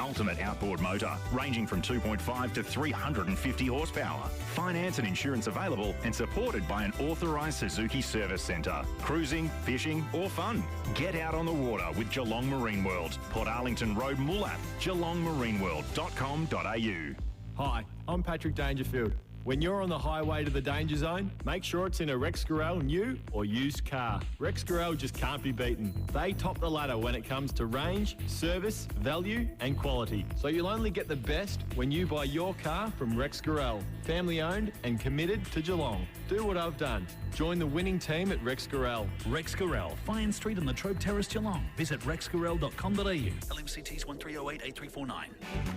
ultimate outboard motor, ranging from 2.5 to 350 horsepower. Finance and insurance available and supported by an authorised Suzuki service centre. Cruising, fishing or fun. Get out on the water with Geelong Marine World. Port Arlington Road, Moolap. GeelongMarineWorld.com.au. Hi, I'm Patrick Dangerfield. When you're on the highway to the danger zone, make sure it's in a Rex Gorell new or used car. Rex Gorell just can't be beaten. They top the ladder when it comes to range, service, value and quality. So you'll only get the best when you buy your car from Rex Gorell. Family owned and committed to Geelong. Do what I've done. Join the winning team at Rex Gorell. Rex Gorell, Fyan Street on the Trobe Terrace, Geelong. Visit rexgorell.com.au. LMCTs 1308 8349.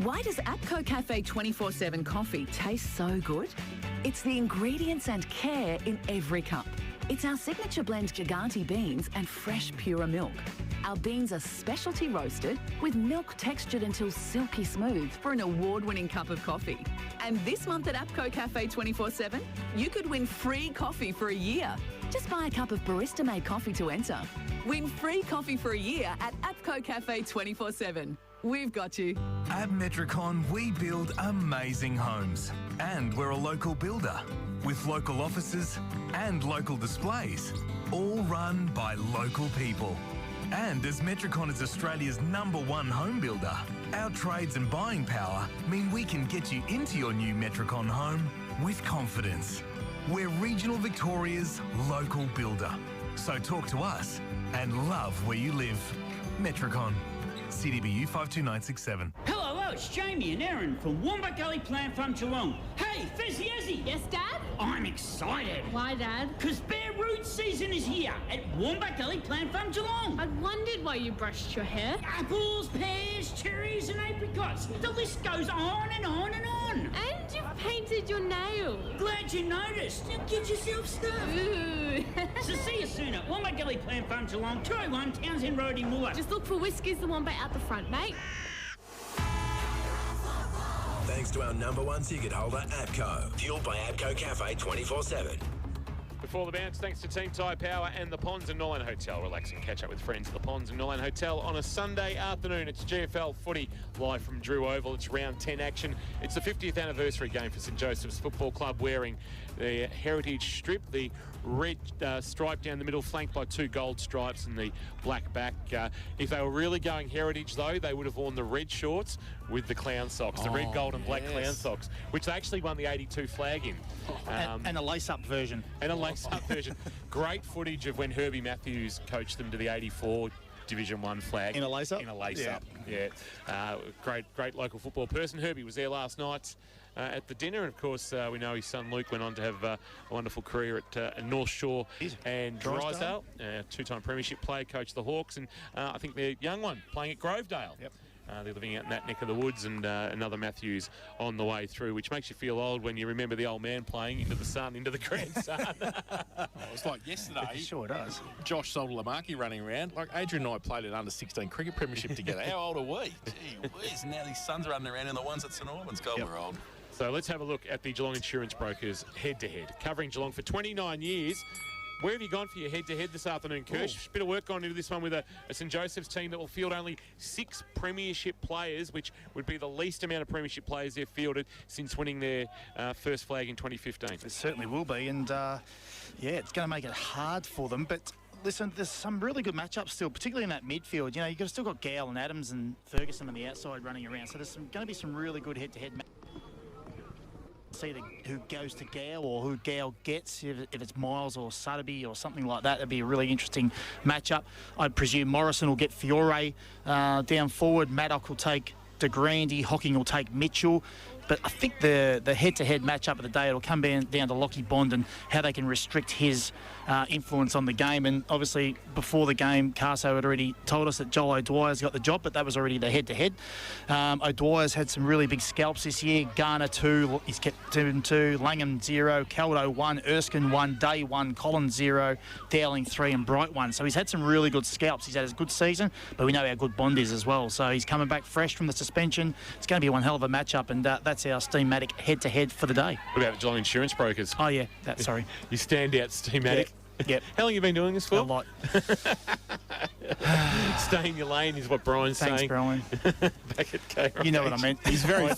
Why does APCO Cafe 24/7 coffee taste so good? It's the ingredients and care in every cup. It's our signature blend Gigante beans and fresh pure milk. Our beans are specialty roasted with milk textured until silky smooth for an award-winning cup of coffee. And this month at APCO Cafe 24/7, you could win free coffee for a year. Just buy a cup of barista-made coffee to enter. Win free coffee for a year at APCO Cafe 24/7. We've got you. At Metricon, we build amazing homes. And we're a local builder with local offices and local displays, all run by local people. And as Metricon is Australia's #1 home builder, our trades and buying power mean we can get you into your new Metricon home with confidence. We're regional Victoria's local builder. So talk to us and love where you live. Metricon. CDBU 52967. Hello, it's Jamie and Aaron from Wombat Gully Plant Farm Geelong. Hey, Fezzy Ezzy! Yes, Dad? I'm excited. Why, Dad? Because bare root season is here at Wombat Gully Plant Farm Geelong. I wondered why you brushed your hair. Apples, pears, cherries and apricots. The list goes on and on and on. And you've painted your nails. Glad you noticed. Now get yourself stuffed. Ooh. So see you soon at Wombat Gully Plant Farm Geelong, 201 Townsend Road in Moore. Just look for Whiskers the Wombat out the front, mate. Thanks to our #1 ticket holder, APCO. Fueled by APCO Cafe 24/7. Before the bounce, thanks to Team Tyre Power and the Ponds and Norland Hotel. Relax and catch up with friends at the Ponds and Norland Hotel on a Sunday afternoon. It's GFL footy live from Drew Oval. It's round 10 action. It's the 50th anniversary game for St Joseph's Football Club, wearing the heritage strip, the red stripe down the middle, flanked by 2 gold stripes and the black back. If they were really going heritage, though, they would have worn the red shorts with the clown socks, the red, gold and black clown socks, which they actually won the 82 flag in. And a lace-up version. And a lace-up version. Great footage of when Herbie Matthews coached them to the 84 Division 1 flag. In a lace-up? In a lace-up, yeah. Great local football person. Herbie was there last night at the dinner, and of course we know his son Luke went on to have a wonderful career at North Shore and Drysdale. Two-time premiership player, coached the Hawks, and I think their young one playing at Grovedale. Yep. They're living out in that neck of the woods, and another Matthews on the way through, which makes you feel old when you remember the old man playing into the son, into the grandson. It's like yesterday. It sure does. Josh Soldelamaki running around. Like Adrian and I played at under-16 cricket premiership together. How old are we? Gee whiz, now these sons running around in the ones at St Albans. God, we're old. So let's have a look at the Geelong Insurance Brokers head-to-head. Covering Geelong for 29 years. Where have you gone for your head-to-head this afternoon, Kirsch? Bit of work gone into this one with a St Joseph's team that will field only 6 premiership players, which would be the least amount of premiership players they've fielded since winning their first flag in 2015. It certainly will be, and it's going to make it hard for them, but listen, there's some really good matchups still, particularly in that midfield. You know, you've still got Gale and Adams and Ferguson on the outside running around, so there's going to be some really good head-to-head matchups. See who goes to Gale or who Gale gets, if it's Miles or Sutterby or something like that. That'd be a really interesting matchup. I'd presume Morrison will get Fiore down forward. Maddock will take De Grande. Hocking will take Mitchell. But I think the head-to-head matchup of the day, it'll come down to Lockie Bond and how they can restrict his influence on the game. And obviously, before the game, Carso had already told us that Joel O'Dwyer's got the job, but that was already the head-to-head. O'Dwyer's had some really big scalps this year. Garner 2, he's kept him 2, Langham 0, Caldo 1, Erskine 1, Day 1, Collins 0, Dowling 3 and Bright 1. So he's had some really good scalps. He's had a good season, but we know how good Bond is as well. So he's coming back fresh from the suspension. It's going to be one hell of a matchup, and that's our Steamatic head-to-head for the day. What about the Geelong Insurance Brokers? Oh, yeah, sorry. You stand out, Steamatic. Yep. How long have you been doing this for? A lot. Stay in your lane is what Brian's Thanks, saying. Brian. Back at KRFH. You know what I meant. He's very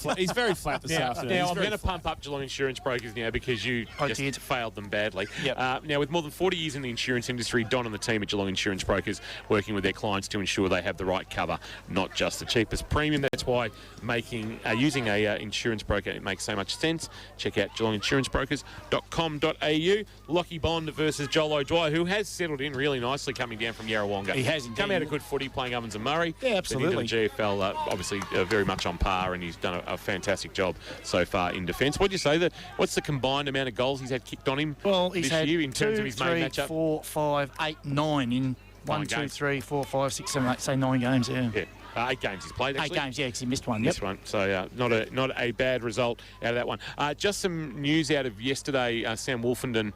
flat this afternoon. Now He's I'm very going to pump up Geelong Insurance Brokers now because you just failed them badly. Yep. Now, with more than 40 years in the insurance industry, Don and the team at Geelong Insurance Brokers working with their clients to ensure they have the right cover, not just the cheapest premium. That's why using a insurance broker, it makes so much sense. Check out geelonginsurancebrokers.com.au. Lockie Bond versus Joel O'Dwyer, who has settled in really nicely coming down from Yarrawonga. He has indeed. Come out of good footy playing Ovens and Murray. Yeah, absolutely. But into the GFL, obviously very much on par, and he's done a fantastic job so far in defence. What do you say? What's the combined amount of goals he's had kicked on him he's this had year in terms of his main 2, 3, matchup? 4, 5, 8, 9 in 1, 2, 3, 4, 5, 6, 7, 8, say 9 games, yeah. 8 games he's played, actually. 8 games, yeah, because he missed one. Missed one. So not a bad result out of that one. Just some news out of yesterday. Sam Wolfenden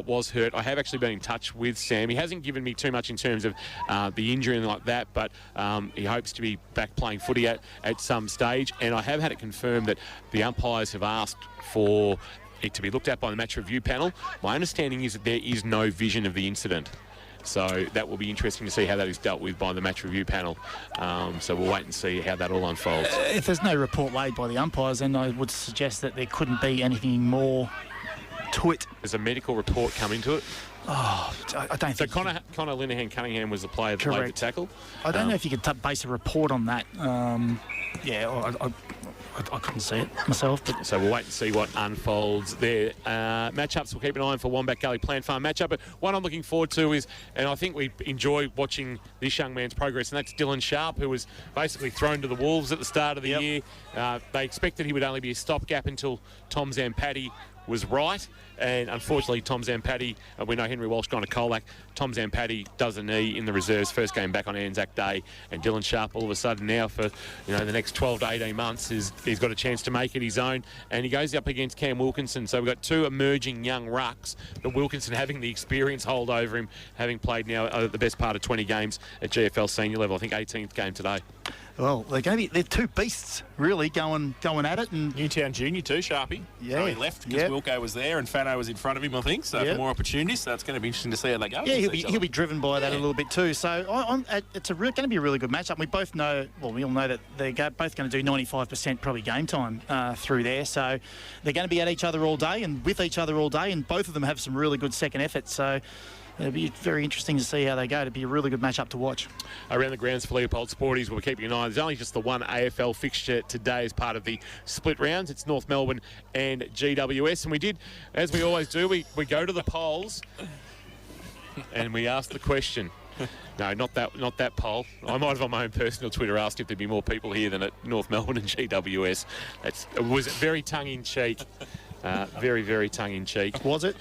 was hurt. I have actually been in touch with Sam. He hasn't given me too much in terms of the injury and like that, but he hopes to be back playing footy at some stage. And I have had it confirmed that the umpires have asked for it to be looked at by the match review panel. My understanding is that there is no vision of the incident. So that will be interesting to see how that is dealt with by the match review panel. So we'll wait and see how that all unfolds. If there's no report made by the umpires, then I would suggest that there couldn't be anything more to it. There's a medical report come into it. Oh, I don't think. So Connor Linehan Cunningham was the player that laid the tackle. I don't know if you could base a report on that. I couldn't see it myself. But so we'll wait and see what unfolds there. Matchups, we'll keep an eye on for Wombat Gully Plant Farm matchup. But one I'm looking forward to is, and I think we enjoy watching this young man's progress, and that's Dylan Sharp, who was basically thrown to the Wolves at the start of the year. They expected he would only be a stopgap until Tom Zampatti was right, and unfortunately Tom Zampatti, we know Henry Walsh gone to Colac. Tom Zampatti does a knee in the reserves, first game back on Anzac Day, and Dylan Sharp all of a sudden now for the next 12 to 18 months he's got a chance to make it his own, and he goes up against Cam Wilkinson. So we've got two emerging young rucks, but Wilkinson having the experience hold over him, having played now the best part of 20 games at GFL senior level. I think 18th game today. Well, they're two beasts really going at it. And Newtown Junior too, Sharpie. Yeah. So he left because Wilco was there and Fano was in front of him, I think. So for more opportunities, so it's going to be interesting to see how they go. Yeah, he'll be driven by that a little bit too. So it's going to be a really good matchup. We both know, we all know that they're both going to do 95% probably game time through there. So they're going to be at each other all day and with each other all day, and both of them have some really good second efforts. So it'll be very interesting to see how they go. It'll be a really good matchup to watch. Around the grounds for Leopold Sporties, we'll be keeping an eye. There's only just the one AFL fixture today as part of the split rounds. It's North Melbourne and GWS. And we did, as we always do, we go to the polls and we ask the question. No, not that poll. I might have on my own personal Twitter asked if there'd be more people here than at North Melbourne and GWS. It was very tongue-in-cheek. Very, very tongue-in-cheek. Was it?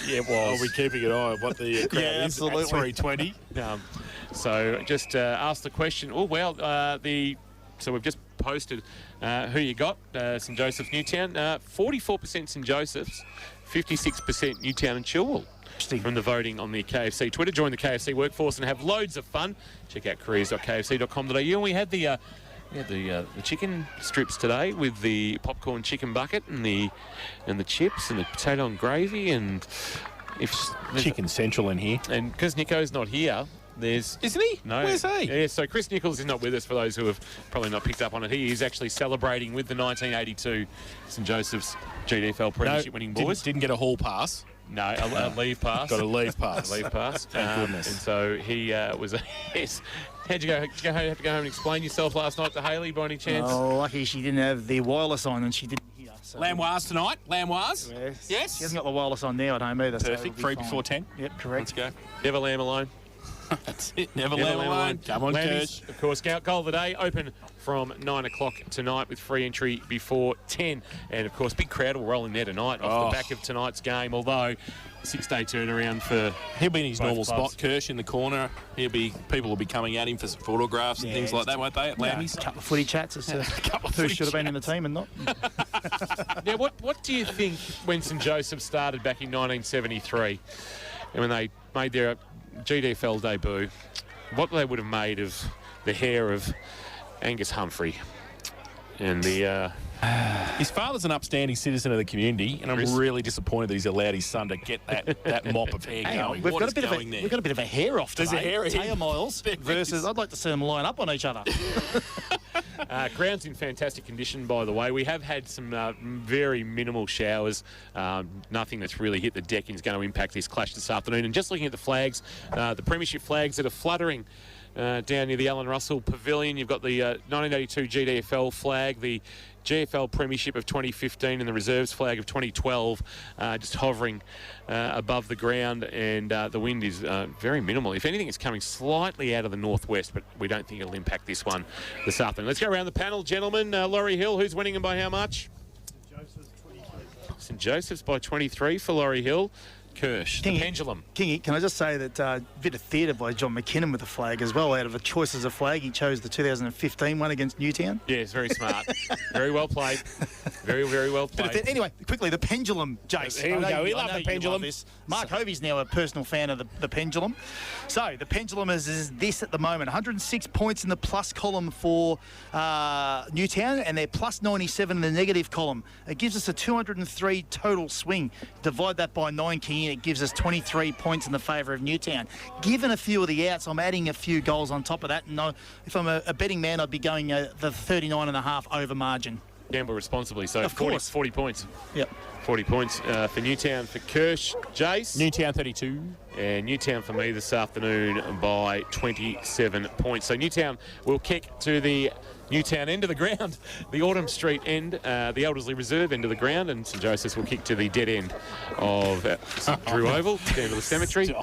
Yeah, it was. Are we keeping an eye on what the crowd is absolutely. at 320? So just ask the question. Oh, well, so we've just posted who you got. St Joseph's Newtown. 44% St Joseph's, 56% Newtown and Chilwell. From the voting on the KFC Twitter. Join the KFC workforce and have loads of fun. Check out careers.kfc.com.au. And we had the chicken strips today with the popcorn chicken bucket and the chips and the potato and gravy and Chicken Central in here. And because Nico's not here, isn't he? No. Where's he? Yeah, so Chris Nichols is not with us for those who have probably not picked up on it. He is actually celebrating with the 1982 St Joseph's GDFL Premiership winning boys. Didn't get a hall pass. No, a leave pass. Got a leave pass. A leave pass. Thank goodness. And so he was. Yes. How'd you go? Did you have to go home and explain yourself last night to Hayley by any chance? Oh, lucky she didn't have the wireless on and she didn't hear. So. Lamboise tonight. Lamboise. Yes. She hasn't got the wireless on now at home either. Perfect. So 3 before 10. Yep, correct. Let's go. Never lamb alone. That's it. Never lamb alone. Come on, Kirsch. Of course, goal of the day, open from 9 o'clock tonight with free entry before 10. And, of course, big crowd will roll in there tonight off the back of tonight's game, although 6-day turnaround for he'll be in his normal clubs. spot, Kirsch, in the corner. People will be coming at him for some photographs and things like that, won't they, at Lammy's? A couple of footy chats as to who should have been in the team and not. Now, what do you think when St Joseph started back in 1973 and when they made their GDFL debut, what they would have made of the hair of Angus Humphrey and the His father's an upstanding citizen of the community, and I'm really disappointed that he's allowed his son to get that mop of hair going. We've got a bit of a hair off today. There's a hair Taya Miles versus. I'd like to see them line up on each other. Ground's in fantastic condition, by the way. We have had some very minimal showers. Nothing that's really hit the deck is going to impact this clash this afternoon. And just looking at the flags, the premiership flags that are fluttering down near the Alan Russell Pavilion. You've got the 1982 GDFL flag, the GFL Premiership of 2015 and the Reserves flag of 2012 just hovering above the ground, and the wind is very minimal. If anything, it's coming slightly out of the northwest, but we don't think it'll impact this one this afternoon. Let's go around the panel, gentlemen. Laurie Hill, who's winning and by how much? St Joseph's by 23 for Laurie Hill. Kirsch, the pendulum. Kingy, can I just say that a bit of theatre by John McKinnon with the flag as well. Out of the choices of flag, he chose the 2015 one against Newtown. Yes, very smart. Very well played. Very, very well played. Anyway, quickly, the pendulum, Jace. Here we go. We love the pendulum. Mark Hovey's now a personal fan of the pendulum. So, the pendulum is this at the moment. 106 points in the plus column for Newtown, and they're plus 97 in the negative column. It gives us a 203 total swing. Divide that by 9, Kingy. It gives us 23 points in the favour of Newtown. Given a few of the outs, I'm adding a few goals on top of that. And if I'm a betting man, I'd be going the 39.5 over margin. Gamble responsibly. So of course. 40 points. Yep. 40 points for Newtown. For Kirsch, Jace. Newtown 32. And Newtown for me this afternoon by 27 points. So Newtown will kick to the Newtown end of the ground, the Autumn Street end, the Eldersley Reserve end of the ground, and St Joseph's will kick to the dead end of Drew Oval, down to the cemetery.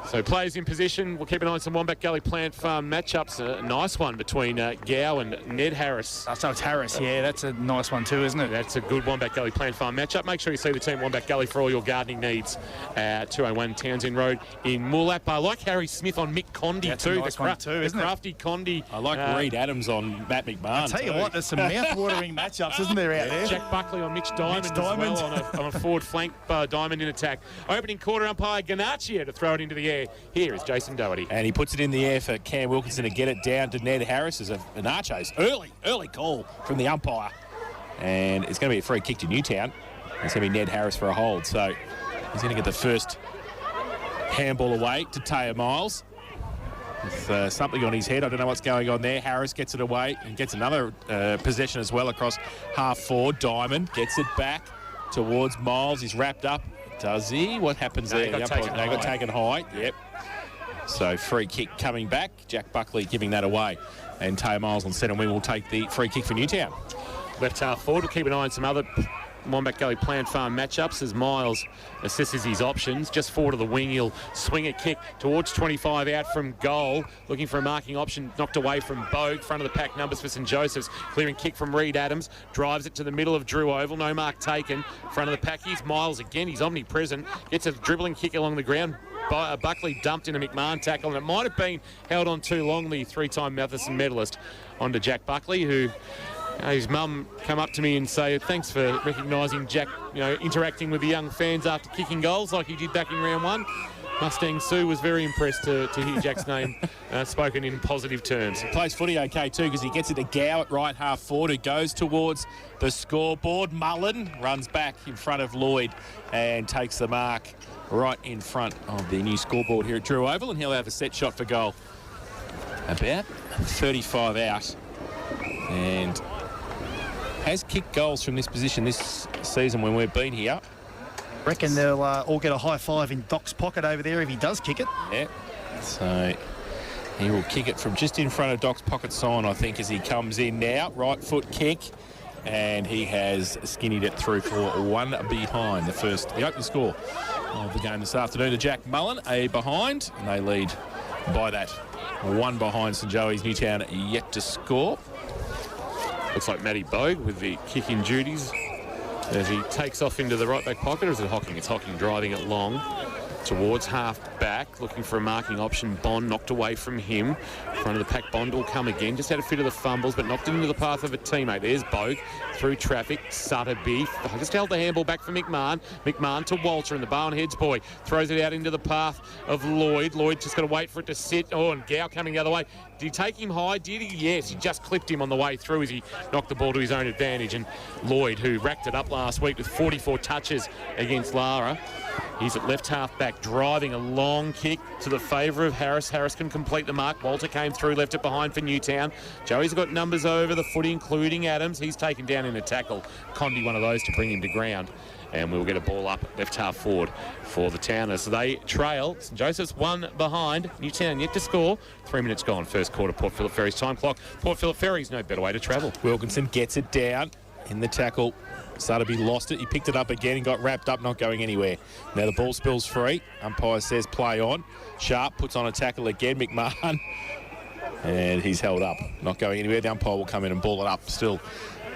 So players in position. We'll keep an eye on some Wombat Gully Plant Farm matchups. A nice one between Gow and Ned Harris. So it's Harris, yeah, that's a nice one too, isn't it? That's a good Wombat Gully Plant Farm matchup. Make sure you see the team Wombat Gully for all your gardening needs at 201 Townsend Road in Moolap. I like Harry Smith on Mick Condy that's too. A nice one too, isn't it? Crafty Condy. I like Reed Adams on Matt McMahon. I tell you what, there's some mouth-watering matchups, isn't there, out there? Jack Buckley on Mitch Diamond, as well on a forward flank Diamond in attack. Opening quarter umpire Ganaccia to throw it into the air. Here is Jason Doherty. And he puts it in the air for Cam Wilkinson to get it down to Ned Harris as an Archos. Early call from the umpire. And it's going to be a free kick to Newtown. It's going to be Ned Harris for a hold. So he's going to get the first handball away to Taya Miles. With something on his head. I don't know what's going on there. Harris gets it away and gets another possession as well across half forward. Diamond gets it back towards Miles. He's wrapped up. Does he? What happens there? He got taken high. Yep. So free kick coming back. Jack Buckley giving that away. And Taya Miles on centre wing will take the free kick for Newtown. Left half forward. We'll keep an eye on some other Wombat Gully Plant Farm matchups as Miles assesses his options. Just forward of the wing, he'll swing a kick towards 25 out from goal. Looking for a marking option, knocked away from Bogue. Front of the pack numbers for St Joseph's. Clearing kick from Reed Adams. Drives it to the middle of Drew Oval. No mark taken. Front of the pack, he's Miles again. He's omnipresent. Gets a dribbling kick along the ground. Buckley dumped in a McMahon tackle, and it might have been held on too long, the three-time Matheson medalist, onto Jack Buckley, who his mum come up to me and say, thanks for recognising Jack, interacting with the young fans after kicking goals like he did back in round one. Mustang Sue was very impressed to hear Jack's name spoken in positive terms. He plays footy okay too because he gets it to Gow at right half forward, who goes towards the scoreboard. Mullen runs back in front of Lloyd and takes the mark right in front of the new scoreboard here at Drew Oval, and he'll have a set shot for goal. About 35 out, and has kicked goals from this position this season when we've been here. Reckon they'll all get a high five in Doc's pocket over there if he does kick it. Yeah, so he will kick it from just in front of Doc's pocket sign, I think, as he comes in now. Right foot kick, and he has skinnied it through for one behind. The opening score of the game this afternoon to Jack Mullen, a behind, and they lead by that. One behind St Joey's. Newtown yet to score. Looks like Matty Bogue with the kicking duties as he takes off into the right back pocket, or is it Hocking? It's Hocking driving it long. towards half back, looking for a marking option. Bond knocked away from him. Front of the pack, Bond will come again. Just had a fit of the fumbles, but knocked it into the path of a teammate. There's Bogue through traffic. Sutterby just held the handball back for McMahon. McMahon to Walter, and the Barnheads boy throws it out into the path of Lloyd. Lloyd just got to wait for it to sit. Oh, and Gow coming the other way. Did he take him high? Did he? Yes, he just clipped him on the way through as he knocked the ball to his own advantage. And Lloyd, who racked it up last week with 44 touches against Lara, he's at left half back, driving a long kick to the favour of Harris. Harris can complete the mark. Walter came through, left it behind for Newtown. Joey's got numbers over the footy, including Adams. He's taken down in a tackle. Condi, one of those to bring him to ground. And we'll get a ball up left half forward for the Towners. So they trail. St Joseph's one behind. Newtown yet to score. 3 minutes gone. First quarter, Port Phillip Ferry's time clock. Port Phillip Ferry's no better way to travel. Wilkinson gets it down in the tackle. Sutterby lost it. He picked it up again and got wrapped up, not going anywhere. Now the ball spills free. Umpire says play on. Sharp puts on a tackle again. McMahon. And he's held up, not going anywhere. The umpire will come in and ball it up still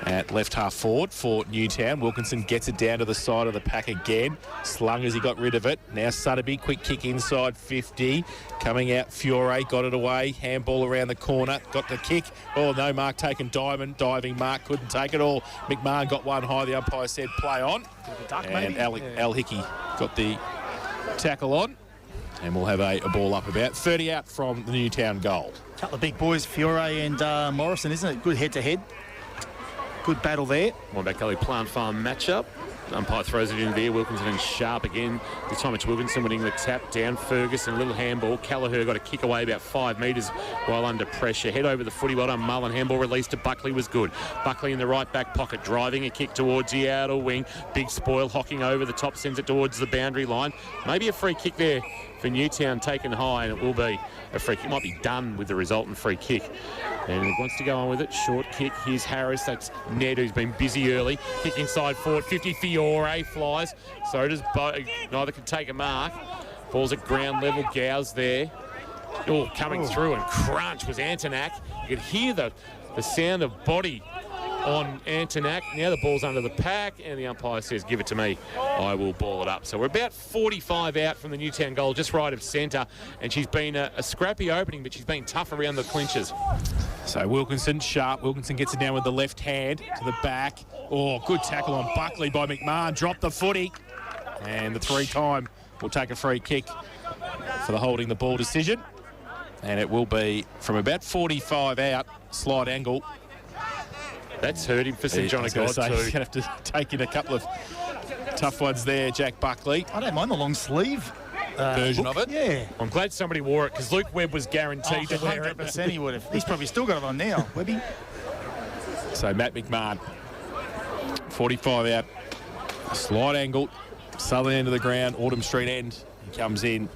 at left half forward for Newtown. Wilkinson gets it down to the side of the pack again. Slung as he got rid of it. Now Sutterby, quick kick inside 50. Coming out, Fiore got it away. Handball around the corner. Got the kick. Oh, no mark taken. Diving mark. Couldn't take it all. McMahon got one high. The umpire said play on. And Al Hickey got the tackle on. And we'll have a ball up about 30 out from the Newtown goal. Couple of big boys, Fiore and Morrison, isn't it? Good head-to-head. Good battle there. Wombat Gully Plant Farm matchup. Umpire throws it in there. Wilkinson and Sharp again. This time it's Wilkinson winning the tap down. Ferguson, a little handball. Callagher got a kick away about 5 metres while under pressure. Head over the footy. Well done, Mullen. Handball released to Buckley was good. Buckley in the right back pocket, driving a kick towards the outer wing. Big spoil, hocking over the top, sends it towards the boundary line. Maybe a free kick there for Newtown taken high, and it will be a free kick. It might be done with the resultant free kick. And he wants to go on with it. Short kick. Here's Harris. That's Ned, who's been busy early. Kick inside forward. 50. Fiore flies. So does Bogue. Neither can take a mark. Ball's at ground level. Gow's there. Oh, coming through and crunch was Antonak. You could hear the sound of body on Antonak. Now the ball's under the pack, and the umpire says, give it to me. I will ball it up. So we're about 45 out from the Newtown goal, just right of centre. And she's been a scrappy opening, but she's been tough around the clinches. So Wilkinson, Sharp. Wilkinson gets it down with the left hand to the back. Oh, good tackle on Buckley by McMahon. Dropped the footy. And the 3-time will take a free kick for the holding the ball decision. And it will be from about 45 out, slight angle. That's hurt him for St John of God too. He's going to have to take in a couple of tough ones there, Jack Buckley. I don't mind the long sleeve version of it. Yeah. I'm glad somebody wore it because Luke Webb was guaranteed to wear it. 100% he would have. He's probably still got it on now, Webby. So Matt McMahon, 45 out, slight angle, southern end of the ground, Autumn Street end. He comes in.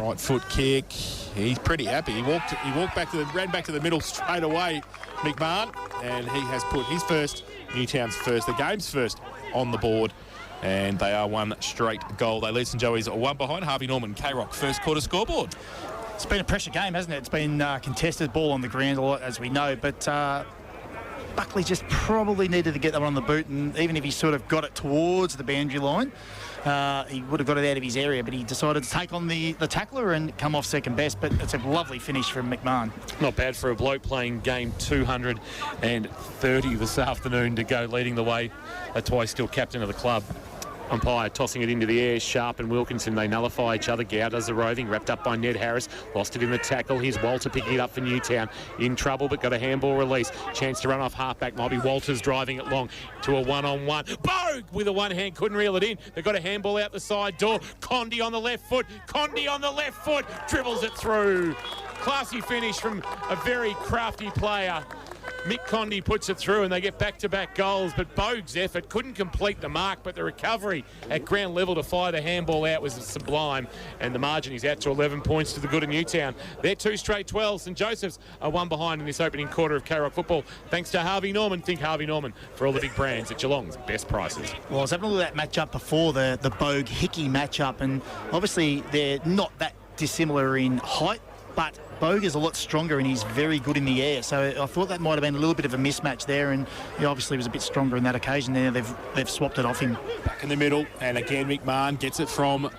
Right foot kick. He's pretty happy. He ran back to the middle straight away, McMahon, and he has put his first, Newtown's first, the game's first on the board, and they are one straight goal. They lead St Joey's 1 behind. Harvey Norman, K-Rock, first quarter scoreboard. It's been a pressure game, hasn't it? It's been contested, ball on the ground a lot, as we know, but Buckley just probably needed to get that one on the boot, and even if he sort of got it towards the boundary line, he would have got it out of his area, but he decided to take on the tackler and come off second best. But it's a lovely finish from McMahon. Not bad for a bloke playing game 230 this afternoon to go leading the way. That's why he's still captain of the club. Umpire tossing it into the air. Sharp and Wilkinson, they nullify each other. Gow does the roving, wrapped up by Ned Harris. Lost it in the tackle. Here's Walter picking it up for Newtown. In trouble, but got a handball release. Chance to run off halfback. Might be Walters driving it long to a one-on-one. Bogue with a one hand, couldn't reel it in. They've got a handball out the side door. Condi on the left foot. Condi on the left foot. Dribbles it through. Classy finish from a very crafty player. Mick Condi puts it through and they get back-to-back goals, but Bogue's effort couldn't complete the mark, but the recovery at ground level to fire the handball out was sublime, and the margin is out to 11 points to the good of Newtown. They're 2 straight 12. St Joseph's are 1 behind in this opening quarter of K-Rock football. Thanks to Harvey Norman. Think Harvey Norman for all the big brands at Geelong's best prices. Well, I was having a look at that matchup before, the Bogue-Hickey matchup, and obviously they're not that dissimilar in height. but Boger's a lot stronger and he's very good in the air. So I thought that might have been a little bit of a mismatch there, and he obviously was a bit stronger in that occasion. Now they've swapped it off him. Back in the middle, and again McMahon gets it from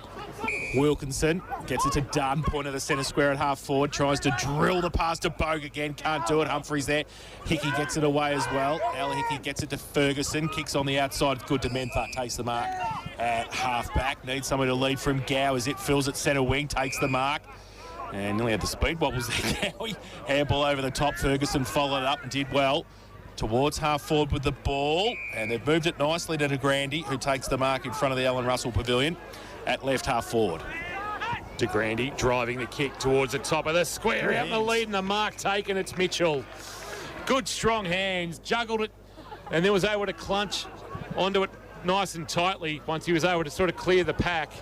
Wilkinson, gets it to Dunn, point of the centre square at half forward, tries to drill the pass to Bogue again, can't do it. Humphreys there. Hickey gets it away as well. Al Hickey gets it to Ferguson, kicks on the outside, good to Mentha, takes the mark at half back. Needs someone to lead from Gow as it fills at centre wing, takes the mark. And nearly had the speed wobbles there, Gowie. Handball over the top, Ferguson followed up and did well. Towards half forward with the ball, and they've moved it nicely to De Grande, who takes the mark in front of the Alan Russell Pavilion at left half forward. De Grande driving the kick towards the top of the square, out in the lead and the mark taken. It's Mitchell. Good strong hands, juggled it, and then was able to clunch onto it nice and tightly once he was able to sort of clear the pack.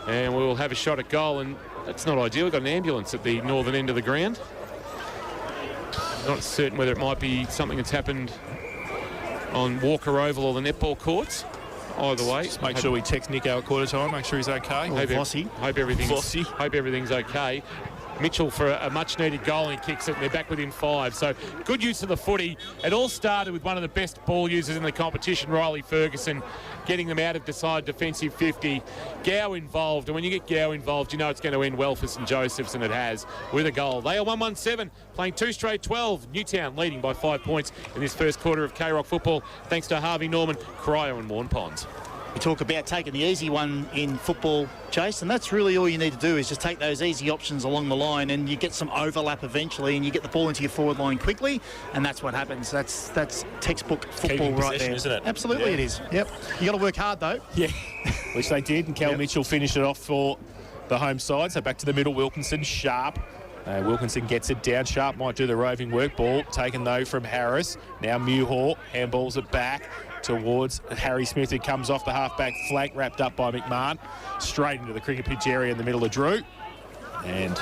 And we'll have a shot at goal, and that's not ideal. We've got an ambulance at the northern end of the ground. Not certain whether it might be something that's happened on Walker Oval or the netball courts. Either way, just make sure we text Nico at quarter time, make sure he's okay. Hope everything's okay. Mitchell for a much-needed goal, and he kicks it, and they're back within 5. So good use of the footy. It all started with one of the best ball users in the competition, Riley Ferguson, getting them out of the side defensive 50. Gow involved, and when you get Gow involved, you know it's going to end well for St Joseph's, and it has, with a goal. They are 1-1-7, playing 2 straight 12. Newtown leading by 5 points in this first quarter of K-Rock football, thanks to Harvey Norman, Cryo and Warren Ponds. We talk about taking the easy one in football, Chase, and that's really all you need to do is just take those easy options along the line, and you get some overlap eventually, and you get the ball into your forward line quickly, and that's what happens. That's textbook football right there, isn't it? Absolutely, it is. Yep. You got to work hard though. Yeah, which they did, and Cal Mitchell finished it off for the home side. So back to the middle, Wilkinson, Sharp. Wilkinson gets it down. Sharp might do the roving work. Ball taken though from Harris. Now Muhor handballs it back towards Harry Smith, who comes off the half-back flank, wrapped up by McMahon, straight into the cricket pitch area in the middle of Drew. And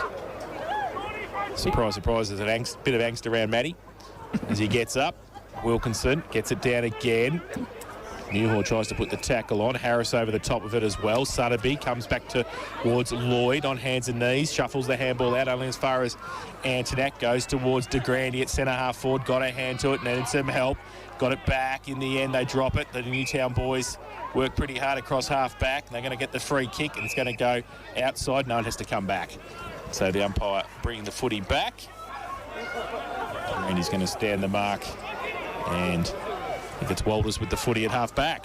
surprise, surprise, there's a bit of angst around Matty as he gets up. Wilkinson gets it down again. Newhall tries to put the tackle on. Harris over the top of it as well. Sutterby comes back towards Lloyd on hands and knees. Shuffles the handball out only as far as Antoinette. Goes towards De Grande at centre half forward. Got a hand to it. Needed some help. Got it back. In the end, they drop it. The Newtown boys work pretty hard across half back. They're going to get the free kick, and it's going to go outside. No one has to come back. So the umpire bringing the footy back. And he's going to stand the mark. And I think it's Walters with the footy at half back.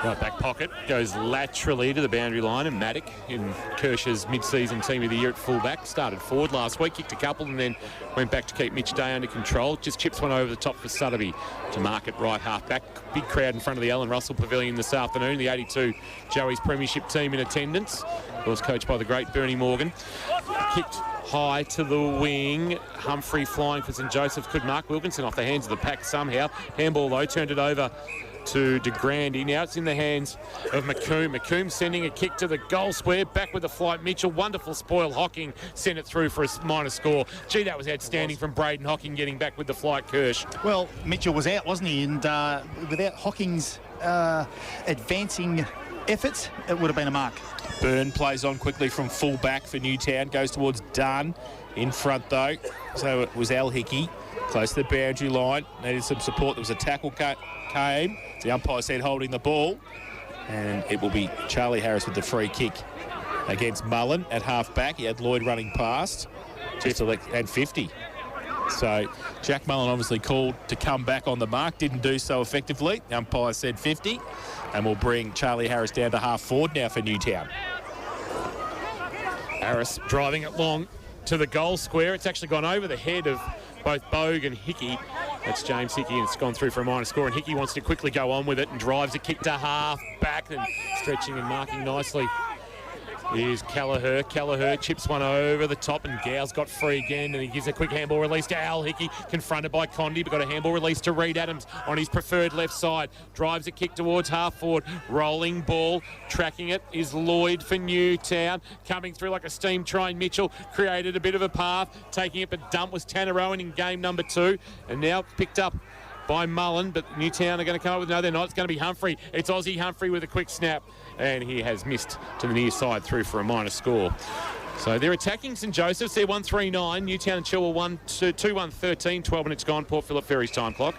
Right back pocket, goes laterally to the boundary line, and Maddock in Kirsch's mid-season team of the year at fullback. Started forward last week, kicked a couple, and then went back to keep Mitch Day under control. Just chips one over the top for Sutterby to mark it right half back. Big crowd in front of the Alan Russell Pavilion this afternoon. The 82 Joey's Premiership team in attendance. Of course, coached by the great Bernie Morgan. Kicked high to the wing. Humphrey flying for St Joseph's. Could mark Wilkinson off the hands of the pack somehow. Handball though, turned it over to De Grande. Now it's in the hands of McComb. McComb sending a kick to the goal square. Back with the flight. Mitchell, wonderful spoil. Hocking sent it through for a minor score. Gee, that was outstanding from Braden Hocking getting back with the flight, Kirsch. Well, Mitchell was out, wasn't he? And without Hocking's advancing efforts, it would have been a mark. Byrne plays on quickly from full back for Newtown. Goes towards Dunn. In front, though. So it was Al Hickey. Close to the boundary line. Needed some support. There was a tackle came. The umpire said holding the ball. And it will be Charlie Harris with the free kick against Mullen at half back. He had Lloyd running past. And 50. So Jack Mullen obviously called to come back on the mark. Didn't do so effectively. The umpire said 50. And we'll bring Charlie Harris down to half forward now for Newtown. Harris driving it long to the goal square. It's actually gone over the head of both Bogue and Hickey. That's James Hickey, and it's gone through for a minor score, and Hickey wants to quickly go on with it and drives a kick to half back, and stretching and marking nicely is Kelleher. Kelleher chips one over the top, and Gow's got free again, and he gives a quick handball release to Al Hickey, confronted by Condi, but got a handball release to Reed Adams on his preferred left side. Drives a kick towards half forward, rolling ball, tracking it is Lloyd for Newtown, coming through like a steam train. Mitchell created a bit of a path, taking it, but dump was Tanner Owen in game number 2, and now picked up by Mullen, but Newtown are going to come up with, no, they're not. It's going to be Humphrey. It's Aussie Humphrey with a quick snap, and he has missed to the near side through for a minor score. So they're attacking St Joseph's. They're 1-3-9. Newtown and Chilwell 2-1-13. 12 minutes gone. Port Phillip Ferry's time clock.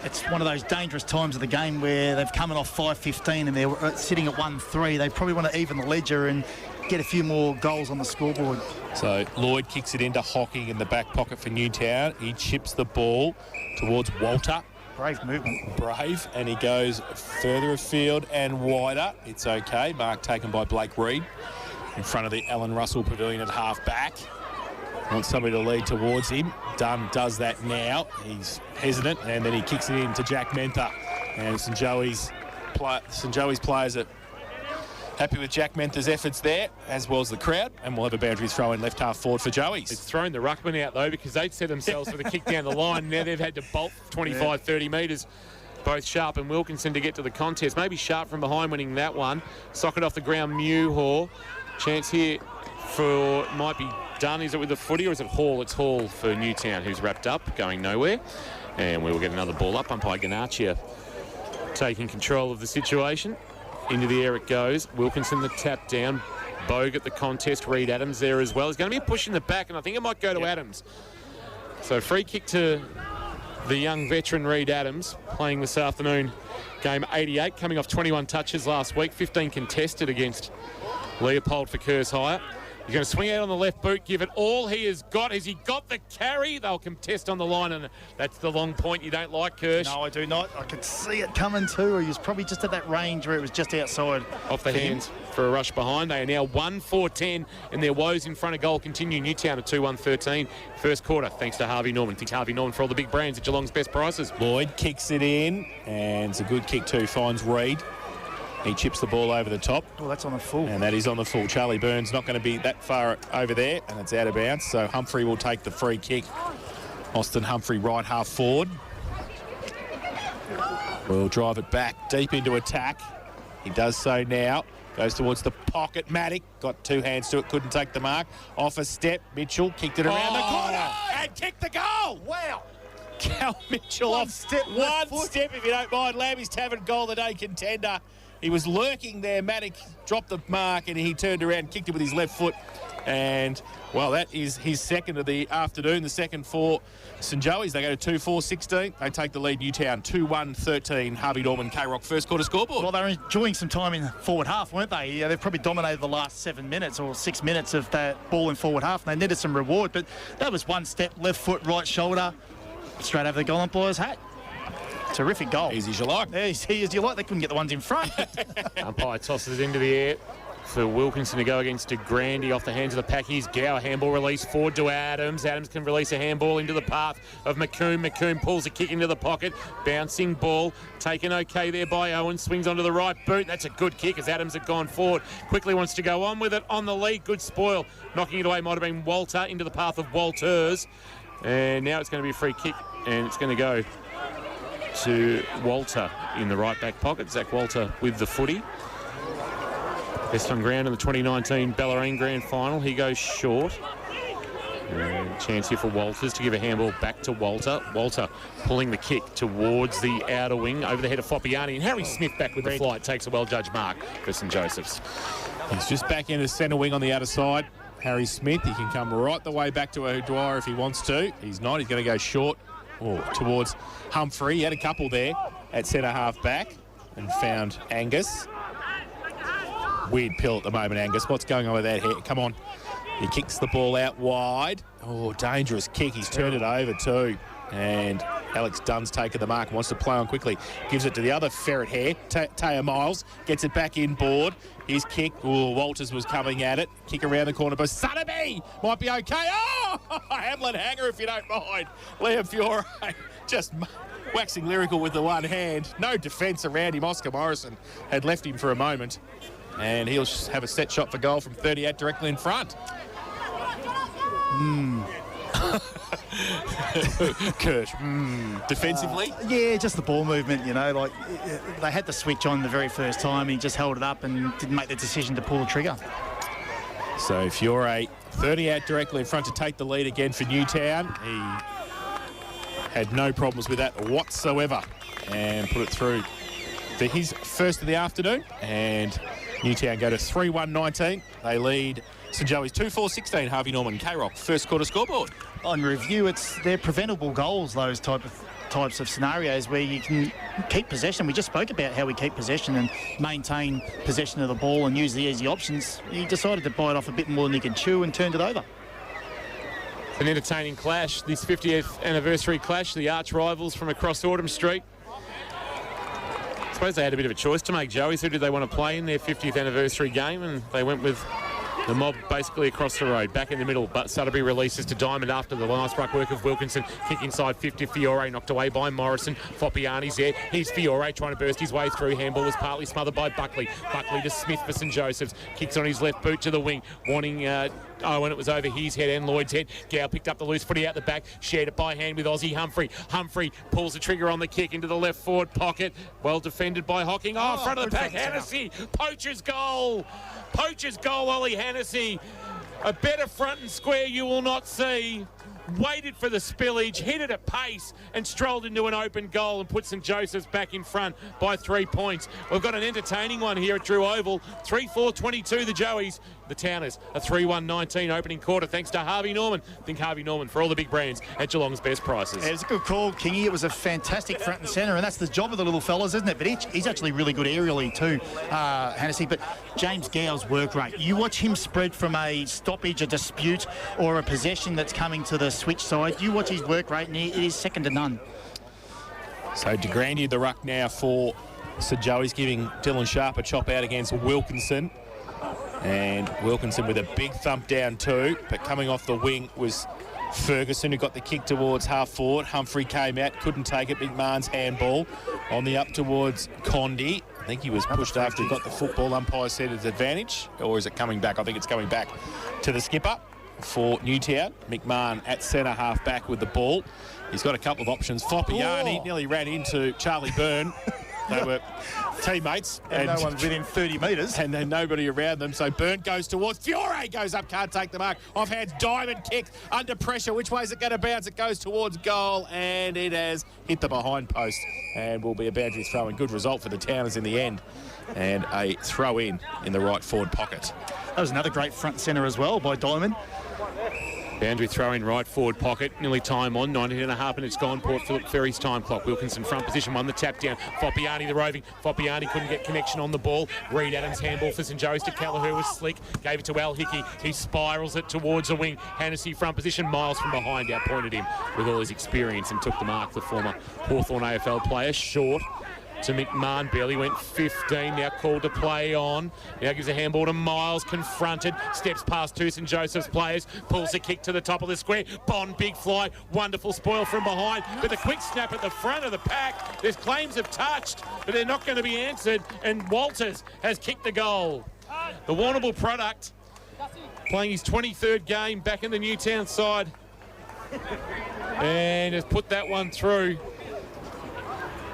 It's one of those dangerous times of the game where they've come off 5-15 and they're sitting at 1-3. They probably want to even the ledger and get a few more goals on the scoreboard. So Lloyd kicks it into Hocking in the back pocket for Newtown. He chips the ball towards Walter. Brave movement. Brave, and he goes further afield and wider. It's okay. Mark taken by Blake Reid in front of the Alan Russell Pavilion at half back. Wants somebody to lead towards him. Dunn does that now. He's hesitant, and then he kicks it in to Jack Mentha. And St Joey's players are happy with Jack Mentha's efforts there, as well as the crowd, and we'll have a boundary throw in left half forward for Joey's. It's thrown the ruckman out, though, because they'd set themselves with a kick down the line. Now they've had to bolt 25, 30 metres, both Sharp and Wilkinson, to get to the contest. Maybe Sharp from behind winning that one. Socket off the ground, Mewhaw. Chance here for, might be Dunn. Is it with the footy or is it Hall? It's Hall for Newtown, who's wrapped up, going nowhere. And we will get another ball up. Umpire Ganaccia taking control of the situation. Into the air it goes. Wilkinson the tap down. Bogue at the contest. Reid Adams there as well. He's going to be a push in the back, and I think it might go to Adams. So free kick to the young veteran Reid Adams, playing this afternoon. Game 88, coming off 21 touches last week. 15 contested against Leopold for Kerrs Hire. He's going to swing out on the left boot, give it all he has got. Has he got the carry? They'll contest on the line, and that's the long point you don't like, Kirsch. No, I do not. I could see it coming too. He was probably just at that range where it was just outside. Off the hands for a rush behind. They are now 1-4-10, and their woes in front of goal continue. Newtown at 2-1-13. First quarter, thanks to Harvey Norman. Thanks Harvey Norman for all the big brands at Geelong's best prices. Lloyd kicks it in, and it's a good kick too. Finds Reid. He chips the ball over the top. Oh, that's on the full. And that is on the full. Charlie Burns not going to be that far over there, and it's out of bounds. So Humphrey will take the free kick. Austin Humphrey, right half forward. Will drive it back deep into attack. He does so now. Goes towards the pocket. Maddock got two hands to it, couldn't take the mark. Off a step. Mitchell kicked it around the corner and kicked the goal. Wow. Cal Mitchell One off step, one foot. step, if you don't mind. Lambie's Tavern goal of the day contender. He was lurking there. Maddock dropped the mark and he turned around, kicked it with his left foot. And, well, that is his second of the afternoon, the second for St Joey's. They go to 2-4-16. They take the lead, Newtown, 2-1-13. Harvey Norman, K-Rock, first quarter scoreboard. Well, they were enjoying some time in forward half, weren't they? Yeah, they've probably dominated the last 7 minutes or 6 minutes of that ball in forward half, and they needed some reward. But that was one step, left foot, right shoulder, straight over the goal umpire's hat. Terrific goal. Easy as you like. Easy as you like. They couldn't get the ones in front. Umpire tosses it into the air for Wilkinson to go against DeGrandy off the hands of the Packies. Gower handball release forward to Adams. Adams can release a handball into the path of McComb. McComb pulls a kick into the pocket. Bouncing ball taken okay there by Owen. Swings onto the right boot. That's a good kick as Adams had gone forward. Quickly wants to go on with it on the lead. Good spoil. Knocking it away might have been Walter into the path of Walters. And now it's going to be a free kick and it's going to go to Walter in the right back pocket. Zach Walter with the footy. Best on ground in the 2019 Bellarine Grand Final. He goes short. And chance here for Walters to give a handball back to Walter. Walter pulling the kick towards the outer wing over the head of Foppiani. And Harry Smith back with the flight takes a well-judged mark for St Joseph's. He's just back into centre wing on the outer side. Harry Smith, he can come right the way back to O'Dwyer if he wants to. He's not. He's going to go short towards Humphrey. He had a couple there at centre half back and found Angus. Weird pill at the moment, Angus. What's going on with that hair? Come on. He kicks the ball out wide. Oh, dangerous kick. He's turned it over too. And Alex Dunn's taken the mark and wants to play on quickly. Gives it to the other ferret hair, Taya Miles. Gets it back inboard. His kick. Oh, Walters was coming at it. Kick around the corner. But Sotheby might be okay. Oh, Hamlin hanger if you don't mind. Liam Fiore just waxing lyrical with the one hand. No defence around him. Oscar Morrison had left him for a moment. And he'll have a set shot for goal from 38 directly in front. Kurt, defensively? Yeah, just the ball movement, you know. Like, they had the switch on the very first time. He just held it up and didn't make the decision to pull the trigger. So if you're a 38 directly in front to take the lead again for Newtown, he had no problems with that whatsoever and put it through for his first of the afternoon. And Newtown go to 3-1-19. They lead St Joey's 2-4-16, Harvey Norman, K-Rock, first quarter scoreboard. On review, they're preventable goals, those types of scenarios where you can keep possession. We just spoke about how we keep possession and maintain possession of the ball and use the easy options. He decided to bite off a bit more than he could chew and turned it over. An entertaining clash, this 50th anniversary clash, the arch rivals from across Autumn Street. I suppose they had a bit of a choice to make, Joey. Who did they want to play in their 50th anniversary game? And they went with the mob basically across the road, back in the middle. But Sutterby releases to Diamond after the last ruck work of Wilkinson. Kick inside 50, Fiore knocked away by Morrison. Foppiani's there. Here's Fiore trying to burst his way through. Handball was partly smothered by Buckley. Buckley to Smith for St Joseph's. Kicks on his left boot to the wing, wanting Owen. It was over his head and Lloyd's head. Gow picked up the loose footy out the back, shared it by hand with Aussie Humphrey. Humphrey pulls the trigger on the kick into the left forward pocket. Well defended by Hocking. Front of the pack, Hennessy. Poacher's goal. Poacher's goal, Ollie Hennessy. A better front and square you will not see. Waited for the spillage, hit it at pace and strolled into an open goal and put St Joseph's back in front by 3 points. We've got an entertaining one here at Drew Oval. 3-4-22 the Joeys. The Towners a 3-1-19 opening quarter thanks to Harvey Norman. Think Harvey Norman for all the big brands at Geelong's best prices. Yeah, it was a good call, Kingy. It was a fantastic front and centre, and that's the job of the little fellas, isn't it? But he's actually really good aerially too, Hennessy. But James Gow's work rate, you watch him spread from a stoppage, a dispute, or a possession that's coming to the switch side. You watch his work rate, and it is second to none. So de Grandy the ruck now for St Joey's, giving Dylan Sharp a chop out against Wilkinson. And Wilkinson with a big thump down too, but coming off the wing was Ferguson, who got the kick towards half forward. Humphrey came out, couldn't take it. McMahon's handball on the up towards Condi. I think he was pushed after he got the football. Umpire said it's advantage, or is it coming back? I think it's coming back to the skipper for Newtown. McMahon at centre half back with the ball. He's got a couple of options. Foppiani nearly ran into Charlie Byrne. They were teammates. And no one within 30 metres. And then nobody around them. So Byrne goes towards. Fiore goes up, can't take the mark. Offhands, Diamond kick under pressure. Which way is it going to bounce? It goes towards goal, and it has hit the behind post and will be a boundary throw. And good result for the Towners in the end. And a throw in the right forward pocket. That was another great front centre as well by Diamond. Boundary throw in right forward pocket. Nearly time on. 19.5 minutes gone. Port Phillip Ferry's time clock. Wilkinson front position, won the tap down. Foppiani the roving. Foppiani couldn't get connection on the ball. Reed Adams handball for St Joe's to Callagher was slick. Gave it to Al Hickey. He spirals it towards the wing. Hennessy front position. Miles from behind outpointed him with all his experience and took the mark. The former Hawthorn AFL player. Short to McMahon, barely went 15, now called to play on. Now gives a handball to Miles, confronted, steps past two St Joseph's players, pulls a kick to the top of the square. Bond, big fly, wonderful spoil from behind, with a quick snap at the front of the pack. There's claims of touched, but they're not going to be answered, and Walters has kicked the goal. The Warrnambool product, playing his 23rd game back in the Newtown side, and has put that one through.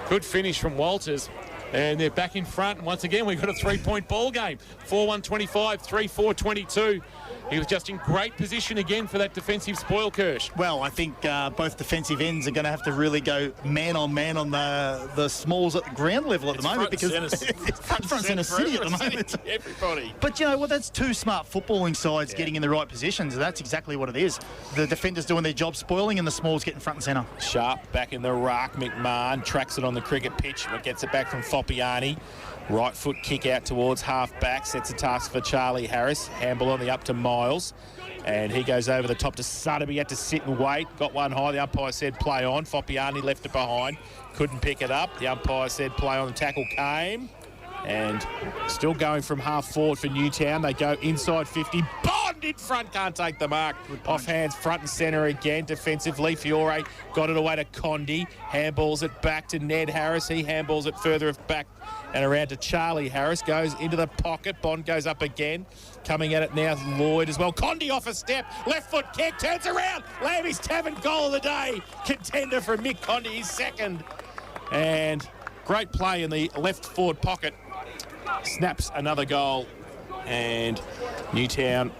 Good finish from Walters. And they're back in front. And once again, we've got a 3-point ball game. 4-1-25, 3-4-22. He was just in great position again for that defensive spoil, Kirsch. Well, I think both defensive ends are going to have to really go man on the smalls at the ground level at the moment, because it's front centre city at the moment. Everybody. But you know what? That's two smart footballing sides getting in the right positions. That's exactly what it is. The defenders doing their job spoiling, and the smalls getting front and centre. Sharp back in the ruck. McMahon tracks it on the cricket pitch, but gets it back from Foppiani. Right foot kick out towards half back, sets a task for Charlie Harris. Handball on the up to Miles, and he goes over the top to Sutterby. He had to sit and wait, got one high. The umpire said play on. Foppiani left it behind, couldn't pick it up. The umpire said play on. The tackle came, and still going from half forward for Newtown. They go inside 50. Bond in front, can't take the mark. Off hands, front and centre again. Defensively, Fiore got it away to Condi. Handballs it back to Ned Harris. He handballs it further back and around to Charlie Harris. Goes into the pocket. Bond goes up again. Coming at it now, Lloyd as well. Condi off a step. Left foot kick. Turns around. Lammy's Tavern goal of the day. Contender for Mick Condi, his second. And great play in the left forward pocket. Snaps another goal. And Newtown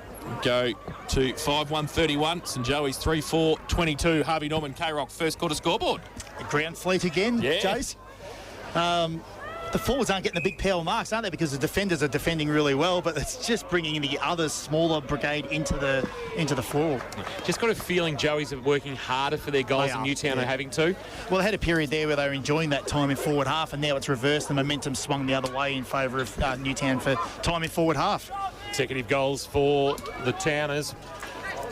go to 5-1-31. St Joey's 3-4-22. Harvey Norman, K-Rock, first quarter scoreboard. Ground fleet again, yeah. Jace. the forwards aren't getting the big power marks, aren't they? Because the defenders are defending really well, but it's just bringing the other smaller brigade into the floor. Just got a feeling Joey's are working harder for their goals than Newtown are having to. Well, they had a period there where they were enjoying that time in forward half, and now it's reversed. The momentum swung the other way in favour of Newtown for time in forward half. Consecutive goals for the Towners.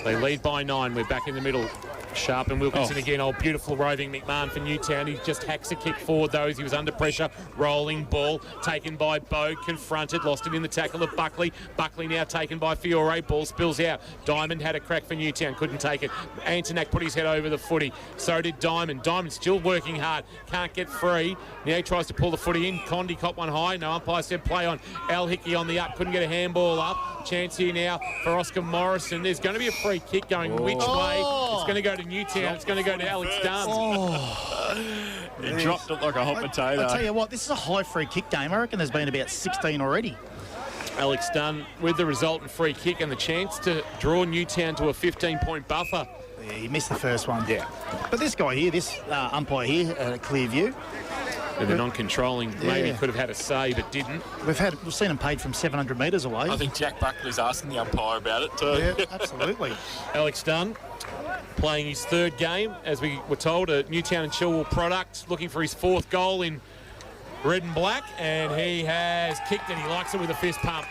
They lead by 9. We're back in the middle. Sharp and Wilkinson again. Oh, beautiful roving McMahon for Newtown. He just hacks a kick forward, though, as he was under pressure. Rolling ball taken by Bogue, confronted, lost it in the tackle of Buckley. Buckley now taken by Fiore. Ball spills out. Diamond had a crack for Newtown, couldn't take it. Antonak put his head over the footy. So did Diamond. Diamond still working hard, can't get free. Now he tries to pull the footy in. Condi caught one high. No umpire said play on. Al Hickey on the up, couldn't get a handball up. Chance here now for Oscar Morrison. There's going to be a free kick going which way? It's going to go to Newtown. It's going to go to Alex Dunn. He dropped it like a hot potato. I tell you what, this is a high free kick game. I reckon there's been about 16 already. Alex Dunn with the resultant free kick and the chance to draw Newtown to a 15-point buffer. Yeah, he missed the first one. Yeah. But this guy here, this umpire here, clear view. With the non-controlling, maybe could have had a say, but didn't. We've seen him paid from 700 metres away. I think Jack Buckley's asking the umpire about it too. Yeah, absolutely. Alex Dunn playing his third game, as we were told, a Newtown and Chilwell product, looking for his 4th goal in red and black, and he has kicked it. He likes it with a fist pump.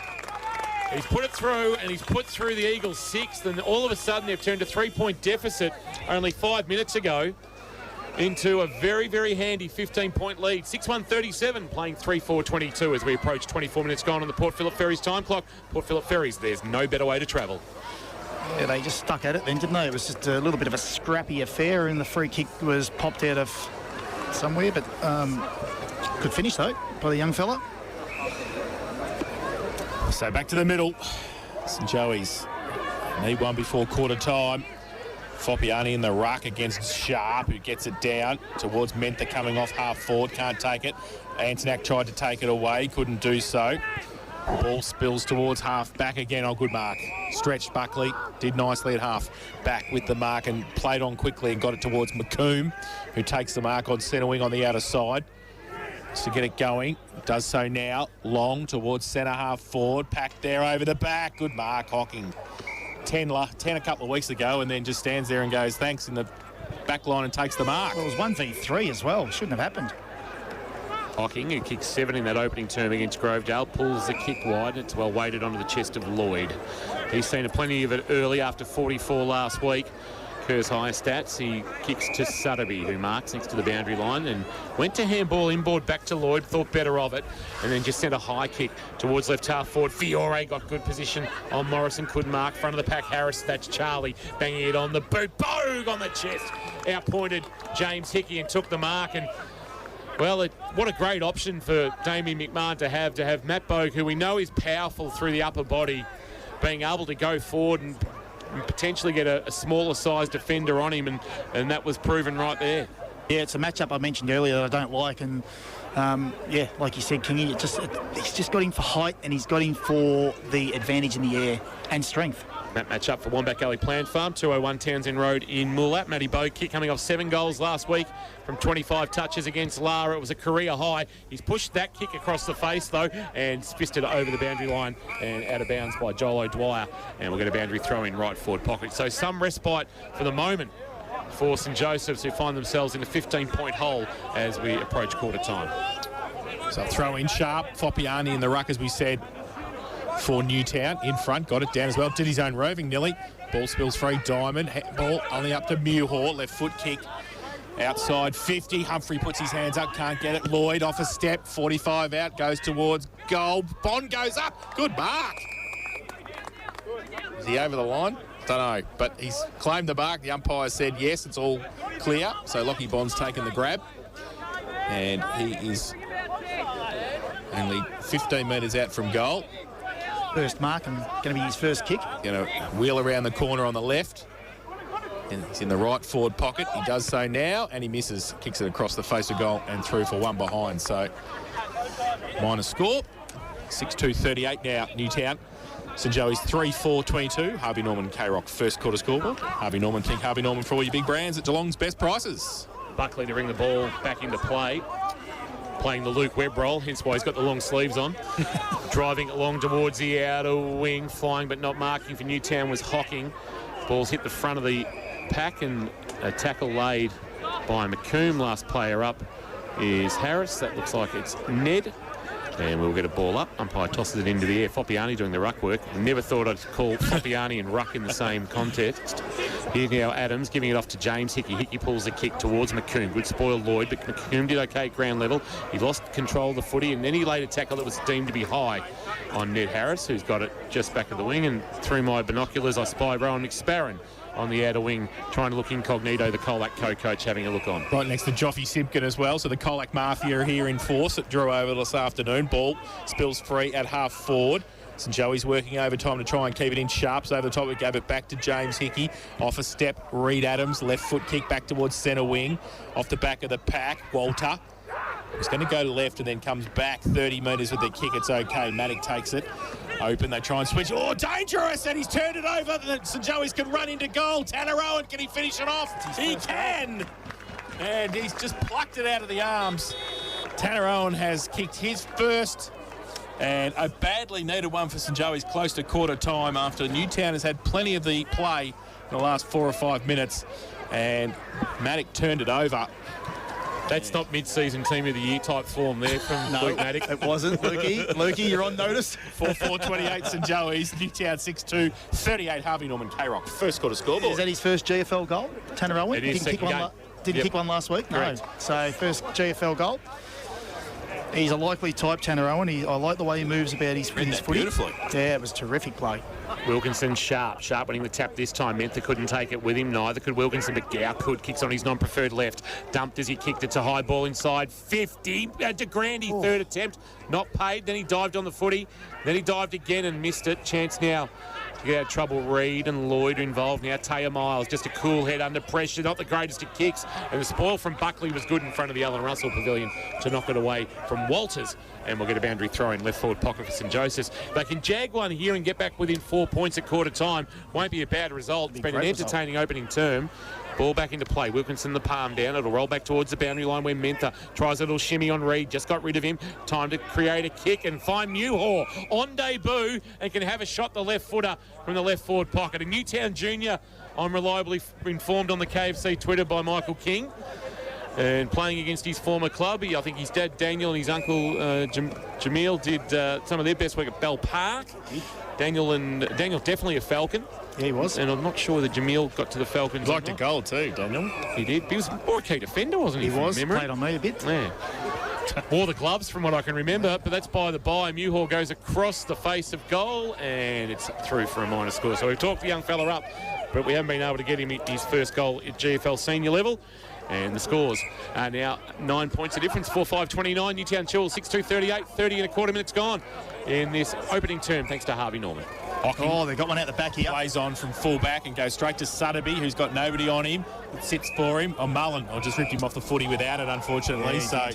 He's put it through, and he's put through the Eagles' 6th, and all of a sudden they've turned a 3-point deficit only 5 minutes ago into a very, very handy 15-point lead. 6-1-37, playing 3-4-22 as we approach 24 minutes gone on the Port Phillip Ferries time clock. Port Phillip Ferries, there's no better way to travel. Yeah, they just stuck at it then, didn't they? It was just a little bit of a scrappy affair, and the free kick was popped out of somewhere, but good finish, though, by the young fella. So back to the middle. St Joey's need one before quarter time. Foppiani in the ruck against Sharp, who gets it down towards Mentha coming off half forward, can't take it. Antonak tried to take it away, couldn't do so. Ball spills towards half back again. Oh, good mark. Stretched Buckley, did nicely at half back with the mark and played on quickly and got it towards McComb, who takes the mark on centre wing on the outer side. To get it going, does so now. Long towards centre half forward, packed there over the back. Good mark, Hocking. 10 a couple of weeks ago, and then just stands there and goes thanks in the back line and takes the mark. Well, it was 1v3 as well. Shouldn't have happened. Hocking, who kicked 7 in that opening term against Grovedale, pulls the kick wide. It's well weighted onto the chest of Lloyd. He's seen plenty of it early after 44 last week. Kerr's higher stats, he kicks to Sutterby, who marks next to the boundary line, and went to handball inboard back to Lloyd, thought better of it, and then just sent a high kick towards left half forward. Fiore got good position on Morrison, couldn't mark. Front of the pack, Harris, that's Charlie, banging it on the boot. Bogue on the chest. Outpointed James Hickey and took the mark, and well, what a great option for Damien McMahon to have Matt Bogue, who we know is powerful through the upper body, being able to go forward and potentially get a smaller sized defender on him, and that was proven right there. Yeah, it's a matchup I mentioned earlier that I don't like, and yeah, like you said, Kingy, he's just got him for height, and he's got him for the advantage in the air and strength. That match up for Wombat Gully Plant Farm, 201 Townsend Road in Moolat. Matty Bogue kick coming off 7 goals last week from 25 touches against Lara. It was a career high. He's pushed that kick across the face, though, and fisted it over the boundary line and out of bounds by Joel O'Dwyer. And we'll get a boundary throw in right forward pocket. So some respite for the moment for St Joseph's, who find themselves in a 15-point hole as we approach quarter time. So throw in Sharp, Foppiani in the ruck, as we said, for Newtown. In front, got it down as well. Did his own roving, Nelly. Ball spills free. Diamond. Ball only up to Muirhaw. Left foot kick. Outside 50. Humphrey puts his hands up. Can't get it. Lloyd off a step. 45 out. Goes towards goal. Bond goes up. Good mark. Is he over the line? Don't know. But he's claimed the mark. The umpire said yes, it's all clear. So Lockie Bond's taken the grab. And he is only 15 metres out from goal. First mark and going to be his first kick. Going to wheel around the corner on the left. And he's in the right forward pocket. He does so now, and he misses. Kicks it across the face of goal and through for one behind. So, minor score. 6-2-38 now, Newtown. St Joey's 3-4-22. Harvey Norman K-Rock first quarter scoreboard. Harvey Norman, think Harvey Norman for all your big brands at Geelong's best prices. Buckley to bring the ball back into play. playing the Luke Webb role, hence why he's got the long sleeves on. Driving along towards the outer wing, flying but not marking for Newtown was Hocking. Ball's hit the front of the pack and a tackle laid by McComb. Last player up is Harris. That looks like it's Ned. And we'll get a ball up. Umpire tosses it into the air. Foppiani doing the ruck work. Never thought I'd call Foppiani and ruck in the same context. Here now Adams giving it off to James Hickey. Hickey pulls the kick towards McComb. Good spoil Lloyd, but McComb did okay at ground level. He lost control of the footy, and then he laid a tackle that was deemed to be high on Ned Harris, who's got it just back of the wing. And through my binoculars, I spy Rowan McSparron on the outer wing, trying to look incognito, the Colac co-coach having a look on. Right next to Joffy Simpkin as well, so the Colac Mafia are here in force at Drew Oval this afternoon. Ball spills free at half forward. St Joey's working overtime to try and keep it in. Sharps over the top. We gave it back to James Hickey. Off a step, Reed Adams. Left foot kick back towards centre wing. Off the back of the pack, Walter. He's going to go left and then comes back 30 metres with the kick. It's okay. Maddock takes it. Open, they try and switch. Oh, dangerous! And he's turned it over. St Joey's can run into goal. Tanner Owen, can he finish it off? He can! And he's just plucked it out of the arms. Tanner Owen has kicked his first, and a badly needed one for St Joey's close to quarter time after Newtown has had plenty of the play in the last 4 or 5 minutes. And Maddock turned it over. That's not mid-season team of the year type form there from Luke Maddock. It wasn't, Lukey. Lukey, you're on notice. 4-4-28 St Joey's. Newtown 6-2. 38 Harvey Norman K-Rock. First quarter scoreboard. Is that his first GFL goal, Tanner Owen? It is Didn't kick one last week? Correct. No. So first GFL goal. He's a likely type, Tanner Owen. I like the way he moves about his footy. Beautifully. Yeah, it was terrific play. Wilkinson sharp winning the tap this time. Mentha couldn't take it with him, neither could Wilkinson, but Gow could. Kicks on his non-preferred left. Dumped as he kicked it to high ball inside. 50 to Grandy, third attempt. Not paid, then he dived on the footy. Then he dived again and missed it. Chance now to get out of trouble. Reed and Lloyd are involved now. Taya Miles, just a cool head under pressure. Not the greatest of kicks. And the spoil from Buckley was good in front of the Alan Russell Pavilion to knock it away from Walters. And we'll get a boundary throw in left forward pocket for St Joseph's. They can jag one here and get back within 4 points at quarter time. Won't be a bad result. It's been an entertaining opening term. Ball back into play. Wilkinson the palm down. It'll roll back towards the boundary line where Mentha tries a little shimmy on Reed. Just got rid of him. Time to create a kick and find Newhaw on debut and can have a shot the left footer from the left forward pocket. A Newtown junior, I'm reliably informed on the KFC Twitter by Michael King. And playing against his former club, I think his dad Daniel and his uncle Jamil did some of their best work at Bell Park. Daniel definitely a Falcon. Yeah, he was. And I'm not sure that Jamil got to the Falcons. He liked a goal too, Daniel. He did. He was more a key defender, wasn't he? He was. Memory? Played on me a bit. Yeah. Wore the gloves from what I can remember, but that's by the by. Newhaw goes across the face of goal and it's through for a minor score. So we've talked the young fella up, but we haven't been able to get him his first goal at GFL senior level. And the scores are now 9 points of difference. 4-5-29. Newtown Chilwell 6-2-38. 30 and a quarter minutes gone in this opening term, thanks to Harvey Norman. Oh, they got one out the back here. Plays on from full back and goes straight to Sutterby, who's got nobody on him. It sits for him. Oh, Mullen, just ripped him off the footy without it, unfortunately. Yeah, so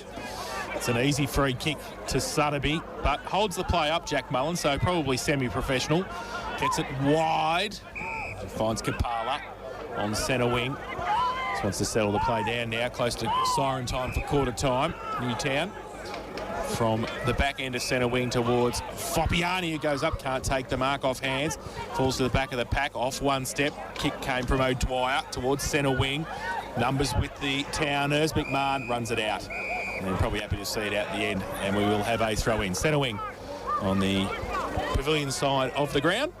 it's an easy free kick to Sutterby, but holds the play up, Jack Mullen, so probably semi-professional. Gets it wide. And finds Kapala on centre wing. Just wants to settle the play down now, close to siren time for quarter time. Newtown from the back end of centre wing towards Foppiani, who goes up, can't take the mark off hands, falls to the back of the pack, off one step. Kick came from O'Dwyer towards centre wing. Numbers with the Towners. McMahon runs it out. And they're probably happy to see it out the end, and we will have a throw in. Centre wing on the pavilion side of the ground.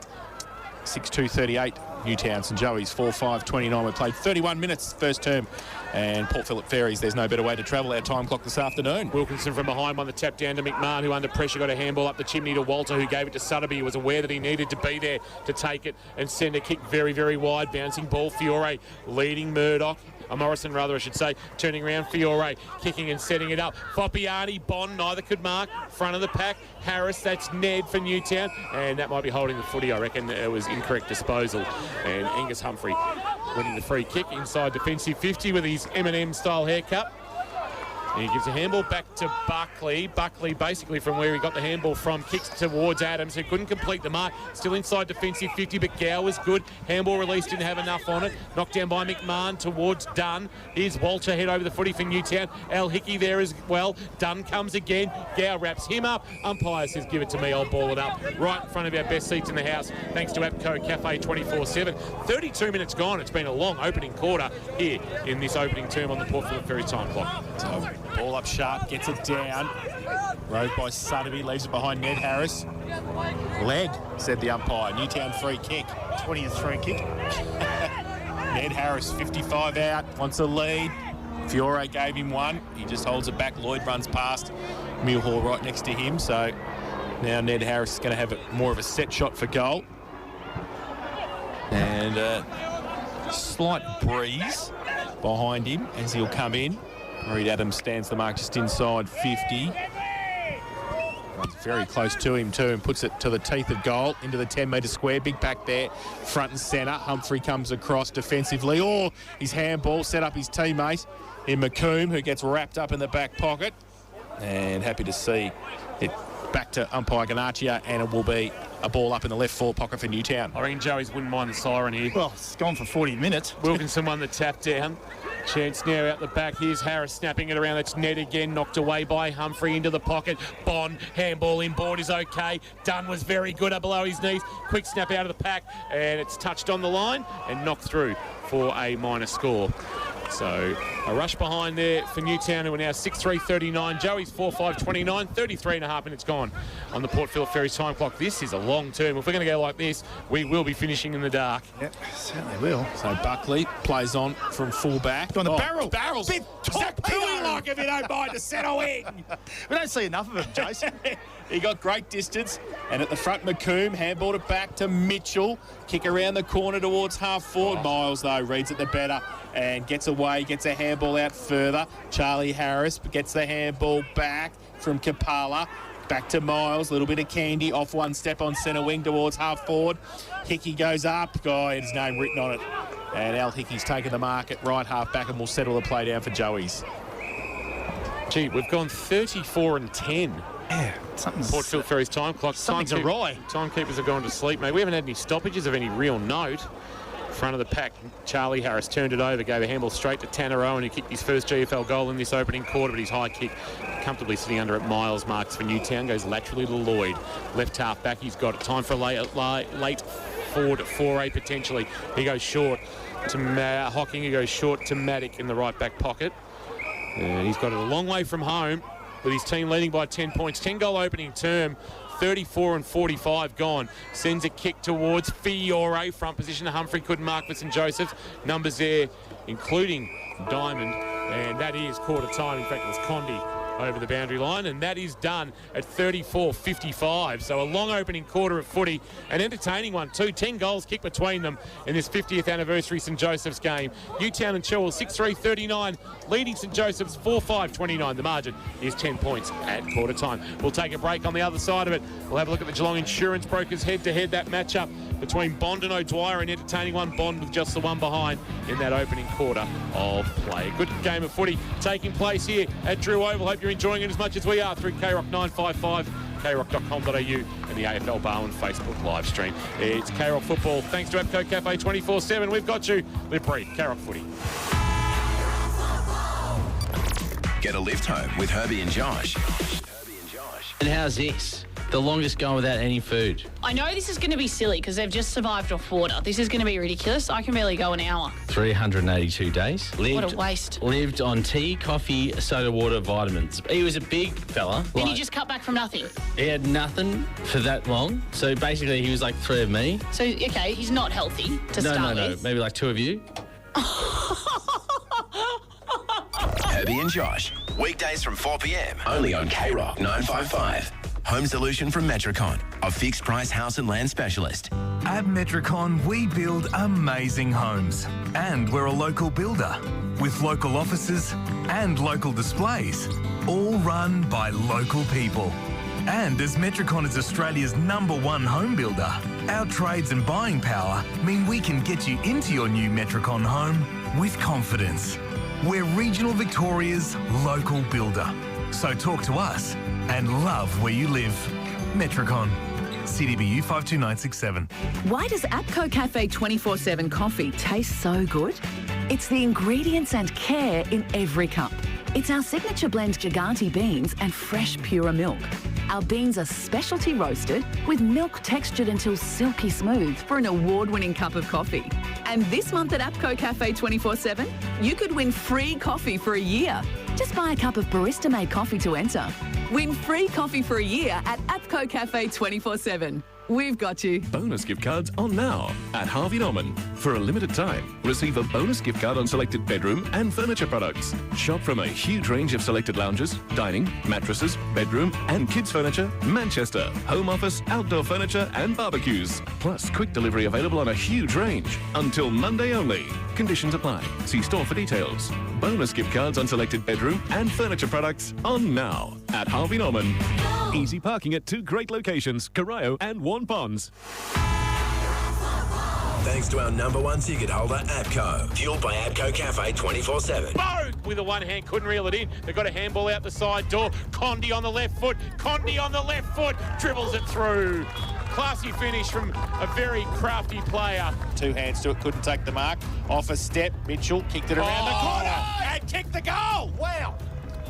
6-2-38. Newtown, St Joey's 4-5-29. We played 31 minutes first term. And Port Phillip Ferries, there's no better way to travel our time clock this afternoon. Wilkinson from behind won the tap down to McMahon, who under pressure got a handball up the chimney to Walter, who gave it to Sutterby, who was aware that he needed to be there to take it and send a kick very, very wide. Bouncing ball, Fiore leading Murdoch. Morrison, rather, I should say, turning around. Fiore kicking and setting it up. Foppiani, Bond, neither could mark. Front of the pack, Harris, that's Ned for Newtown. And that might be holding the footy, I reckon. It was incorrect disposal. And Angus Humphrey winning the free kick inside defensive 50 with his M&M style haircut. And he gives a handball back to Buckley. Buckley, basically from where he got the handball from, kicks towards Adams, who couldn't complete the mark. Still inside defensive 50, but Gow was good. Handball release, didn't have enough on it. Knocked down by McMahon towards Dunn. Here's Walter, head over the footy for Newtown. Al Hickey there as well. Dunn comes again. Gow wraps him up. Umpire says, give it to me, I'll ball it up. Right in front of our best seats in the house, thanks to APCO Cafe 24/7. 32 minutes gone. It's been a long opening quarter here in this opening term on the Port Phillip Ferry time clock. So, ball up sharp, gets it down. Rode by Sutterby, leaves it behind Ned Harris. Leg, said the umpire. Newtown free kick. 20th free kick. Ned Harris, 55 out, wants a lead. Fiore gave him one. He just holds it back. Lloyd runs past. Mulhall right next to him. So now Ned Harris is going to have more of a set shot for goal. And a slight breeze behind him as he'll come in. Reed Adams stands the mark just inside 50. Runs very close to him too and puts it to the teeth of goal into the 10-metre square. Big pack there, front and centre. Humphrey comes across defensively. Oh, his handball set up his teammate in McComb, who gets wrapped up in the back pocket. And happy to see it back to umpire Ganachia, and it will be a ball up in the left forward pocket for Newtown. I reckon Joey's wouldn't mind the siren here. Well, it's gone for 40 minutes. Wilkinson won the tap down. Chance now out the back. Here's Harris snapping it around. It's Ned again, knocked away by Humphrey into the pocket. Bond, handball inboard is okay. Dunn was very good up below his knees. Quick snap out of the pack, and it's touched on the line and knocked through for a minor score. So a rush behind there for Newtown, who are now 6-3-39. Joey's 4-5-29. 33.5 minutes gone on the Port Phillip Ferry time clock. This is a long term. If we're going to go like this, we will be finishing in the dark. Yep, certainly will. So Buckley plays on from full back. On the barrel. Barrels. Big Pooey like, if you don't mind, to settle wing. We don't see enough of him, Jason. He got great distance, and at the front, McComb handballed it back to Mitchell. Kick around the corner towards half forward. Miles, though, reads it the better and gets away, gets a handball out further. Charlie Harris gets the handball back from Kapala. Back to Miles, a little bit of candy, off one step on centre wing towards half forward. Hickey goes up, his name written on it. And Al Hickey's taken the mark at right half back, and will settle the play down for Joey's. Gee, we've gone 34-10. Yeah, something's... Port Phillip Ferry's time clock. Something's awry. Timekeepers have gone to sleep, mate. We haven't had any stoppages of any real note. Front of the pack, Charlie Harris turned it over, gave a handball straight to Tanner Owen, who kicked his first GFL goal in this opening quarter, but his high kick comfortably sitting under at Miles. Marks for Newtown, goes laterally to Lloyd. Left half back, he's got it. Time for a late forward foray potentially. He goes short to Hocking, he goes short to Maddock in the right back pocket. And he's got it a long way from home, with his team leading by 10 points. 10-goal opening term. 34-45 gone. Sends a kick towards Fiore. Front position. Humphrey couldn't mark for St Joseph's. Numbers there, including Diamond. And that is quarter time. In fact, it was Condi over the boundary line, and that is done at 34-55. So a long opening quarter of footy, an entertaining one too. 10 goals kicked between them in this 50th anniversary St Joseph's game. Newtown and Chilwell 6-3-39, leading St Joseph's 4-5-29. The margin is 10 points at quarter time. We'll take a break. On the other side of it, we'll have a look at the Geelong Insurance Brokers head-to-head, that matchup between Bond and O'Dwyer, an entertaining one. Bond with just the one behind in that opening quarter of play. Good game of footy taking place here at Drew Oval. Hope you're enjoying it as much as we are through KROC 955, kroc.com.au and the AFL Barwon Facebook live stream. It's KROC football. Thanks to APCO Cafe 24/7. We've got you. Live breathe. KROC footy. Get a lift home with Herbie and Josh. And how's this? The longest going without any food. I know this is going to be silly because they've just survived off water. This is going to be ridiculous. I can barely go an hour. 382 days. What a waste. Lived on tea, coffee, soda water, vitamins. He was a big fella. And he just cut back from nothing. He had nothing for that long. So basically he was like 3 of me. So, okay, he's not healthy to start with. No. Maybe like 2 of you. Herbie and Josh. Weekdays from 4 p.m. Only on KROC 955. Home solution from Metricon, a fixed price house and land specialist. At Metricon, we build amazing homes. And we're a local builder with local offices and local displays, all run by local people. And as Metricon is Australia's #1 home builder, our trades and buying power mean we can get you into your new Metricon home with confidence. We're regional Victoria's local builder. So talk to us and love where you live. Metricon. CDBU 52967. Why does APCO Cafe 24/7 coffee taste so good? It's the ingredients and care in every cup. It's our signature blend Gigante beans and fresh pure milk. Our beans are specialty roasted with milk textured until silky smooth for an award-winning cup of coffee. And this month at APCO Cafe 24/7, you could win free coffee for a year. Just buy a cup of barista-made coffee to enter. Win free coffee for a year at APCO Cafe 24/7. We've got you. Bonus gift cards on now at Harvey Norman. For a limited time, receive a bonus gift card on selected bedroom and furniture products. Shop from a huge range of selected lounges, dining, mattresses, bedroom and kids furniture, Manchester, home office, outdoor furniture and barbecues. Plus quick delivery available on a huge range. Until Monday only. Conditions apply. See store for details. Bonus gift cards on selected bedroom and furniture products on now at Harvey Norman. Easy parking at 2 great locations, Corio and Warren Ponds. Thanks to our #1 ticket holder, APCO. Fueled by APCO Cafe 24/7. Bogue with a one hand, couldn't reel it in. They've got a handball out the side door. Condi on the left foot. Condi on the left foot. Dribbles it through. Classy finish from a very crafty player. 2 hands to it, couldn't take the mark. Off a step, Mitchell kicked it around the corner and kicked the goal. Wow.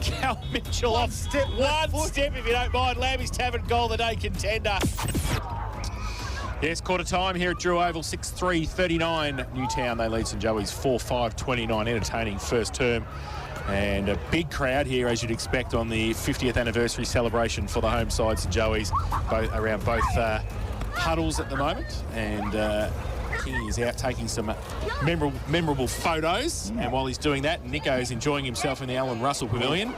Cal Mitchell off step. One step, if you don't mind. Lambie's Tavern goal of the day contender. Yes, quarter time here at Drew Oval, 6-3-39. Newtown, they lead St Joey's 4-5-29. Entertaining first term. And a big crowd here, as you'd expect, on the 50th anniversary celebration for the home side, St Joey's, around both huddles at the moment. And King is out taking some memorable photos. And while he's doing that, Nico's enjoying himself in the Alan Russell Pavilion.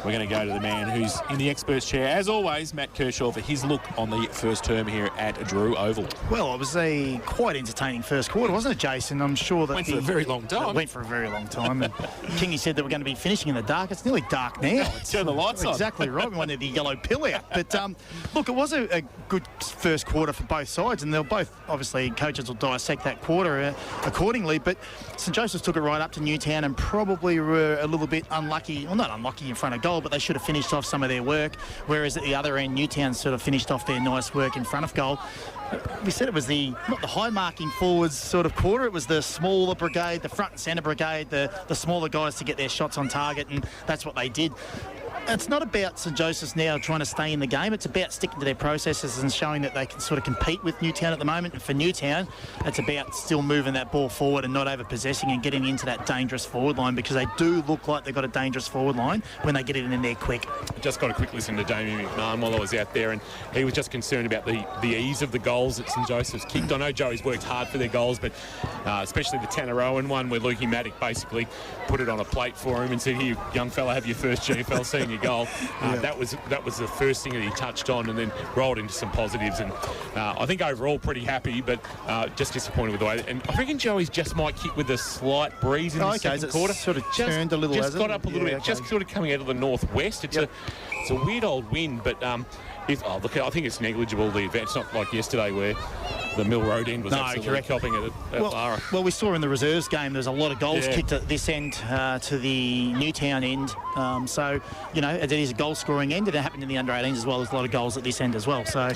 We're going to go to the man who's in the experts chair, as always, Matt Kershaw, for his look on the first term here at Drew Oval. Well, it was a quite entertaining first quarter, wasn't it, Jason? I'm sure that went for a very long time. It went for a very long time. And Kingy said that we're going to be finishing in the dark. It's nearly dark now. Turn the lights on. Exactly right. We wanted the yellow pill out. But look, it was a good first quarter for both sides, and they'll both, obviously, coaches will dissect that quarter accordingly. But St Joseph's took it right up to Newtown and probably were a little bit unlucky, well, not unlucky in front of goal, but they should have finished off some of their work, whereas at the other end, Newtown sort of finished off their nice work in front of goal. We said it was not the high-marking forwards sort of quarter, it was the smaller brigade, the front and centre brigade, the smaller guys to get their shots on target, and that's what they did. It's not about St Joseph's now trying to stay in the game. It's about sticking to their processes and showing that they can sort of compete with Newtown at the moment. And for Newtown, it's about still moving that ball forward and not over-possessing and getting into that dangerous forward line, because they do look like they've got a dangerous forward line when they get it in there quick. Just got a quick listen to Damien McMahon while I was out there, and he was just concerned about the ease of the goals that St Joseph's kicked. I know Joey's worked hard for their goals, but especially the Tanner Owen one where Lukey Maddock basically put it on a plate for him and said, "Here, young fella, have your first GFL senior goal." That was the first thing that he touched on, and then rolled into some positives. And I think overall pretty happy, but just disappointed with the way. And I reckon Joey's just might kick with a slight breeze in the second quarter. Sort of turned a little. Just got up a little bit. Just sort of coming out of the northwest. It's a weird old wind, but look, I think it's negligible. The event. It's not like yesterday where the Mill Road end was absolutely copping at Lara. Well, we saw in the reserves game there's a lot of goals kicked at this end to the Newtown end. So, you know, it is a goal-scoring end, and it happened in the under-18s as well. There's a lot of goals at this end as well. So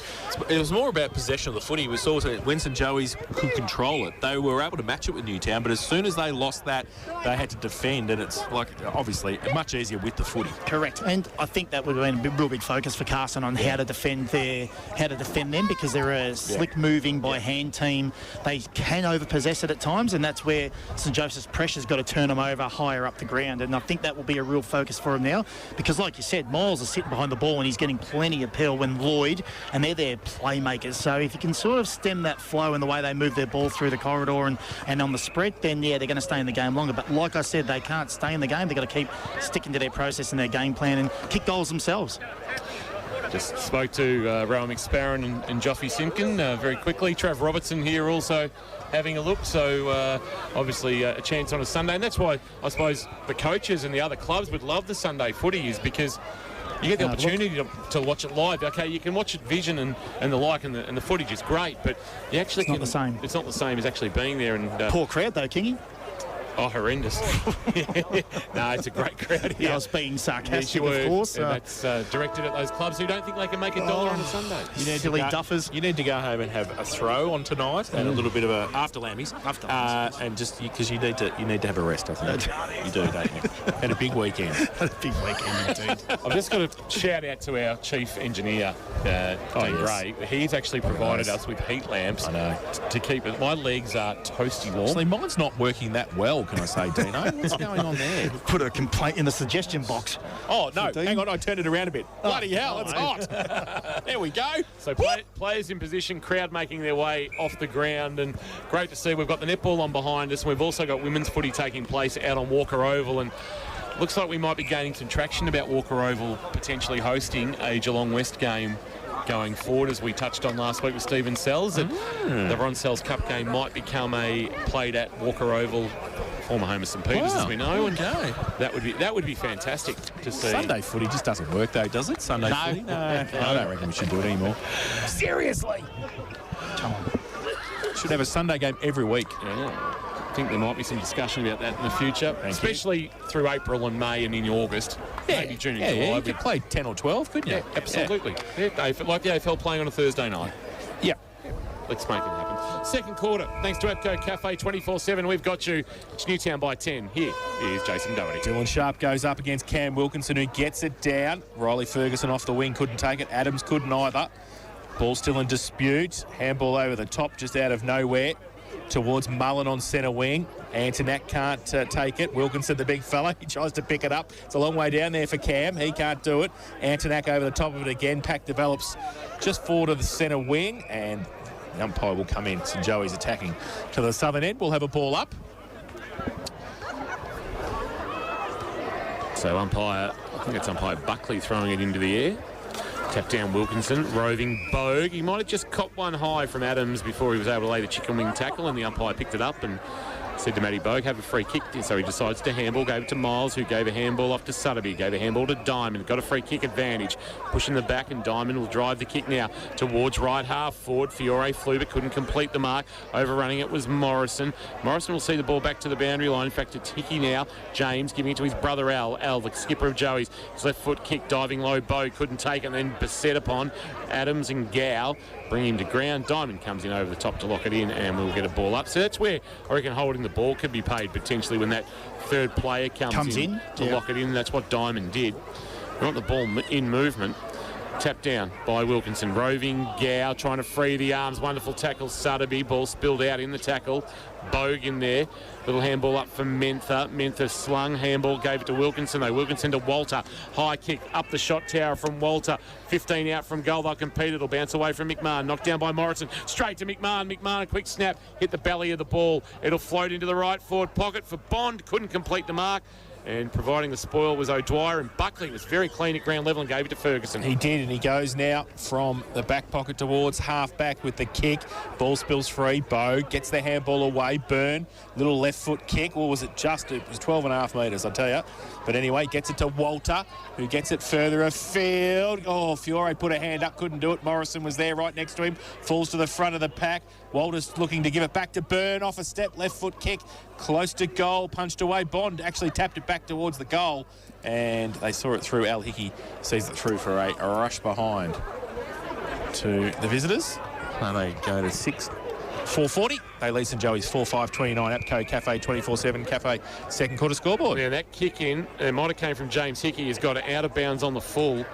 it was more about possession of the footy. We saw when St Joey's could control it, they were able to match it with Newtown, but as soon as they lost that, they had to defend, and it's like obviously much easier with the footy. Correct, and I think that would have been a real big focus for Carson on how to defend them, because they're a slick-moving by-hand team. They can over-possess it at times, and that's where St Joseph's pressure's got to turn them over higher up the ground, and I think that will be a real focus for him now, because like you said, Miles is sitting behind the ball and he's getting plenty of pill when Lloyd, and they're their playmakers. So if you can sort of stem that flow in the way they move their ball through the corridor and on the spread, then they're going to stay in the game longer. But like I said, they can't stay in the game. They've got to keep sticking to their process and their game plan and kick goals themselves. Just spoke to Rowan McSparron and Joffy Simpkin very quickly. Trav Robertson here also having a look, so obviously a chance on a Sunday, and that's why I suppose the coaches and the other clubs would love the Sunday footy, is because you get the opportunity to watch it live. Okay, you can watch it vision and the like, and the footage is great, but you actually it's not the same. It's not the same as actually being there. And poor crowd though, Kingy. Oh, horrendous. No, it's a great crowd here. I was being sarcastic, Yes, of course. And that's directed at those clubs who don't think they can make $1 on a Sunday. Silly duffers. You need to go home and have a throw on tonight and a little bit of a after lammies. And just because you need to have a rest, I think. You do, don't you? Had a big weekend. A big weekend indeed. I've just got to shout out to our chief engineer, Dean Gray. He's actually provided us with heat lamps to keep it. My legs are toasty warm. Actually, mine's not working that well, can I say, Dino? What's going on there? Put a complaint in the suggestion box. Oh, no, hang on, I turned it around a bit. Bloody hell, it's hot. There we go. So players in position, crowd making their way off the ground, and great to see. We've got the netball on behind us, and we've also got women's footy taking place out on Walker Oval, and looks like we might be gaining some traction about Walker Oval potentially hosting a Geelong West game going forward, as we touched on last week with Stephen Sells, that the Ron Sells Cup game might become played at Walker Oval, former home of St Peters, as we know. And that would be fantastic to see. Sunday footy just doesn't work, though, does it? Sunday footy? No, I don't reckon we should do it anymore. Seriously. Should have a Sunday game every week. Yeah. I think there might be some discussion about that in the future, especially through April and May and in August. Maybe June and July. You could play 10 or 12, couldn't you? Absolutely. Yeah, like the AFL playing on a Thursday night. Yeah. Let's make it happen. Second quarter, thanks to APCO Cafe 24/7. We've got you. It's Newtown by 10. Here is Jason Doherty. Dylan Sharp goes up against Cam Wilkinson, who gets it down. Riley Ferguson off the wing couldn't take it. Adams couldn't either. Ball still in dispute. Handball over the top, just out of nowhere, towards Mullen on centre wing. Antonak can't take it. Wilkinson, the big fella, he tries to pick it up. It's a long way down there for Cam. He can't do it. Antonak over the top of it again. Pack develops just forward of the centre wing, and the umpire will come in. St Joey's attacking to the southern end. We'll have a ball up. So umpire, I think it's umpire Buckley throwing it into the air. Tap down Wilkinson, roving Bogue. He might have just copped one high from Adams before he was able to lay the chicken wing tackle, and the umpire picked it up and said to Matty Bogue, have a free kick. So he decides to handball, gave it to Miles, who gave a handball off to Sutterby, gave a handball to Diamond, got a free kick advantage, pushing the back, and Diamond will drive the kick now towards right half forward. Fiore flew but couldn't complete the mark. Overrunning it was Morrison. Morrison will see the ball back to the boundary line. In fact, it's Hickey now. James giving it to his brother Al. Al, the skipper of Joey's. His left foot kick, diving low. Bogue couldn't take it, and then beset upon Adams and Gow. Bring him to ground. Diamond comes in over the top to lock it in, and we'll get a ball up. So that's where I reckon holding the ball could be paid potentially when that third player comes in to lock it in. That's what Diamond did. We want the ball in movement. Tapped down by Wilkinson. Roving Gow trying to free the arms. Wonderful tackle, Sutterby. Ball spilled out in the tackle. Bogue in there. Little handball up for Mentha. Mentha slung. Handball gave it to Wilkinson, though. Wilkinson to Walter. High kick up the shot tower from Walter. 15 out from goal. They'll compete. It'll bounce away from McMahon. Knocked down by Morrison. Straight to McMahon. McMahon, a quick snap. Hit the belly of the ball. It'll float into the right forward pocket for Bond. Couldn't complete the mark. And providing the spoil was O'Dwyer, and Buckley was very clean at ground level and gave it to Ferguson. He did, and he goes now from the back pocket towards half back with the kick. Ball spills free. Bogue gets the handball away. Burn, little left foot kick. What was it? It was 12.5 metres, I tell you. But anyway, gets it to Walter, who gets it further afield. Oh, Fiore put a hand up, couldn't do it. Morrison was there right next to him. Falls to the front of the pack. Walter's looking to give it back to Burn. Off a step, left foot kick. Close to goal, punched away. Bond actually tapped it back towards the goal, and they saw it through. Al Hickey sees it through for a rush behind to the visitors. And they go to 4:40. They lead St Joey's 4-5-29. APCO Cafe 24/7. Cafe second quarter scoreboard. Yeah, that kick in, it might have came from James Hickey. He's got it out of bounds on the full.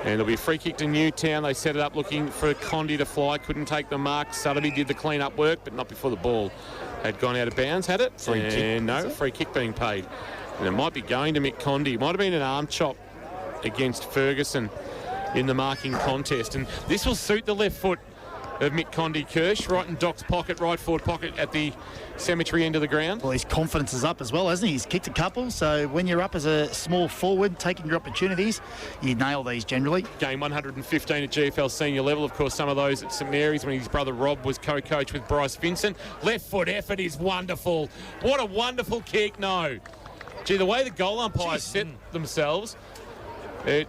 And it'll be a free kick to Newtown. They set it up looking for Condi to fly. Couldn't take the mark. Sutterby did the clean-up work, but not before the ball had gone out of bounds, had it? Free kick. No, free kick being paid. And it might be going to Mick Condi. It might have been an arm chop against Ferguson in the marking contest. And this will suit the left foot of Mick Condi Kirsch, right in Doc's pocket, right forward pocket at the cemetery end of the ground. Well, his confidence is up as well, hasn't he? He's kicked a couple, so when you're up as a small forward, taking your opportunities, you nail these generally. Game 115 at GFL senior level. Of course, some of those at St Mary's when his brother Rob was co-coach with Bryce Vincent. Left foot effort is wonderful. What a wonderful kick, no. Gee, the way the goal umpires set themselves, it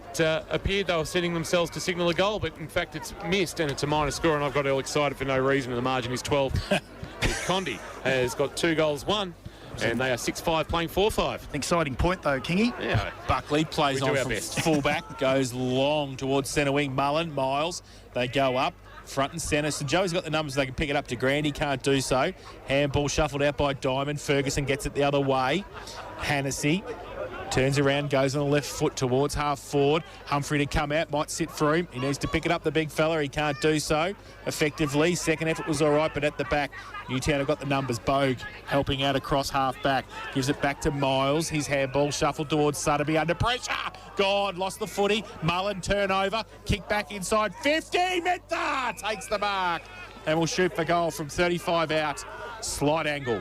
appeared they were setting themselves to signal a goal, but in fact it's missed and it's a minor score, and I've got all excited for no reason, and the margin is 12. Condi has got 2 goals, 1 And they are 6-5 playing 4-5. Exciting point, though, Kingy. Yeah. Buckley plays We do on our from best. fullback, goes long towards centre wing. Mullen, Miles, they go up. Front and centre. So Joey's got the numbers. They can pick it up to Grandy. Can't do so. Handball shuffled out by Diamond. Ferguson gets it the other way. Hannessy turns around, goes on the left foot towards half forward. Humphrey to come out, might sit for him. He needs to pick it up, the big fella. He can't do so effectively. Second effort was all right, but at the back, Newtown have got the numbers. Bogue helping out across half back. Gives it back to Miles. His handball shuffled towards Sutterby under pressure. God, lost the footy. Mullen turnover. Kick back inside 50. Mintha takes the mark and will shoot for goal from 35 out. Slight angle.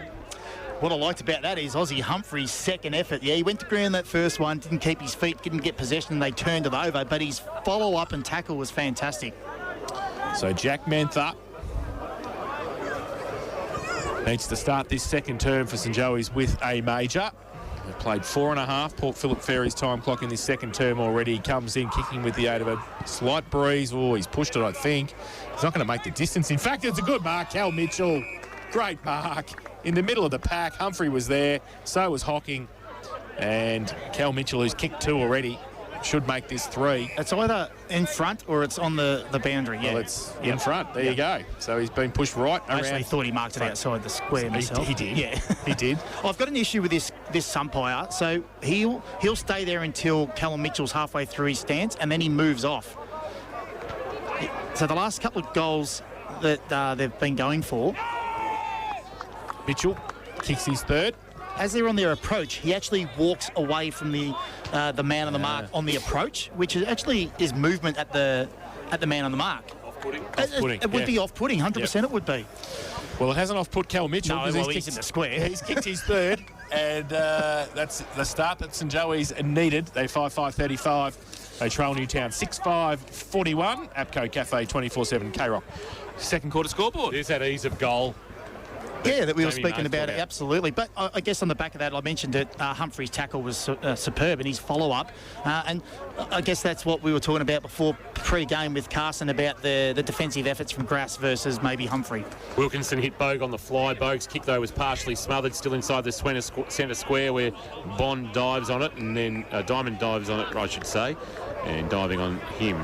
What I liked about that is Aussie Humphrey's second effort. Yeah, he went to ground that first one, didn't keep his feet, didn't get possession, they turned it over, but his follow-up and tackle was fantastic. So Jack Mentha needs to start this second term for St Joey's with a major. They've played 4.5. Port Phillip Ferry's time clock in this second term already. He comes in kicking with the aid of a slight breeze. Oh, he's pushed it, I think. He's not going to make the distance. In fact, it's a good mark. Cal Mitchell, great mark. In the middle of the pack, Humphrey was there, so was Hocking. And Cal Mitchell, who's kicked 2 already, should make this 3. It's either in front or it's on the boundary, yeah. Well, it's in front. There you go. So he's been pushed right I around. actually thought he marked it outside the square myself. He did. Yeah. He did. I've got an issue with this umpire. So he'll stay there until Callum Mitchell's halfway through his stance, and then he moves off. So the last couple of goals that they've been going for, Mitchell kicks his third. as they're on their approach, he actually walks away from the man on the mark on the approach, which is movement at the man on the mark. Off-putting. It would be off-putting, 100% it would be. Well, it hasn't off-put Cal Mitchell. No, well, he's in the square. He's kicked his third, and that's the start that St Joey's needed. They 5-5-35. They trail Newtown 6-5-41. Apco Cafe 24/7 K-Rock. Second quarter scoreboard. There's that ease of goal. Yeah, that we were Jamie speaking Mace about brought it, out. absolutely. But I guess on the back of that, I mentioned that Humphrey's tackle was superb and his follow-up. And I guess that's what we were talking about before pre-game with Carson about the defensive efforts from Grass versus maybe Humphrey. Wilkinson hit Bogue on the fly. Bogue's kick, though, was partially smothered, still inside the centre square where Bond dives on it, and then Diamond dives on it, I should say. And diving on him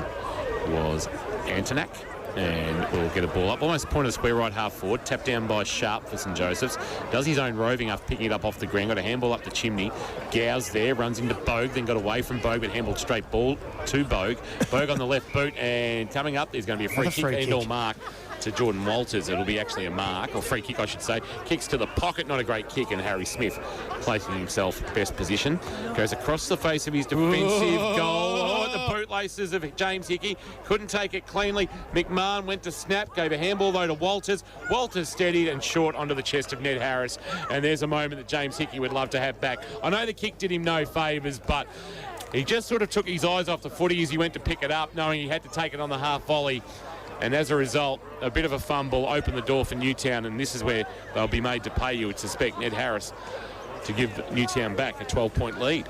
was Antonak. And we'll get a ball up. Almost point of the square right half forward. Tapped down by Sharp for St Joseph's. Does his own roving after picking it up off the ground. Got a handball up the chimney. Gow's there. Runs into Bogue. Then got away from Bogue, but handballed straight ball to Bogue. Bogue on the left boot. And coming up, there's going to be a free kick and/or mark to Jordan Walters. It'll be actually a mark, or free kick, I should say. Kicks to the pocket. Not a great kick. And Harry Smith placing himself best position. Goes across the face of his defensive goal. Oh, at the bootlaces of James Hickey. Couldn't take it cleanly. McMahon went to snap. Gave a handball, though, to Walters. Walters steadied and short onto the chest of Ned Harris. And there's a moment that James Hickey would love to have back. I know the kick did him no favours, but he just sort of took his eyes off the footy as he went to pick it up, knowing he had to take it on the half volley. And as a result, a bit of a fumble opened the door for Newtown, and this is where they'll be made to pay, you would suspect, Ned Harris, to give Newtown back a 12-point lead.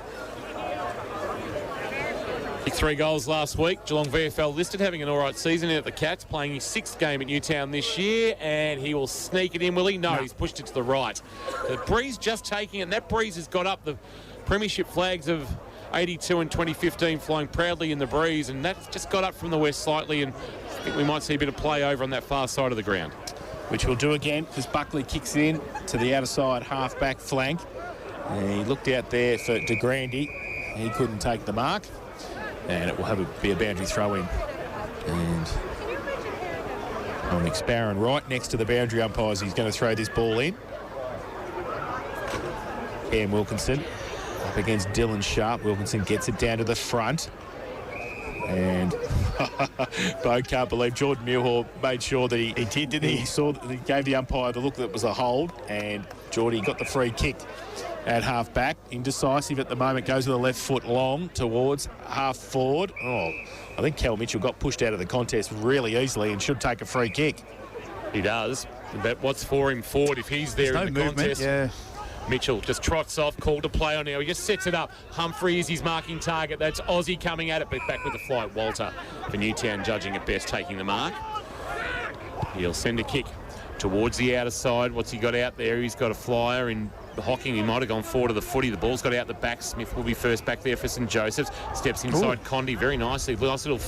Kicked 3 goals last week. Geelong VFL listed, having an all right season in at the Cats, playing his 6th game at Newtown this year, and he will sneak it in, will he? No, he's pushed it to the right. The breeze just taking it, and that breeze has got up the premiership flags of 82 and 2015 flying proudly in the breeze, and that's just got up from the west slightly, and I think we might see a bit of play over on that far side of the ground. Which we'll do again because Buckley kicks it in to the outer side half-back flank. And he looked out there for De Grandi. He couldn't take the mark. And it will be a boundary throw-in. And Nick Sparron right next to the boundary umpires. He's going to throw this ball in. Cam Wilkinson up against Dylan Sharp. Wilkinson gets it down to the front. And Bo can't believe Jordan Muirhall made sure that he did, didn't he? He saw that he gave the umpire the look that was a hold, and Geordie got the free kick at half back. Indecisive at the moment, goes with the left foot long towards half forward. Oh, I think Cal Mitchell got pushed out of the contest really easily and should take a free kick. He does, but what's for him forward if he's there in the contest? Yeah. Mitchell just trots off, called to play on now. He just sets it up. Humphrey is his marking target. That's Aussie coming at it, but back with the flight. Walter for Newtown judging at best, taking the mark. He'll send a kick towards the outer side. What's he got out there? He's got a flyer in Hocking, he might have gone forward to the footy. The ball's got out the back. Smith will be first back there for St Joseph's. Steps inside Condy very nicely. Nice little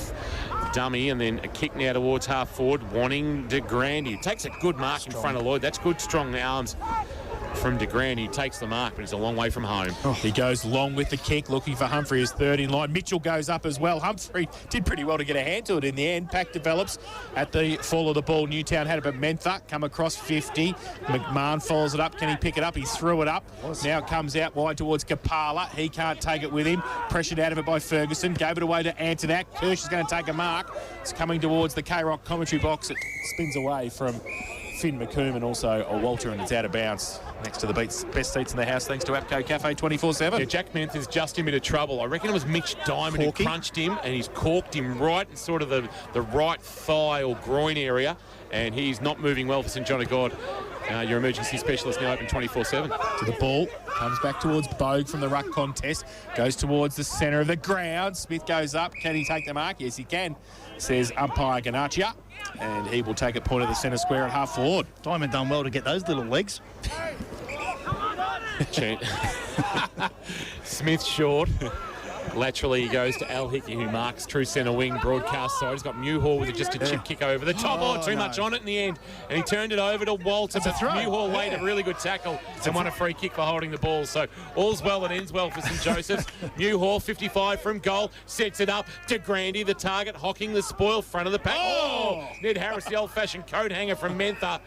dummy, and then a kick now towards half forward, wanting De Grande. Takes a good mark in front of Lloyd. That's good, strong arms from De Grande. He takes the mark, but he's a long way from home. He goes long with the kick, looking for Humphrey as third in line. Mitchell goes up as well. Humphrey did pretty well to get a hand to it in the end. Pack develops at the fall of the ball. Newtown had it, but Mentha come across 50. McMahon follows it up. Can he pick it up? He threw it up. Now comes out wide towards Kapala. He can't take it with him. Pressured out of it by Ferguson. Gave it away to Antonak. Kirsch is going to take a mark. It's coming towards the K-Rock commentary box. It spins away from Finn McComb and also a Walter, and it's out of bounds next to the best seats in the house thanks to APCO Cafe 24/7. Yeah, Jack Mentha's just in a bit of trouble. I reckon it was Mitch Diamond who crunched him, and he's corked him right in sort of the right thigh or groin area, and he's not moving well for St John of God. Your emergency specialist now open 24/7. To the ball, comes back towards Bogue from the ruck contest, goes towards the centre of the ground. Smith goes up. Can he take the mark? Yes, he can, says umpire Ganachia, and he will take a point at the centre square at half forward. Diamond done well to get those little legs. Smith short. Laterally he goes to Al Hickey, who marks true centre wing, broadcast side. He's got Newhall with just a chip kick over the top. Too much on it in the end. And he turned it over to Walter, but Newhall laid a really good tackle and won a free kick for holding the ball. So all's well that ends well for St Joseph's. Newhall, 55 from goal, sets it up to Grande, the target, Hocking the spoil, front of the pack. Ned Harris, the old-fashioned coat hanger from Mentha.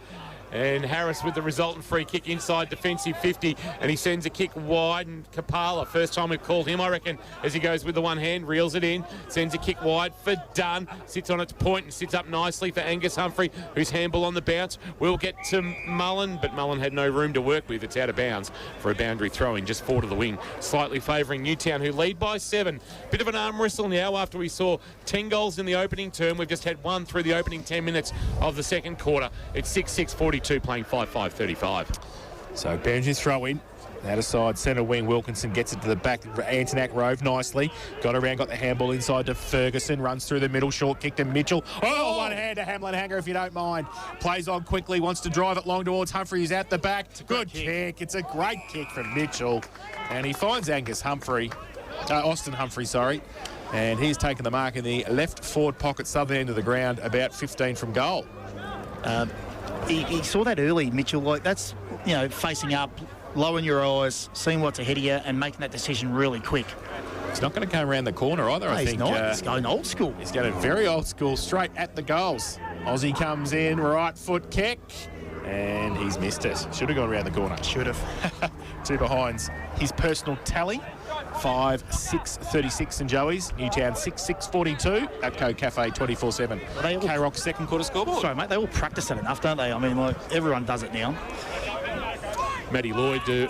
And Harris with the resultant free kick inside defensive 50, and he sends a kick wide, and Kapala, first time we've called him, I reckon, as he goes with the one hand, reels it in, sends a kick wide for Dunn, sits on its point and sits up nicely for Angus Humphrey, whose handball on the bounce will get to Mullen, but Mullen had no room to work with. It's out of bounds for a boundary throw-in, just 4 to the wing, slightly favouring Newtown, who lead by 7. Bit of an arm wrestle now after we saw 10 goals in the opening term. We've just had 1 through the opening 10 minutes of the second quarter. It's 6-6-42, playing 5-5-35. So boundary throw-in. Out of side, centre wing, Wilkinson gets it to the back. Antonak Rove nicely. Got around, got the handball inside to Ferguson. Runs through the middle, short kick to Mitchell. One hand to Hamlin Hanger, if you don't mind. Plays on quickly, wants to drive it long towards Humphrey. He's out the back. Good kick. It's a great kick from Mitchell. And he finds Austin Humphrey, sorry. And he's taken the mark in the left forward pocket, southern end of the ground, about 15 from goal. He saw that early, Mitchell. Like, that's, facing up, lowering your eyes, seeing what's ahead of you, and making that decision really quick. He's not going to come around the corner either, I think. He's not. He's going old school. He's going very old school, straight at the goals. Aussie comes in, right foot kick, and he's missed it. Should have gone around the corner. Should have. 2 behinds. His personal tally, 5-6-36 St Joey's. Newtown 6-6-42. APCO Cafe 24/7. K-Rock's second quarter scoreboard. Sorry, mate, they all practice it enough, don't they? I mean, like, everyone does it now. Matty Lloyd to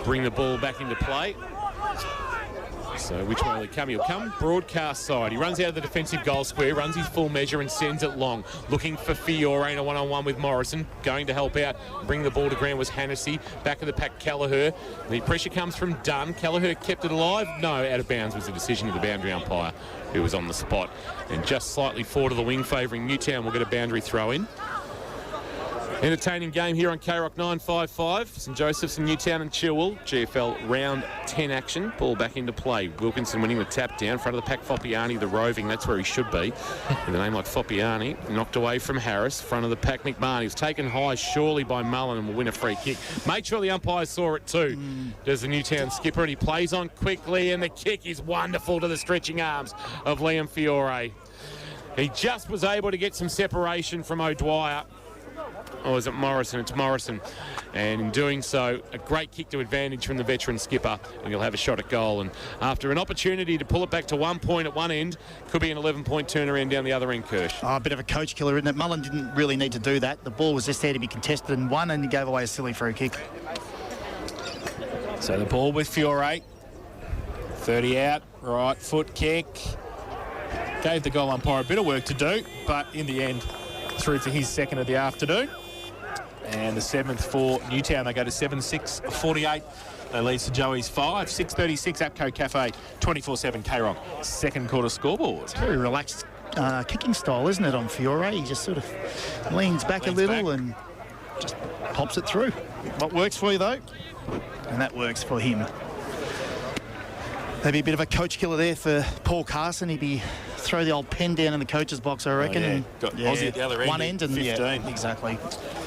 bring the ball back into play. So which way will he come? He'll come broadcast side. He runs out of the defensive goal square, runs his full measure and sends it long. Looking for Fiore in a one-on-one with Morrison. Going to help out. Bring the ball to ground was Hannessy. Back of the pack, Kelleher. The pressure comes from Dunn. Kelleher kept it alive. No, out of bounds was the decision of the boundary umpire, who was on the spot. And just slightly forward of the wing, favouring Newtown. Will get a boundary throw in. Entertaining game here on K-Rock 955. St Joseph's and Newtown and Chilwell. GFL round 10 action. Ball back into play. Wilkinson winning the tap down. Front of the pack, Foppiani, the roving. That's where he should be. With a name like Foppiani. Knocked away from Harris. Front of the pack, McMahon. He was taken high surely by Mullen and will win a free kick. Make sure the umpire saw it too. Does the Newtown skipper, and he plays on quickly, and the kick is wonderful to the stretching arms of Liam Fiore. He just was able to get some separation from O'Dwyer. Or is it Morrison? It's Morrison. And in doing so, a great kick to advantage from the veteran skipper, and he'll have a shot at goal. And after an opportunity to pull it back to 1 point at one end, could be an 11-point turnaround down the other end, Kirsch. A bit of a coach killer, isn't it? Mullen didn't really need to do that. The ball was just there to be contested and won, and he gave away a silly free kick. So the ball with Fiore. 30 out, right foot kick. Gave the goal umpire a bit of work to do, but in the end, through for his second of the afternoon. And the 7th for Newtown. They go to 7-6-48. They lead to Joey's 5. 6:36 APCO Cafe 24/7 K-Rock. Second quarter scoreboard. It's very relaxed kicking style, isn't it, on Fiore? He just sort of leans back a little and just pops it through. What works for you, though? And that works for him. Maybe a bit of a coach killer there for Paul Carson. He'd be throw the old pen down in the coach's box, I reckon. Oh, yeah. And, got Aussie at the other end. One end and 15. Yeah, exactly.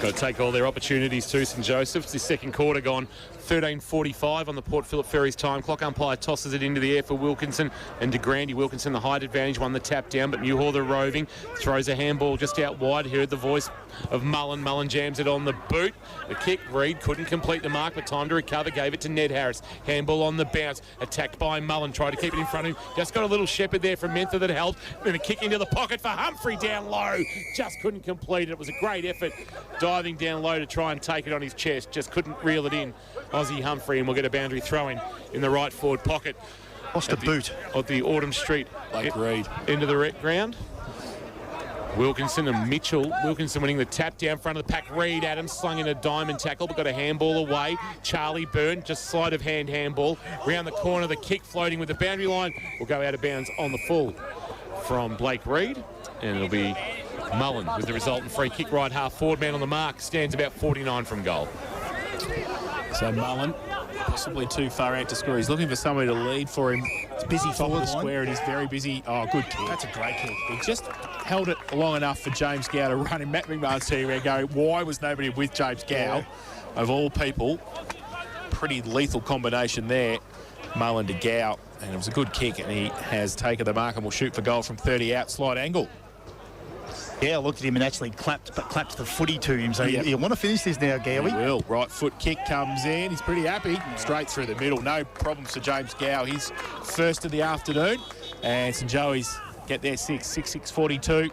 Got to take all their opportunities too, St Joseph's. This second quarter gone 13:45 on the Port Phillip Ferries time clock. Umpire tosses it into the air for Wilkinson and de Grande. Wilkinson, the height advantage, won the tap down, but Newhall, the roving, throws a handball just out wide. Heard the voice of Mullen. Mullen jams it on the boot. The kick, Reid couldn't complete the mark, but time to recover, gave it to Ned Harris. Handball on the bounce, attacked by Mullen, tried to keep it in front of him. Just got a little shepherd there from Mentha that helped. Then a kick into the pocket for Humphrey down low. Just couldn't complete it. It was a great effort, diving down low to try and take it on his chest. Just couldn't reel it in. Aussie Humphrey, and we'll get a boundary throw in the right forward pocket. Lost a boot. Of the Autumn Street. Blake Reid. Into the red ground. Wilkinson and Mitchell. Wilkinson winning the tap down front of the pack. Reid, Adams slung in a diamond tackle, but got a handball away. Charlie Byrne, just sleight of hand handball. Round the corner, the kick floating with the boundary line. Will go out of bounds on the full from Blake Reid. And it'll be Mullen with the resultant free kick, right half forward. Man on the mark, stands about 49 from goal. So Mullen, possibly too far out to score. He's looking for somebody to lead for him. It's busy forward square, and he's very busy. Oh, good kick. That's a great kick. He just held it long enough for James Gow to run in. Matt McMahon's team and go, why was nobody with James Gow? Yeah. Of all people, pretty lethal combination there. Mullen to Gow, and it was a good kick, and he has taken the mark and will shoot for goal from 30 out, slight angle. Yeah, I looked at him and actually clapped the footy to him. So you want to finish this now, Gowie? He will. Right foot kick comes in. He's pretty happy. Straight through the middle. No problems for James Gow. He's first of the afternoon. And St Joey's get their 6-6-42.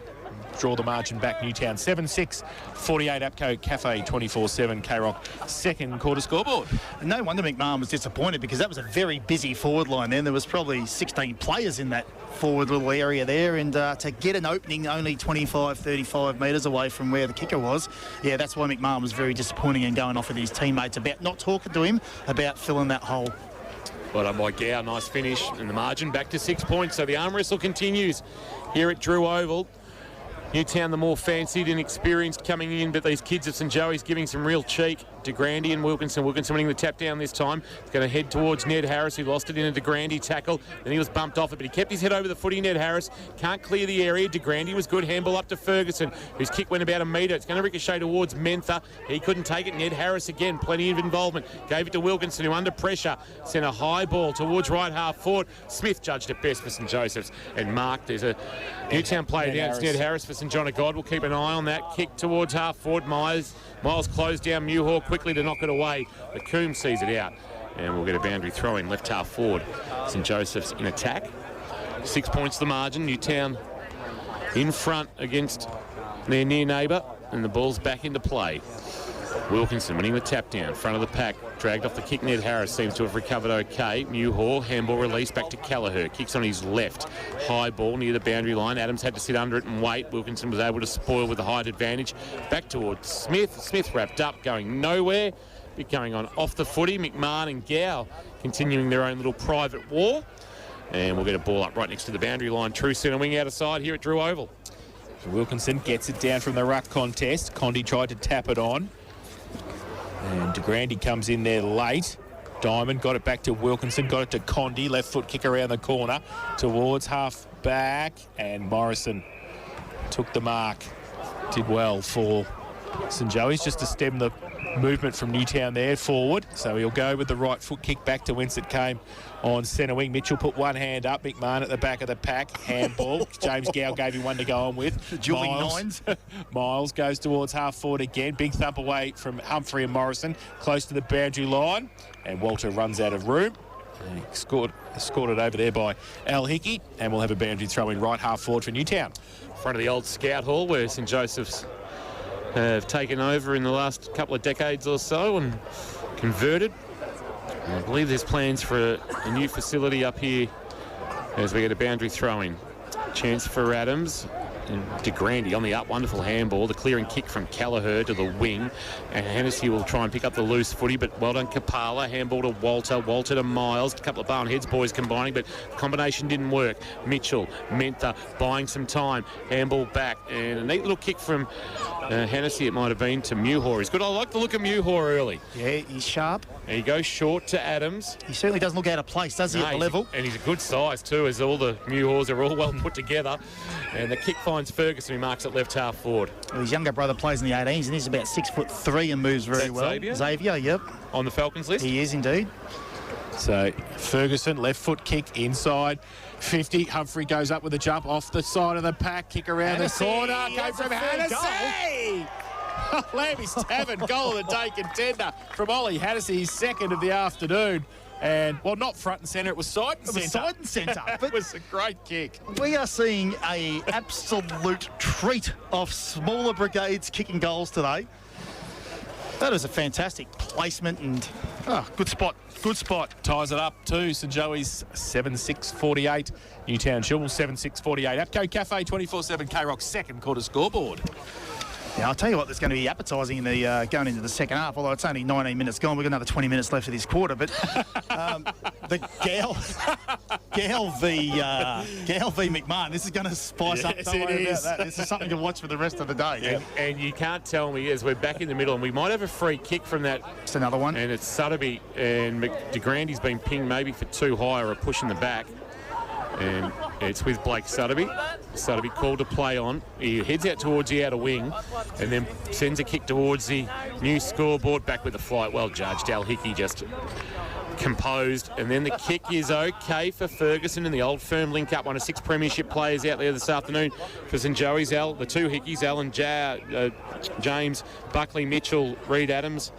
Draw the margin back. Newtown 7-6. 48 Apco Cafe 24/7 K-Rock second quarter scoreboard. No wonder McMahon was disappointed, because that was a very busy forward line then. There was probably 16 players in that forward little area there, and to get an opening only 25-35 metres away from where the kicker was, yeah, that's why McMahon was very disappointing and going off with his teammates about not talking to him about filling that hole. Well done by Gow, nice finish, and the margin back to 6 points. So the arm wrestle continues here at Drew Oval. Newtown, the more fancied and experienced coming in, but these kids of St Joey's giving some real cheek. De Grande and Wilkinson. Wilkinson winning the tap down this time. He's going to head towards Ned Harris, who lost it in a De Grande tackle. Then he was bumped off it, but he kept his head over the footy. Ned Harris can't clear the area. De Grande was good. Handball up to Ferguson, whose kick went about a metre. It's going to ricochet towards Mentha. He couldn't take it. Ned Harris again, plenty of involvement. Gave it to Wilkinson, who under pressure sent a high ball towards right half forward. Smith judged it best for St Joseph's and marked. There's a Newtown player down. It's Ned Harris for St John of God. We'll keep an eye on that. Kick towards half forward. Miles closed down Muhor quickly to knock it away. The Coombs sees it out, and we'll get a boundary throw in left half forward. St Joseph's in attack. 6 points the margin. Newtown in front against their near neighbour, and the ball's back into play. Wilkinson winning the tap down, front of the pack, dragged off the kick. Ned Harris seems to have recovered okay. Muhor, handball release back to Callagher. Kicks on his left. High ball near the boundary line. Adams had to sit under it and wait. Wilkinson was able to spoil with the height advantage. Back towards Smith. Smith wrapped up, going nowhere. Bit going on off the footy. McMahon and Gow continuing their own little private war. And we'll get a ball up right next to the boundary line. True centre wing out of side here at Drew Oval. Wilkinson gets it down from the ruck contest. Condi tried to tap it on. And De Grande comes in there late. Diamond got it back to Wilkinson, got it to Condi, left foot kick around the corner towards half back, and Morrison took the mark. Did well for St Joey's just to stem the movement from Newtown there forward. So he'll go with the right foot kick back to whence it came on centre wing. Mitchell put one hand up. McMahon at the back of the pack. Handball. James Gow gave him one to go on with. The dueling nines. Miles goes towards half forward again. Big thump away from Humphrey and Morrison. Close to the boundary line. And Walter runs out of room. And he scored it over there by Al Hickey. And we'll have a boundary throw in right half forward for Newtown. Front of the old Scout Hall where St Joseph's have taken over in the last couple of decades or so and converted. And I believe there's plans for a new facility up here as we get a boundary throw-in. Chance for Adams. De Grande on the up, wonderful handball. The clearing kick from Kelleher to the wing. And Hennessy will try and pick up the loose footy, but well done Kapala. Handball to Walter to Miles. A couple of Barnheads boys combining, but the combination didn't work. Mitchell, Mentha buying some time. Handball back. And a neat little kick from Hennessy, it might have been, to Muhor. He's good. I like the look of Muhor early. Yeah, he's sharp. And he goes short to Adams. He certainly doesn't look out of place, does he, at the level? And he's a good size too, as all the Muhors are all well put together. And the kick finds Ferguson, who marks at left half forward. Well, his younger brother plays in the 18s, and he's about 6'3" and moves very well. Xavier, yep. On the Falcons list? He is indeed. So Ferguson, left foot kick inside 50. Humphrey goes up with a jump off the side of the pack, kick around Hennessy, the corner. Go from Hennessy. Lammy's Tavern, goal of the day contender from Ollie Hennessy, his second of the afternoon. And, well, not front and centre, it was side and centre. It was side and centre. It was a great kick. We are seeing an absolute treat of smaller brigades kicking goals today. That is a fantastic placement and good spot. Good spot. Ties it up to St Joey's 7-6-48. Newtown Chilwell 7-6-48. Apco Cafe 24/7 K-Rock's second quarter scoreboard. Yeah, I'll tell you what, there's going to be appetising in the going into the second half, although it's only 19 minutes gone. We've got another 20 minutes left of this quarter. But the Gal v McMahon, this is going to spice up. Don't worry about that. This is something to watch for the rest of the day. And you can't tell me, as we're back in the middle, and we might have a free kick from that. It's another one. And it's Sutterby, and De Grande's been pinged maybe for too high or a push in the back. And it's with Blake Sutterby. Sutterby called to play on. He heads out towards the outer wing and then sends a kick towards the new scoreboard. Back with the flight. Well judged. Al Hickey just composed. And then the kick is okay for Ferguson in the Old Firm link-up. One of 6 premiership players out there this afternoon for St Joey's. Al, the 2 Hickeys, Alan James, Buckley, Mitchell, Reed Adams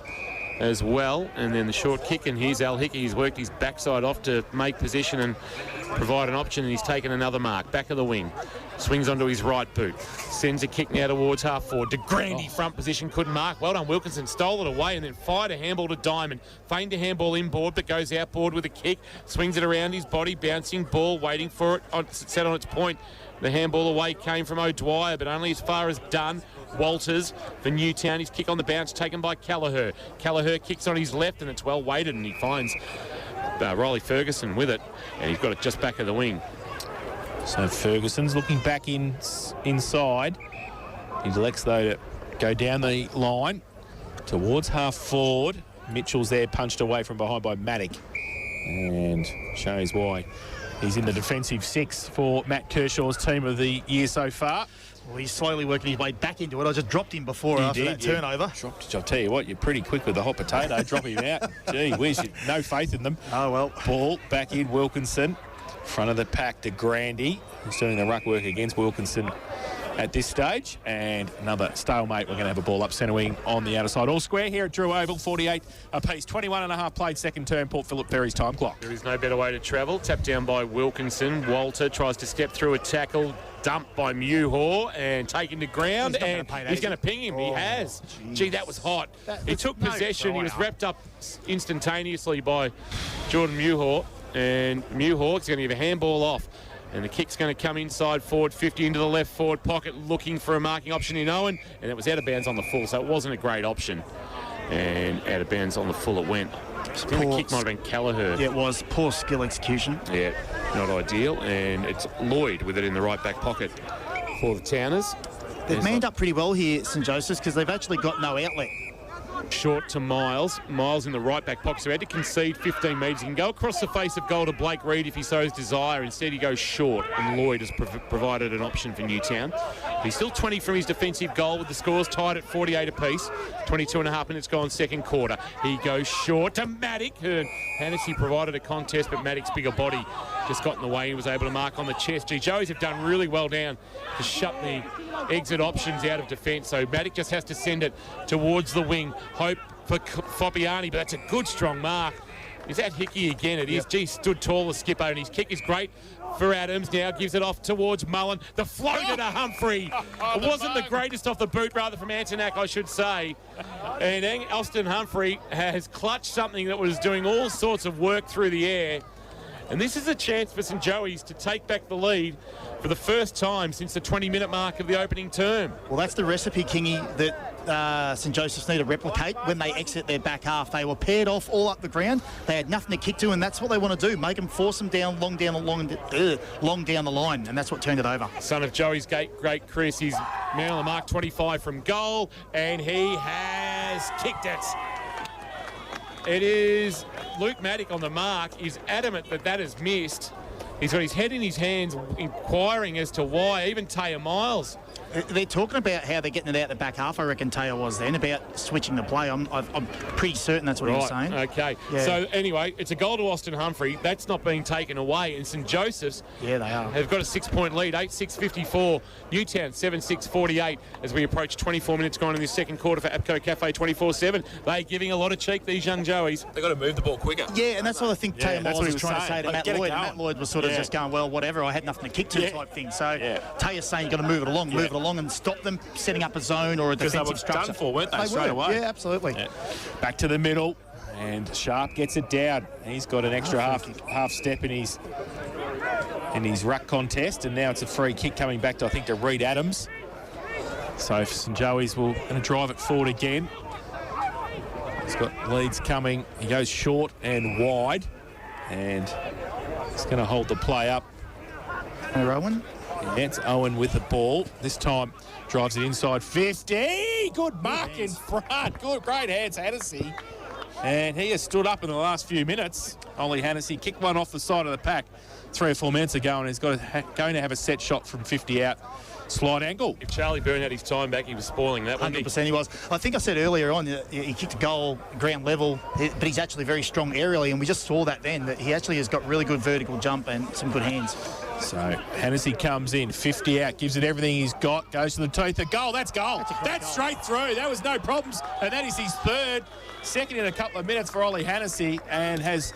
as well. And then the short kick, and here's Al Hickey. He's worked his backside off to make position and provide an option, and he's taken another mark. Back of the wing. Swings onto his right boot. Sends a kick now towards half forward. De Grande front position, couldn't mark. Well done, Wilkinson. Stole it away and then fired a handball to Diamond. Feigned a handball inboard, but goes outboard with a kick. Swings it around his body. Bouncing ball, waiting for it. Set on its point. The handball away came from O'Dwyer, but only as far as Dunn. Walters for Newtown. His kick on the bounce taken by Kelleher. Kelleher kicks on his left, and it's well weighted, and he finds Riley Ferguson with it, and he's got it just back of the wing. So Ferguson's looking back inside. He elects, though, to go down the line towards half forward. Mitchell's there, punched away from behind by Maddock, and shows why he's in the defensive 6 for Matt Kershaw's team of the year so far. Well, he's slowly working his way back into it. I just dropped him before after that turnover. I'll tell you what, you're pretty quick with the hot potato. Drop him out. Gee whiz, no faith in them. Oh, well. Ball back in, Wilkinson. Front of the pack to Grande, who's doing the ruck work against Wilkinson at this stage. And another stalemate. We're going to have a ball up centre wing on the outer side. All square here at Drew Oval, 48 apiece. 21.5 played, second term, Port Phillip Ferry's time clock. There is no better way to travel. Tapped down by Wilkinson. Walter tries to step through a tackle. Dumped by Muhor and taken to ground, and he's going to ping him. He has. Geez. Gee, that was hot. He took possession. He was wrapped up instantaneously by Jordan Muhor, and Muhor's going to give a handball off. And the kick's going to come inside forward 50 into the left forward pocket, looking for a marking option in Owen, and it was out of bounds on the full, so it wasn't a great option. And out of bounds on the full it went. The kick might have been Kelleher. Yeah, it was. Poor skill execution. Yeah, not ideal. And it's Lloyd with it in the right back pocket for the Towners. They've manned up pretty well here, St Joseph's, because they've actually got no outlet. Short to Miles. Miles in the right back pocket, so he had to concede 15 metres. He can go across the face of goal to Blake Reed if he so desire. Instead, he goes short, and Lloyd has provided an option for Newtown. He's still 20 from his defensive goal, with the scores tied at 48 apiece. 22.5 minutes gone, second quarter. He goes short to Maddock. Hennessy provided a contest, but Maddock's bigger body just got in the way. He was able to mark on the chest. Joey's have done really well down to shut the exit options out of defence. So Maddock just has to send it towards the wing. Hope for Foppiani, but that's a good, strong mark. Is that Hickey again? It is. Gee, stood tall, the skipper, and his kick is great for Adams. Now gives it off towards Mullen. The floater to Humphrey. It wasn't the greatest off the boot, rather, from Antonak, I should say. And Elston Humphrey has clutched something that was doing all sorts of work through the air. And this is a chance for St Joey's to take back the lead for the first time since the 20-minute mark of the opening term. Well, that's the recipe, Kingy, that St Joseph's need to replicate when they exit their back half. They were paired off all up the ground. They had nothing to kick to, and that's what they want to do. Make them force them down, long down the line, and that's what turned it over. Son of Joey's great Chris. He's man on the mark, 25 from goal, and he has kicked it. It is Luke Maddock on the mark. He's adamant that is missed. He's got his head in his hands, inquiring as to why. Even Taya Miles. They're talking about how they're getting it out the back half, I reckon Taya was then, about switching the play. I'm pretty certain that's what he was saying. Okay. Yeah. So, anyway, it's a goal to Austin Humphrey. That's not being taken away. And St Joseph's they are. Have got a 6-point lead, 8-6-54. Newtown, 7-6-48 as we approach 24 minutes gone in this second quarter for APCO Cafe 24/7. They're giving a lot of cheek, these young Joeys. They've got to move the ball quicker. Yeah, and that's what I think Taya Miles was trying to say to Matt Lloyd. And Matt Lloyd was sort of just going, well, whatever, I had nothing to kick to type thing. So Taya's saying you've got to move it along and stop them setting up a zone or a defensive structure. Done for, weren't they straight away? Yeah, absolutely. Yeah. Back to the middle, and Sharp gets it down. He's got an extra half step in his ruck contest, and now it's a free kick coming back to, I think, to Reed Adams. So St Joey's will going to drive it forward again. He's got leads coming. He goes short and wide, and he's going to hold the play up. And Owen. Yeah, it's Owen with the ball. This time drives it inside 50. Good mark in front. Good, great hands, Hennessy. And he has stood up in the last few minutes. Ollie Hennessy kicked one off the side of the pack 3 or 4 minutes ago, and he's going to have a set shot from 50 out. Slide angle. If Charlie Byrne had his time back, he was spoiling that one. 100% he was. I think I said earlier on, he kicked a goal ground level, but he's actually very strong aerially, and we just saw that then, that he actually has got really good vertical jump and some good hands. So Hennessy comes in, 50 out, gives it everything he's got, goes to the teeth. A goal, that's goal. That's straight through. That was no problems. And that is his third. Second in a couple of minutes for Ollie Hennessy, and has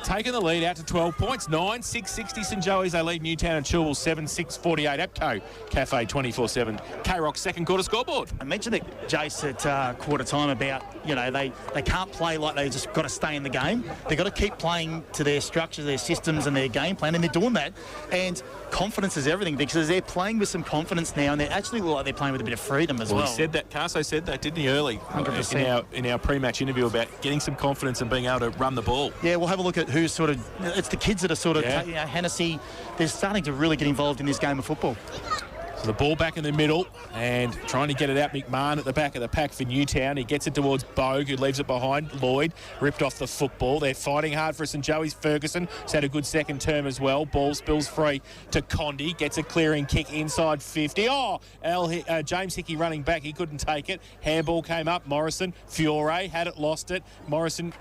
taken the lead out to 12 points. 9-6-60 St Joey's. They lead Newtown and Chilwell 7-6-48. APCO Cafe 24/7. K-Rock's second quarter scoreboard. I mentioned it, Jace, at quarter time about, they can't play like they just got to stay in the game. They've got to keep playing to their structure, their systems and their game plan, and they're doing that. And confidence is everything, because they're playing with some confidence now, and they actually look like they're playing with a bit of freedom as well. He said that, Carso said that, didn't he, early? 100%. In our pre-match interview about getting some confidence and being able to run the ball. Yeah, we'll have a look at who's sort of, it's the kids that are sort of, Hennessy, they're starting to really get involved in this game of football. So the ball back in the middle and trying to get it out. McMahon at the back of the pack for Newtown. He gets it towards Bogue, who leaves it behind. Lloyd ripped off the football. They're fighting hard for St Joey's. Ferguson has had a good second term as well. Ball spills free to Condi. Gets a clearing kick inside 50. James Hickey running back. He couldn't take it. Handball came up. Morrison. Fiore had it, lost it. Morrison,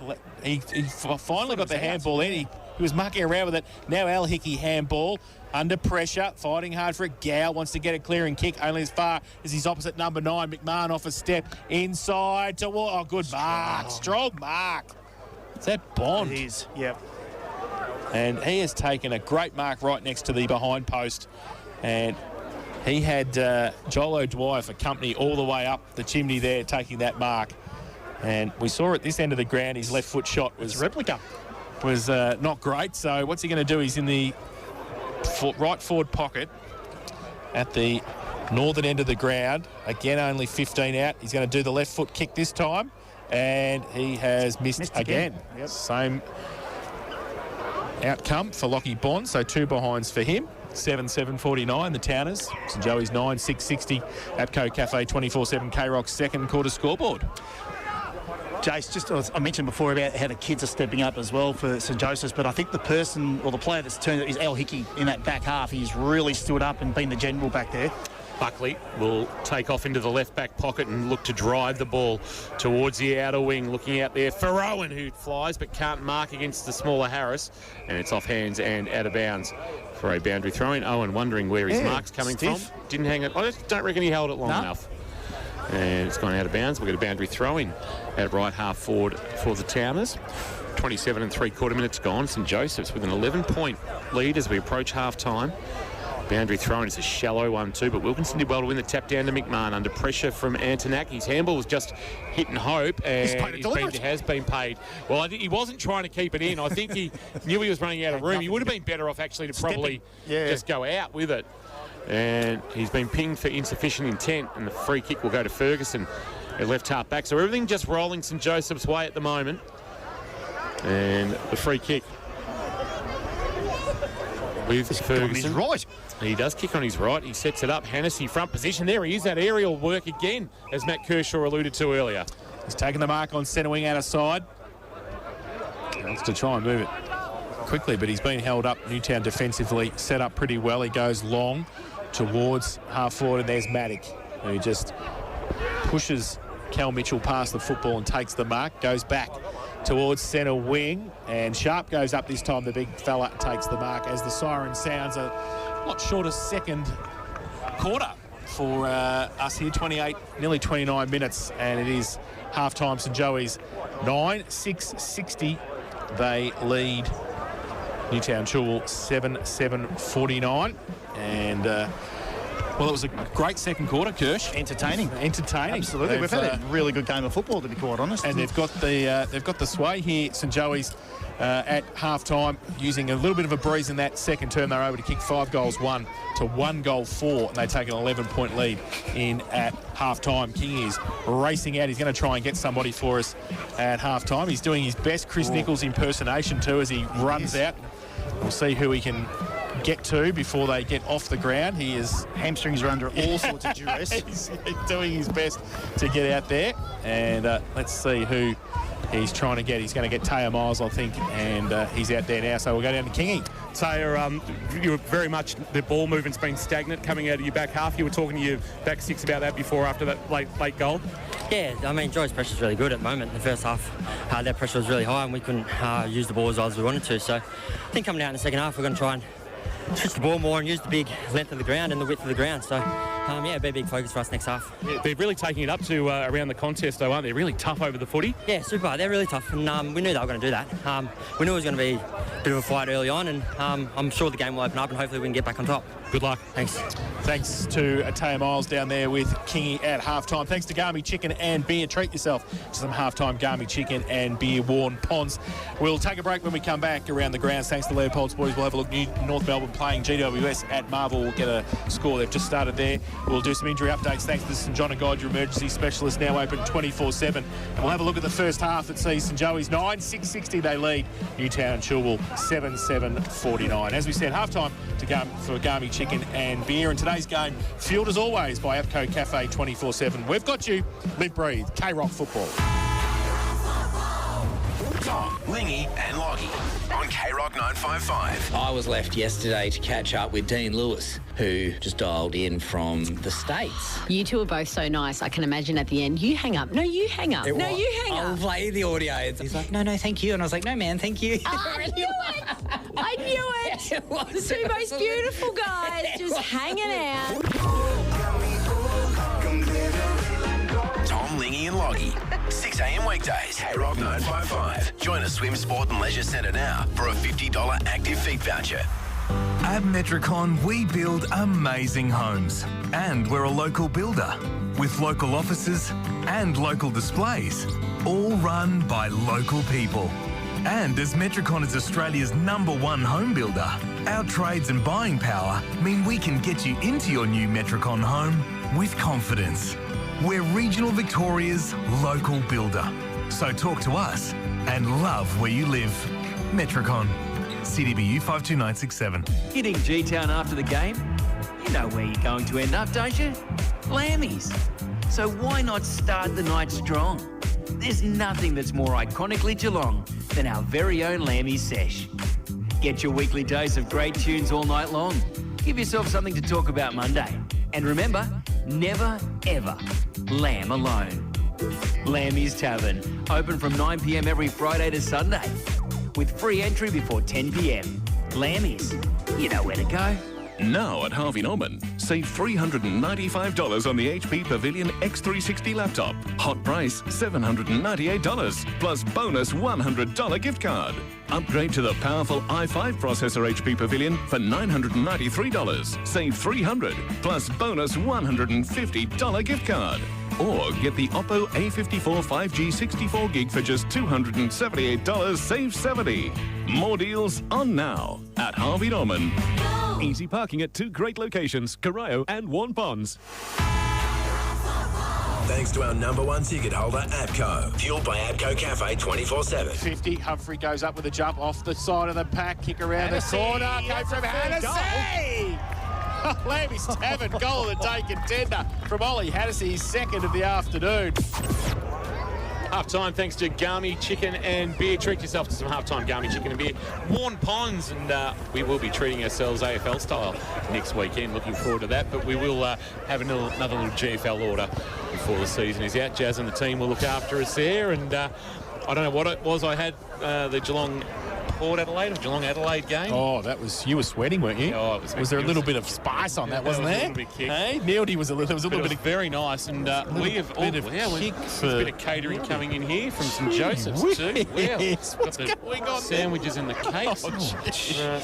he finally got the handball in. He was mucking around with it. Now Al Hickey handball. Under pressure, fighting hard for it. Gow wants to get a clearing kick only as far as his opposite number 9. McMahon off a step inside toward. Good mark. Strong mark. Is that Bond? It is, yep. And he has taken a great mark right next to the behind post. And he had Joel O'Dwyer for company all the way up the chimney there, taking that mark. And we saw at this end of the ground, his left foot shot was replica. Was not great. So what's he going to do? He's in the right forward pocket at the northern end of the ground. Again, only 15 out. He's going to do the left foot kick this time, and he has missed again. Yep. Same outcome for Lockie Bond, so 2 behinds for him. 7-7-49, the Towners. St Joey's 9-6-60. APCO Cafe 24/7. K-Rock's second quarter scoreboard. Jace, I mentioned before about how the kids are stepping up as well for St Joseph's, but I think the person or the player that's turned it is Al Hickey in that back half. He's really stood up and been the general back there. Buckley will take off into the left back pocket and look to drive the ball towards the outer wing, looking out there for Owen, who flies but can't mark against the smaller Harris, and it's off hands and out of bounds for a boundary throw-in. Owen wondering where his mark's coming from. Didn't hang it. I don't reckon he held it long enough. And it's gone out of bounds. We've got a boundary throw-in at right half forward for the Towners. 27 3/4 minutes gone. St Joseph's with an 11-point lead as we approach half-time. Boundary thrown. It's a shallow one too, but Wilkinson did well to win the tap down to McMahon under pressure from Antonaki's handball was just hitting Hope, and has been paid. Well, he wasn't trying to keep it in. I think he knew he was running out of room. He would have been better off actually to probably just go out with it. And he's been pinged for insufficient intent, and the free kick will go to Ferguson, at left half back. So everything just rolling St Joseph's way at the moment. And the free kick with Ferguson. Right. He does kick on his right. He sets it up. Hennessy front position. There he is. That aerial work again, as Matt Kershaw alluded to earlier. He's taking the mark on centre wing out of side. He wants to try and move it quickly, but he's been held up. Newtown defensively set up pretty well. He goes long towards half forward, and there's Maddock, who just pushes Cal Mitchell past the football and takes the mark. Goes back towards centre wing, and Sharp goes up this time. The big fella takes the mark as the siren sounds. A lot short of second quarter for us here. 28, nearly 29 minutes, and it is half-time. St Joey's 9-6-60. They lead Newtown Chilwell 7-7-49. And well, it was a great second quarter, Kirsch. Entertaining. Absolutely. We've had a really good game of football, to be quite honest. And they've got the sway here. St Joey's at half-time, using a little bit of a breeze in that second term. They were able to kick 5 goals 1 to 1 goal 4, and they take an 11-point lead in at half-time. King is racing out. He's going to try and get somebody for us at half-time. He's doing his best Chris Nichols impersonation too as he runs out. We'll see who he can get to before they get off the ground. Hamstrings are under all sorts of duress. He's doing his best to get out there, and let's see who he's trying to get. He's going to get Taya Miles, I think, and he's out there now. So we'll go down to Kingy. Taya, you were very much, the ball movement's been stagnant coming out of your back half. You were talking to your back six about that before, after that late goal. Yeah, I mean, Joy's pressure's really good at the moment. In the first half, their pressure was really high, and we couldn't use the ball as well as we wanted to. So I think coming out in the second half, we're going to try and switch the ball more and use the big length of the ground and the width of the ground. So, yeah, it'll be a big focus for us next half. Yeah, they're really taking it up to around the contest, though, aren't they? Really tough over the footy. Yeah, super. They're really tough, and we knew they were going to do that. We knew it was going to be a bit of a fight early on, and I'm sure the game will open up, and hopefully we can get back on top. Good luck. Thanks. Thanks to Taya Miles down there with Kingy at halftime. Thanks to Garmy Chicken and Beer. Treat yourself to some halftime Garmy Chicken and Beer, Warren Ponds. We'll take a break when we come back around the grounds. Thanks to Leopold's boys. We'll have a look. North Melbourne playing GWS at Marvel. We'll get a score. They've just started there. We'll do some injury updates. Thanks to St John and God, your emergency specialist, now open 24/7. And we'll have a look at the first half that sees St Joey's 9-6-60. They lead Newtown Chilwell 7-7-49. As we said, halftime for Garmy Chicken and Beer. And today's game, fueled as always by Apco Cafe 24/7. We've got you. Live, breathe. K-Rock football. Tom, Lingy and Loggy on K-Rock 955. I was left yesterday to catch up with Dean Lewis, who just dialed in from the States. You two are both so nice. I can imagine at the end, you hang up. No, you hang up. You hang up. I'll play the audio. He's like, no, thank you. And I was like, no, man, thank you. I knew it. I knew it. Yeah, it was. The two most beautiful guys just hanging out. Tom, Lingy and Loggy. 6 a.m. weekdays. K-Rock 955. Join a Swim Sport and Leisure Centre now for a $50 active feet voucher. At Metricon, we build amazing homes. And we're a local builder with local offices and local displays, all run by local people. And as Metricon is Australia's #1 home builder, our trades and buying power mean we can get you into your new Metricon home with confidence. We're regional Victoria's local builder. So talk to us and love where you live. Metricon. CDBU 52967. Hitting G-Town after the game? You know where you're going to end up, don't you? Lammy's. So why not start the night strong? There's nothing that's more iconically Geelong than our very own Lammy's sesh. Get your weekly dose of great tunes all night long. Give yourself something to talk about Monday. And remember, never, ever lamb alone. Lammy's Tavern, open from 9 p.m. every Friday to Sunday, with free entry before 10 p.m. Lammy's, you know where to go. Now at Harvey Norman, save $395 on the HP Pavilion X360 laptop. Hot price $798, plus bonus $100 gift card. Upgrade to the powerful i5 processor HP Pavilion for $993. Save $300 plus bonus $150 gift card. Or get the Oppo A54 5G 64 gig for just $278. Save $70. More deals on now at Harvey Norman. Easy parking at 2 great locations, Corio and Warn Ponds. Thanks to our #1 ticket holder, APCO. Fueled by APCO Cafe 24/7. 50. Humphrey goes up with a jump off the side of the pack. Kick around the corner. Go from Hennessy. Lammy's Tavern, goal of the day contender from Ollie Hennessy, second of the afternoon. Half-time thanks to Gummy Chicken and Beer. Treat yourself to some half-time Gummy Chicken and Beer. Warn Ponds, and we will be treating ourselves AFL style next weekend. Looking forward to that, but we will have another little GFL order before the season is out. Jazz and the team will look after us there, and I don't know what it was. I had the Geelong Port Adelaide or Geelong Adelaide game. Oh, you were sweating, weren't you? Oh, was there a little bit of spice on that, wasn't there? A little bit kick. Hey, Neildy was a little bit of very nice, and we have bit of kick for a bit of catering coming in here from St Joseph's too. Wow. What's going on? Sandwiches and the cakes.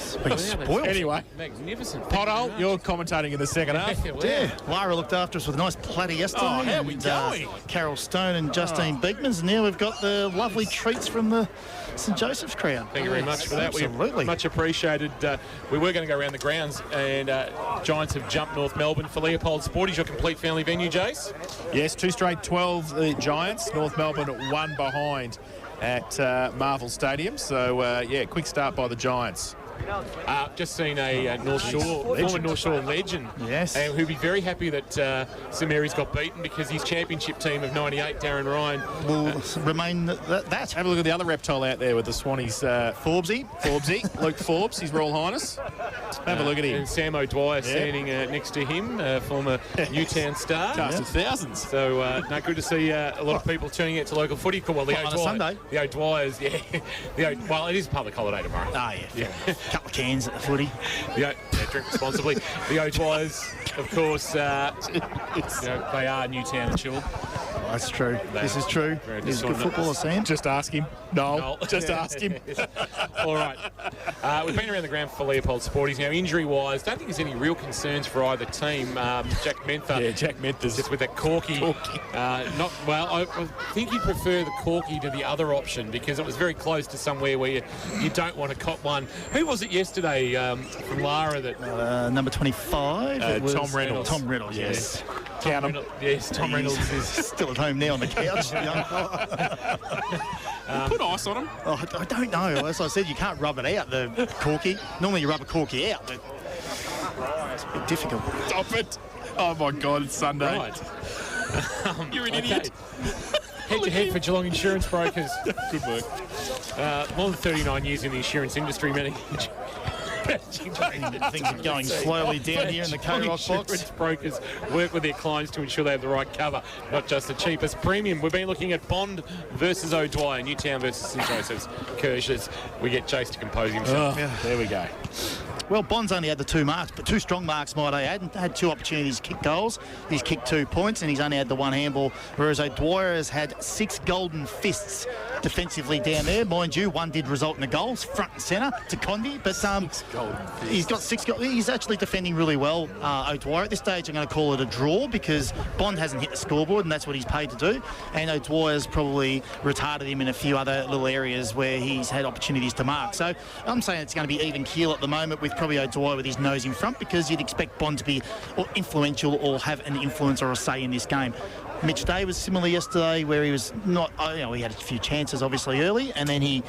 Spoiled. Anyway, magnificent. Pothole, you're commentating in the second half. Yeah, Lara looked after us with a nice platter yesterday. Oh, how are we going? Carol Stone and Justine Beekmans, and now we've got the lovely treats from the St Joseph's crowd. Thank you very much for that. Absolutely. Much appreciated. We were going to go around the grounds, and Giants have jumped North Melbourne for Leopold Sporties, your complete family venue, Jace. Yes, 2 straight 12 Giants. North Melbourne 1 behind at Marvel Stadium. So, quick start by the Giants. Just seen a former North Shore legend, yes, and who'd be very happy that St Mary's got beaten, because his championship team of '98, Darren Ryan, will remain that. Have a look at the other reptile out there with the Swannies. Forbesy, Luke Forbes, His Royal Highness. Have a look at him. And Sam O'Dwyer standing next to him, former Newtown star. Cast of thousands. So, good to see a lot of people tuning out to local footy. Well, the O'Dwyers, well, it is a public holiday tomorrow. Ah, yeah. Couple of cans at the footy. Drink responsibly. The O'Dwyers, of course, they are Newtown and Chilwell. Oh, that's true. This is true. He's a good footballer, Sam. Just ask him. No, just ask him. All right. We've been around the ground for Leopold Sporties. Now, injury-wise, don't think there's any real concerns for either team. Jack Menther. Yeah, Jack Menther's just with that corky. I think he'd prefer the corky to the other option, because it was very close to somewhere where you don't want to cop one. Who was it yesterday from Lara that... number 25. It was Tom Reynolds. Tom Reynolds, yes. Count him. Yes, Tom Reynolds is still at home now on the couch. Put ice on him. Oh, I don't know. As I said, you can't rub it out, the corky. Normally you rub a corky out, but it's a bit difficult. Stop it. Oh, my God, it's Sunday. Right. You're an idiot. Head-to-head for Geelong Insurance Brokers. Good work. More than 39 years in the insurance industry, many. Things are going slowly down here in the K-Rock box. Insurance brokers work with their clients to ensure they have the right cover, not just the cheapest premium. We've been looking at Bond versus O'Dwyer, Newtown versus St Joseph's, Kersh's. We get Chase to compose himself. There we go. Well, Bond's only had the 2 marks, but 2 strong marks, might I add. Had 2 opportunities to kick goals. He's kicked 2 points, and he's only had the 1 handball, whereas O'Dwyer has had 6 golden fists defensively down there. Mind you, 1 did result in a goal, front and centre to Condi, but he's got 6 goals. He's actually defending really well, O'Dwyer. At this stage, I'm going to call it a draw, because Bond hasn't hit the scoreboard, and that's what he's paid to do. And O'Dwyer's probably retarded him in a few other little areas where he's had opportunities to mark. So I'm saying it's going to be even keel at the moment, with probably O'Dwyer with his nose in front, because you'd expect Bond to be influential or have an influence or a say in this game. Mitch Day was similar yesterday, where he was not, he had a few chances obviously early, and then he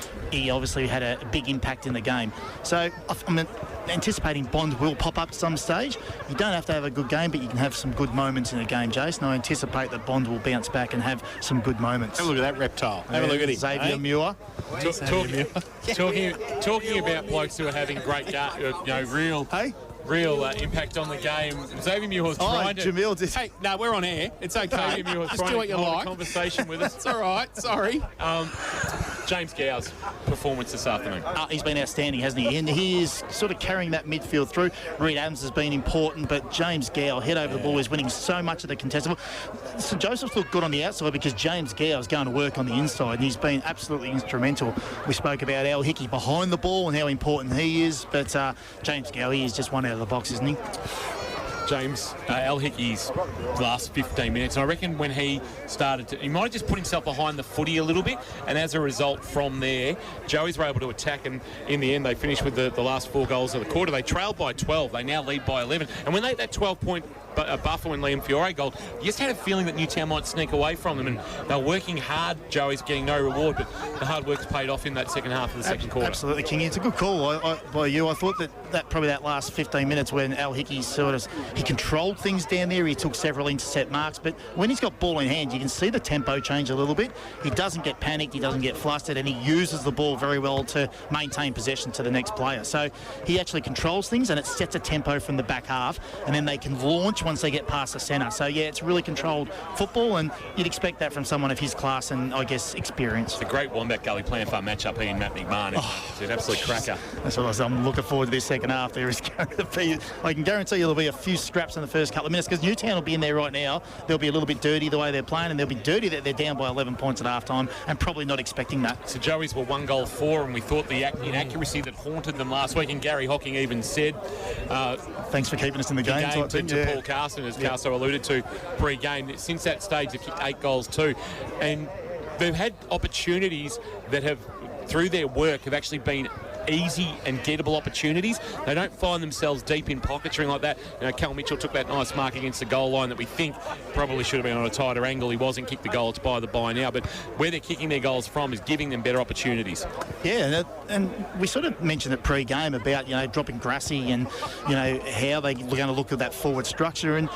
obviously had a big impact in the game. So I'm anticipating Bond will pop up at some stage. You don't have to have a good game, but you can have some good moments in a game, Jason. I anticipate that Bond will bounce back and have some good moments. Have a look at that reptile. Have a look at him. Xavier Muir. Talking about blokes who are having great, real impact on the game. Xavier Muir was trying to... Jamil did. Hey, no, we're on air. It's okay. Xavier Muir was Just trying do what to you hold like. a conversation with us. It's all right. Sorry. James Gow's performance this afternoon. He's been outstanding, hasn't he? And he is sort of carrying that midfield through. Reed Adams has been important, but James Gow, head over the ball, is winning so much of the contested. St Joseph's looked good on the outside because James Gow is going to work on the inside, and he's been absolutely instrumental. We spoke about Al Hickey behind the ball and how important he is, but James Gow, he is just one out of the box, isn't he? James, Al Hickey's last 15 minutes, and I reckon when he started to, he might have just put himself behind the footy a little bit, and as a result from there, Joey's were able to attack, and in the end they finished with the last 4 goals of the quarter. They trailed by 12, they now lead by 11, and when they had that 12-point buffer when Liam Fiore goal, you just had a feeling that Newtown might sneak away from them, and they were working hard. Joey's getting no reward, but the hard work's paid off in that second half of the second quarter. Absolutely, Kingy. It's a good call by you. I thought that probably that last 15 minutes when Al Hickey he controlled things down there. He took several intercept marks, but when he's got ball in hand, you can see the tempo change a little bit. He doesn't get panicked, he doesn't get flustered, and he uses the ball very well to maintain possession to the next player. So he actually controls things, and it sets a tempo from the back half, and then they can launch once they get past the centre. So yeah, it's really controlled football, and you'd expect that from someone of his class and I guess experience. It's a great Wombat Gully Plan Farm matchup, he and Matt McMahon. It's an absolute cracker. That's what I'm looking forward to this second half. There is going to be, I can guarantee you there'll be a few scraps in the first couple of minutes because Newtown will be in there right now. They'll be a little bit dirty the way they're playing, and they'll be dirty that they're down by 11 points at half-time and probably not expecting that. So Joey's were 1 goal 4, and we thought the inaccuracy that haunted them last week, and Gary Hocking even said... thanks for keeping us in the game. To Paul Carson, as Carso alluded to pre-game. Since that stage, they've kicked 8 goals too, and they've had opportunities that have, through their work, have actually been easy and gettable opportunities. They don't find themselves deep in pockets or anything like that. You know, Cal Mitchell took that nice mark against the goal line that we think probably should have been on a tighter angle. He wasn't kicked the goal. It's by the by now. But where they're kicking their goals from is giving them better opportunities. Yeah, and we sort of mentioned it pre-game about, dropping Grassy and, how they're going to look at that forward structure. And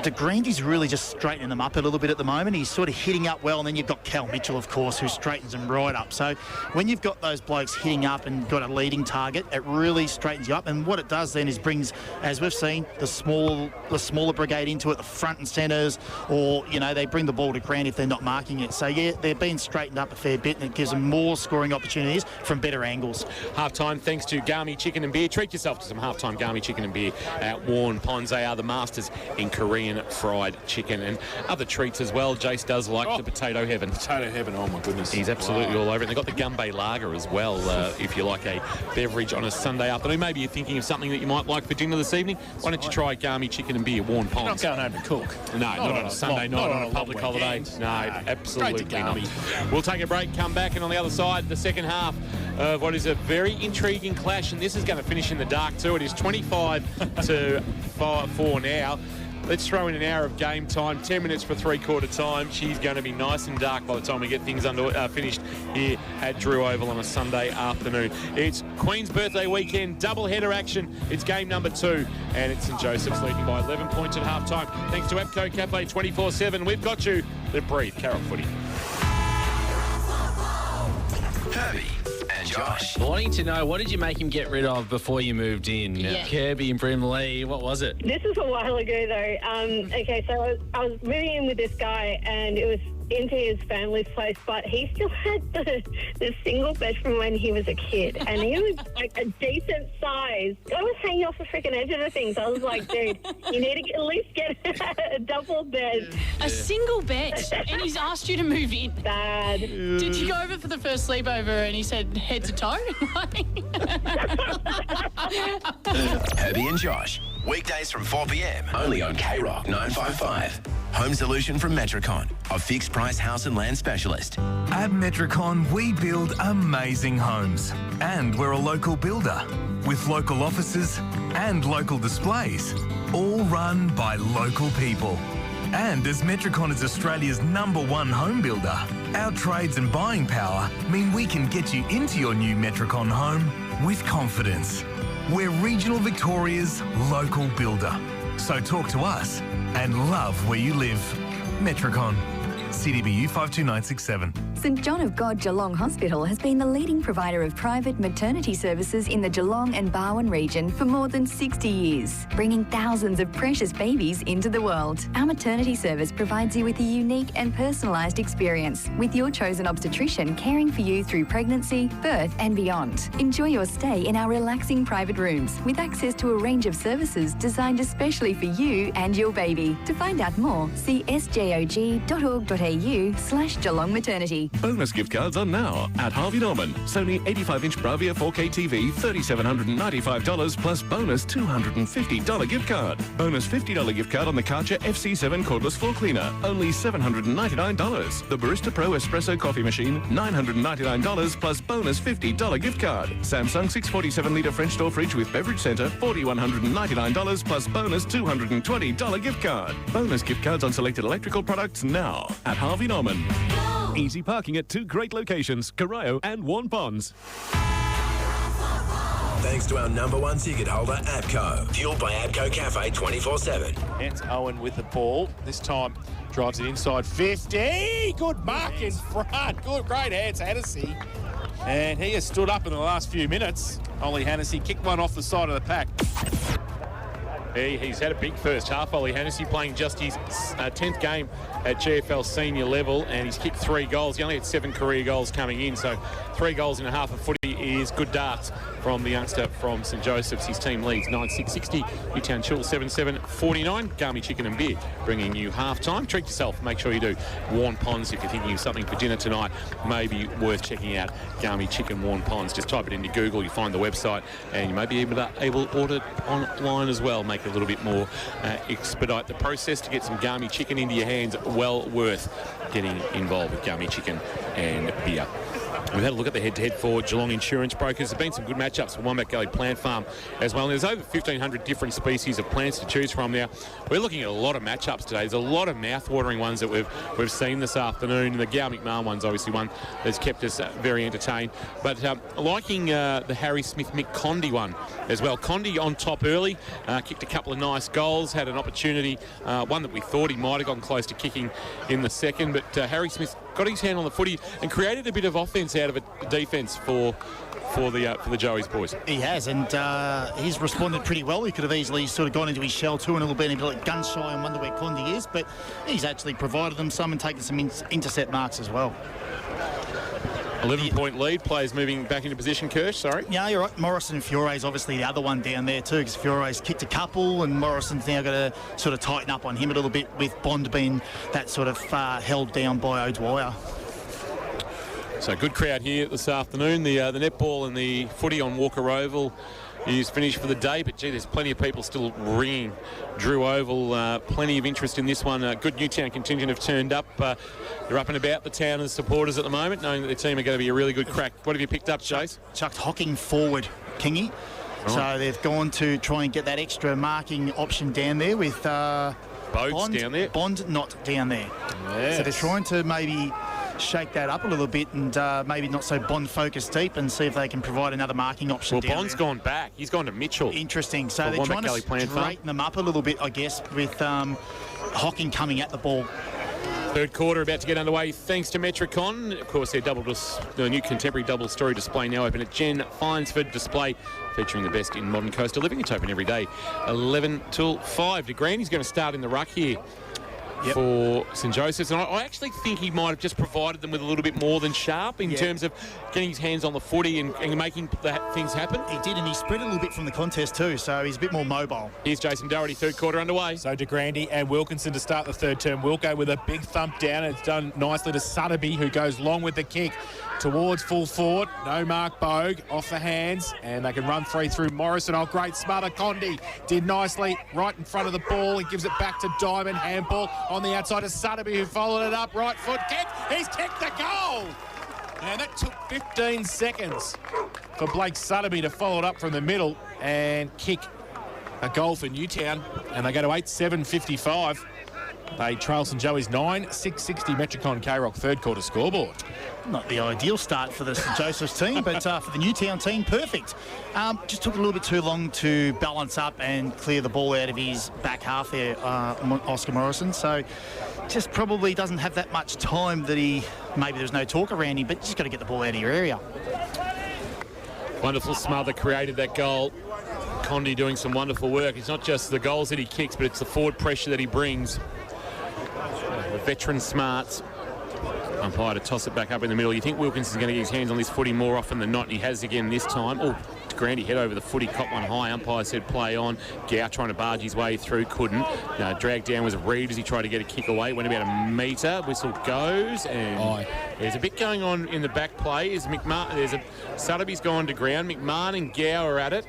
De Greendy's really just straightening them up a little bit at the moment. He's sort of hitting up well, and then you've got Cal Mitchell, of course, who straightens them right up. So when you've got those blokes hitting up and got a leading target, it really straightens you up. And what it does then is brings, as we've seen, the smaller brigade into it, the front and centres, or, they bring the ball to ground if they're not marking it. So, yeah, they're being straightened up a fair bit, and it gives them more scoring opportunities from better angles. Half-time, thanks to Garmy Chicken and Beer. Treat yourself to some half-time Garmy Chicken and Beer at Warren Ponds. They are the masters in Korean fried chicken and other treats as well. Jace does like the Potato Heaven. Potato Heaven, oh my goodness. He's absolutely all over it. They've got the Gumbay Lager as well, if you like a beverage on a Sunday afternoon. Maybe you're thinking of something that you might like for dinner this evening. Why don't you try Garmy Chicken and Beer, Warren Ponds? You're not going home to cook. No, not on a Sunday night on a public holiday. No, absolutely not. We'll take a break, come back, and on the other side, the second half of what is a very intriguing clash, and this is going to finish in the dark too. It is 25 to 4 now. Let's throw in an hour of game time, 10 minutes for three-quarter time. She's going to be nice and dark by the time we get things finished here at Drew Oval on a Sunday afternoon. It's Queen's birthday weekend, double-header action. It's game number 2, and it's St Joseph's leading by 11 points at half-time. Thanks to APCO Cafe 24/7. We've got you the Breathe Carrot Footy. Herbie and Josh. Wanting to know, what did you make him get rid of before you moved in? Yeah. Kirby and Brimley, what was it? This was a while ago, though. Okay, so I was moving in with this guy, and it was into his family's place, but he still had the single bed from when he was a kid, and he was like a decent size. I was hanging off the freaking edge of the thing, so I was like, dude, you need to at least get a double bed. A single bed, and he's asked you to move in. Bad. Did you go over for the first sleepover and he said head to toe? Herbie and Josh, weekdays from 4 p.m. only on K-Rock 955. Home solution from Metricon, a fixed price house and land specialist. At Metricon, we build amazing homes. And we're a local builder with local offices and local displays, all run by local people. And as Metricon is Australia's #1 home builder, our trades and buying power mean we can get you into your new Metricon home with confidence. We're regional Victoria's local builder. So talk to us and love where you live. Metricon, CDBU 52967. St John of God Geelong Hospital has been the leading provider of private maternity services in the Geelong and Barwon region for more than 60 years, bringing thousands of precious babies into the world. Our maternity service provides you with a unique and personalised experience, with your chosen obstetrician caring for you through pregnancy, birth and beyond. Enjoy your stay in our relaxing private rooms with access to a range of services designed especially for you and your baby. To find out more, see sjog.org.au/Geelong Maternity. Bonus gift cards on now at Harvey Norman. Sony 85-inch Bravia 4K TV, $3,795 plus bonus $250 gift card. Bonus $50 gift card on the Karcher FC7 cordless floor cleaner, only $799. The Barista Pro Espresso coffee machine, $999 plus bonus $50 gift card. Samsung 647-litre French door fridge with beverage centre, $4,199 plus bonus $220 gift card. Bonus gift cards on selected electrical products now at Harvey Norman. Easy parking at two great locations, Corio and Warn Ponds. Thanks to our #1 ticket holder, APCO. Fueled by APCO Cafe 24/7. It's Owen with the ball. This time drives it inside 50. Good mark in front. Good, great hands, Hennessy. And he has stood up in the last few minutes. Ollie Hennessy kicked one off the side of the pack. He's had a big first half. Ollie Hennessy playing just his 10th game at GFL senior level, and he's kicked 3 goals. He only had 7 career goals coming in, so 3 goals in a half of footy is good darts from the youngster from St Joseph's. His team leads 9-6-60. Newtown Chilwell 7-7-49. Garmy Chicken and Beer bringing you half-time. Treat yourself. Make sure you do. Warn Ponds, if you're thinking of something for dinner tonight, maybe worth checking out Garmy Chicken Warn Ponds. Just type it into Google. You find the website, and you may be able to order online as well. Make it a little bit more expedite the process to get some Garmy Chicken into your hands. Well worth getting involved with Garmy Chicken and Beer. We've had a look at the head-to-head for Geelong Insurance Brokers. There's been some good matchups for Wombat Gully Plant Farm as well. And there's over 1,500 different species of plants to choose from now. We're looking at a lot of matchups today. There's a lot of mouth-watering ones that we've seen this afternoon. And the Gow McMahon one's obviously one that's kept us very entertained. But liking the Harry Smith Mick Condy one as well. Condy on top early, kicked a couple of nice goals, had an opportunity, one that we thought he might have gone close to kicking in the second. But Harry Smith got his hand on the footy and created a bit of offence out of a defence for the Joey's boys. He has, and he's responded pretty well. He could have easily sort of gone into his shell too and a little bit like gun shy and wonder where Condy is, but he's actually provided them some and taken some intercept marks as well. 11-point lead, players moving back into position. Kirsch, sorry. Yeah, you're right. Morrison and Fiore's obviously the other one down there too, because Fiore's kicked a couple and Morrison's now got to sort of tighten up on him a little bit, with Bond being that sort of held down by O'Dwyer. So good crowd here this afternoon. The netball and the footy on Walker Oval is finished for the day, but gee, there's plenty of people still ringing Drew Oval. Plenty of interest in this one. Good Newtown contingent have turned up. They're up and about the town as supporters at the moment, knowing that the team are going to be a really good crack. What have you picked up, Chase? Chucked Hocking forward, Kingy. Right. So they've gone to try and get that extra marking option down there with Bond down there. Bond not down there. Yes. So they're trying to maybe shake that up a little bit and maybe not so Bond focused deep and see if they can provide another marking option. Well, down Bond's there. Gone back. He's gone to Mitchell. Interesting. So they're trying to straighten them up a little bit, I guess, with Hocking coming at the ball. Third quarter about to get underway thanks to Metricon. Of course, their new contemporary double-story display now open at Jen Finesford Display, featuring the best in modern coastal living. It's open every day, 11 till 5. DeGrandy's going to start in the ruck here. Yep. For St Joseph's, and I actually think he might have just provided them with a little bit more than Sharp in terms of getting his hands on the footy and making things happen. He did, and he spread a little bit from the contest too, so he's a bit more mobile. Here's Jason Doherty, third quarter underway. So DeGrandy and Wilkinson to start the third term. Wilco with a big thump down. It's done nicely to Sutterby, who goes long with the kick towards full forward. No Mark Bogue off the hands, and they can run free through Morrison. Oh, great smutter. Condi did nicely right in front of the ball. He gives it back to Diamond. Handball on the outside to Sutterby, who followed it up. Right foot kick. He's kicked the goal. And that took 15 seconds for Blake Sutterby to follow it up from the middle and kick a goal for Newtown. And they go to 8-7-55. They trail St Joey's 9-660 Metricon K-Rock third quarter scoreboard. Not the ideal start for the St Joseph's team, but for the Newtown team, perfect. Just took a little bit too long to balance up and clear the ball out of his back half there, Oscar Morrison. So just probably doesn't have that much time that maybe there's no talk around him, but just got to get the ball out of your area. Wonderful smother created that goal. Condi doing some wonderful work. It's not just the goals that he kicks, but it's the forward pressure that he brings. The veteran smarts. Umpire to toss it back up in the middle. You think Wilkinson's going to get his hands on this footy more often than not, and he has again this time. Oh, Grandy head over the footy, caught one high. Umpire said play on. Gow trying to barge his way through, couldn't. Dragged down was Reed as he tried to get a kick away. Went about a metre. Whistle goes, and there's a bit going on in the back play. Sotheby's gone to ground. McMahon and Gow are at it,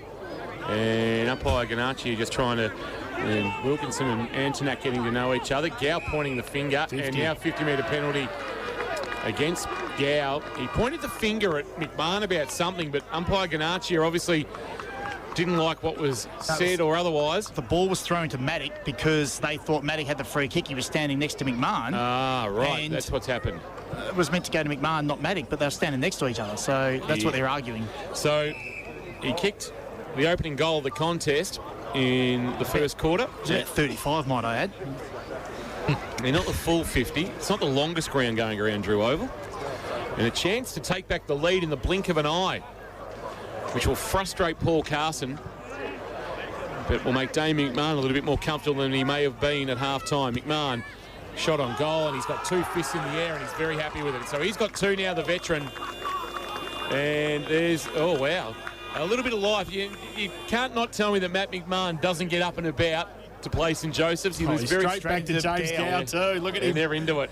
and umpire Ganacci just trying to. And Wilkinson and Antonak getting to know each other. Gow pointing the finger, 50. And now 50-metre penalty against Gow. He pointed the finger at McMahon about something, but umpire Ganacci obviously didn't like what was said or otherwise. The ball was thrown to Maddock because they thought Maddock had the free kick. He was standing next to McMahon. Ah, right. That's what's happened. It was meant to go to McMahon, not Maddock, but they were standing next to each other. So that's what they're arguing. So he kicked the opening goal of the contest in the first quarter. Yeah, 35, might I add. They're not the full 50. It's not the longest ground going around Drew Oval. And a chance to take back the lead in the blink of an eye, which will frustrate Paul Carson, but will make Damien McMahon a little bit more comfortable than he may have been at half-time. McMahon shot on goal, and he's got 2 fists in the air, and he's very happy with it. So he's got 2 now, the veteran. And there's, oh, wow. A little bit of life. You can't not tell me that Matt McMahon doesn't get up and about to play St Joseph's. He was very straight back to James Gow too. Look at him. They're into it.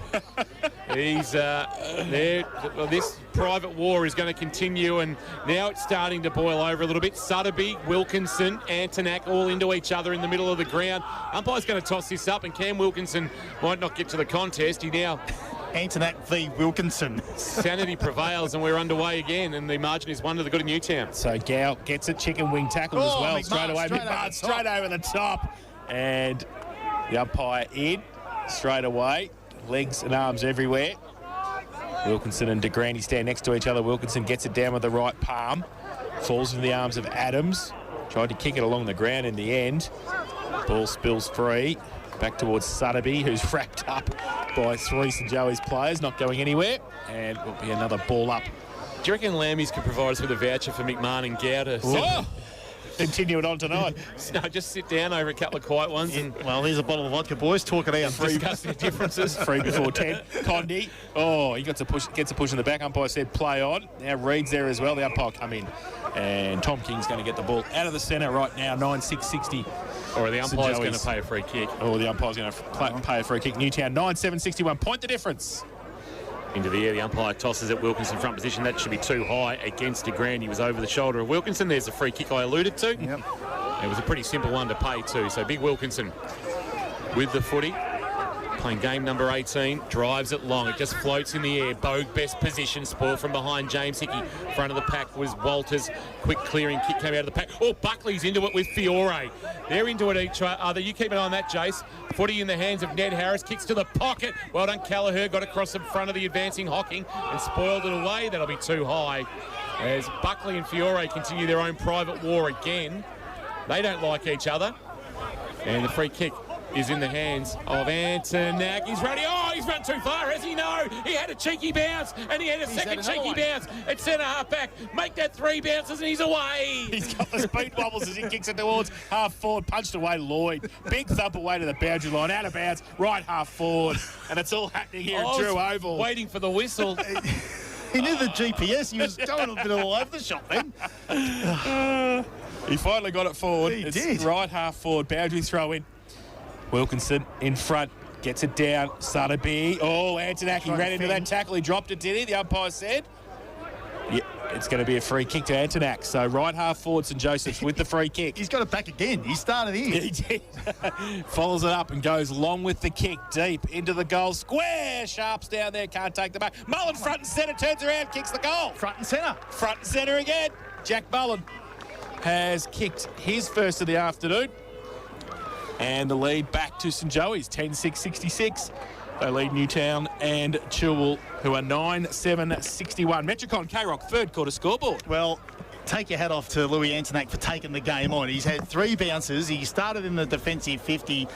He's there. Well, this private war is going to continue, and now it's starting to boil over a little bit. Sotheby, Wilkinson, Antonak all into each other in the middle of the ground. Umpire's going to toss this up, and Cam Wilkinson might not get to the contest. He now... Antonak v Wilkinson. Sanity prevails, and we're underway again, and the margin is 1 to the good of Newtown. So Gow gets a chicken wing tackle as well. McMahon, straight away. McMahon straight over the top. And the umpire in straight away. Legs and arms everywhere. Wilkinson and DeGrandy stand next to each other. Wilkinson gets it down with the right palm. Falls into the arms of Adams. Tried to kick it along the ground in the end. Ball spills free. Back towards Sotheby, who's wrapped up by 3 St Joey's players, not going anywhere. And will be another ball up. Do you reckon Lammies could provide us with a voucher for McMahon and Gow to continue it on tonight? No, just sit down over a couple of quiet ones. And well, here's a bottle of vodka, boys. Talk it out. Discuss the differences. 3 before 10. Condi. Oh, he gets a push in the back. Umpire said play on. Now Reed's there as well. The umpire come in. And Tom King's going to get the ball out of the centre right now. 9-6-60. Or the umpire's going to pay a free kick. Or the umpire's going to pay a free kick. Newtown 9-7-61. Point the difference. Into the air, the umpire tosses at Wilkinson front position. That should be too high against DeGrand. He was over the shoulder of Wilkinson. There's the free kick I alluded to. Yep. It was a pretty simple one to pay too. So big Wilkinson with the footy. Playing game number 18, drives it long. It just floats in the air. Bogue best position. Spoil from behind James Hickey. Front of the pack was Walters. Quick clearing kick came out of the pack. Oh, Buckley's into it with Fiore. They're into it each other. You keep an eye on that, Jace. Footy in the hands of Ned Harris. Kicks to the pocket. Well done, Callagher. Got across in front of the advancing Hocking and spoiled it away. That'll be too high. As Buckley and Fiore continue their own private war again. They don't like each other. And the free kick is in the hands of Antonak. He's running. Oh, he's run too far, has he? No. He had a cheeky bounce, and he had a second cheeky bounce at centre half back. Make that 3 bounces, and he's away. He's got the speed wobbles as he kicks it towards half forward. Punched away Lloyd. Big thump away to the boundary line. Out of bounds. Right half forward. And it's all happening here at Drew Oval. Waiting for the whistle. He knew the GPS. He was going a bit all over the shop then. He finally got it forward. He it's did. Right half forward. Boundary throw in. Wilkinson in front, gets it down. Sotheby. Oh, Antonak, he ran into that tackle. He dropped it, did he? The umpire said. Yeah, it's going to be a free kick to Antonak. So right half forward, St Joseph's with the free kick. He's got it back again. He started here. He did. Follows it up and goes long with the kick, deep into the goal square. Sharps down there, can't take the back. Mullen front and centre, turns around, kicks the goal. Front and centre. Front and centre again. Jack Mullen has kicked his first of the afternoon. And the lead back to St Joey's, 10-6-66. They lead Newtown and Chilwell, who are 9-7-61. Metricon K-Rock, third quarter scoreboard. Well, take your hat off to Louis Antonak for taking the game on. He's had 3 bounces. He started in the defensive 50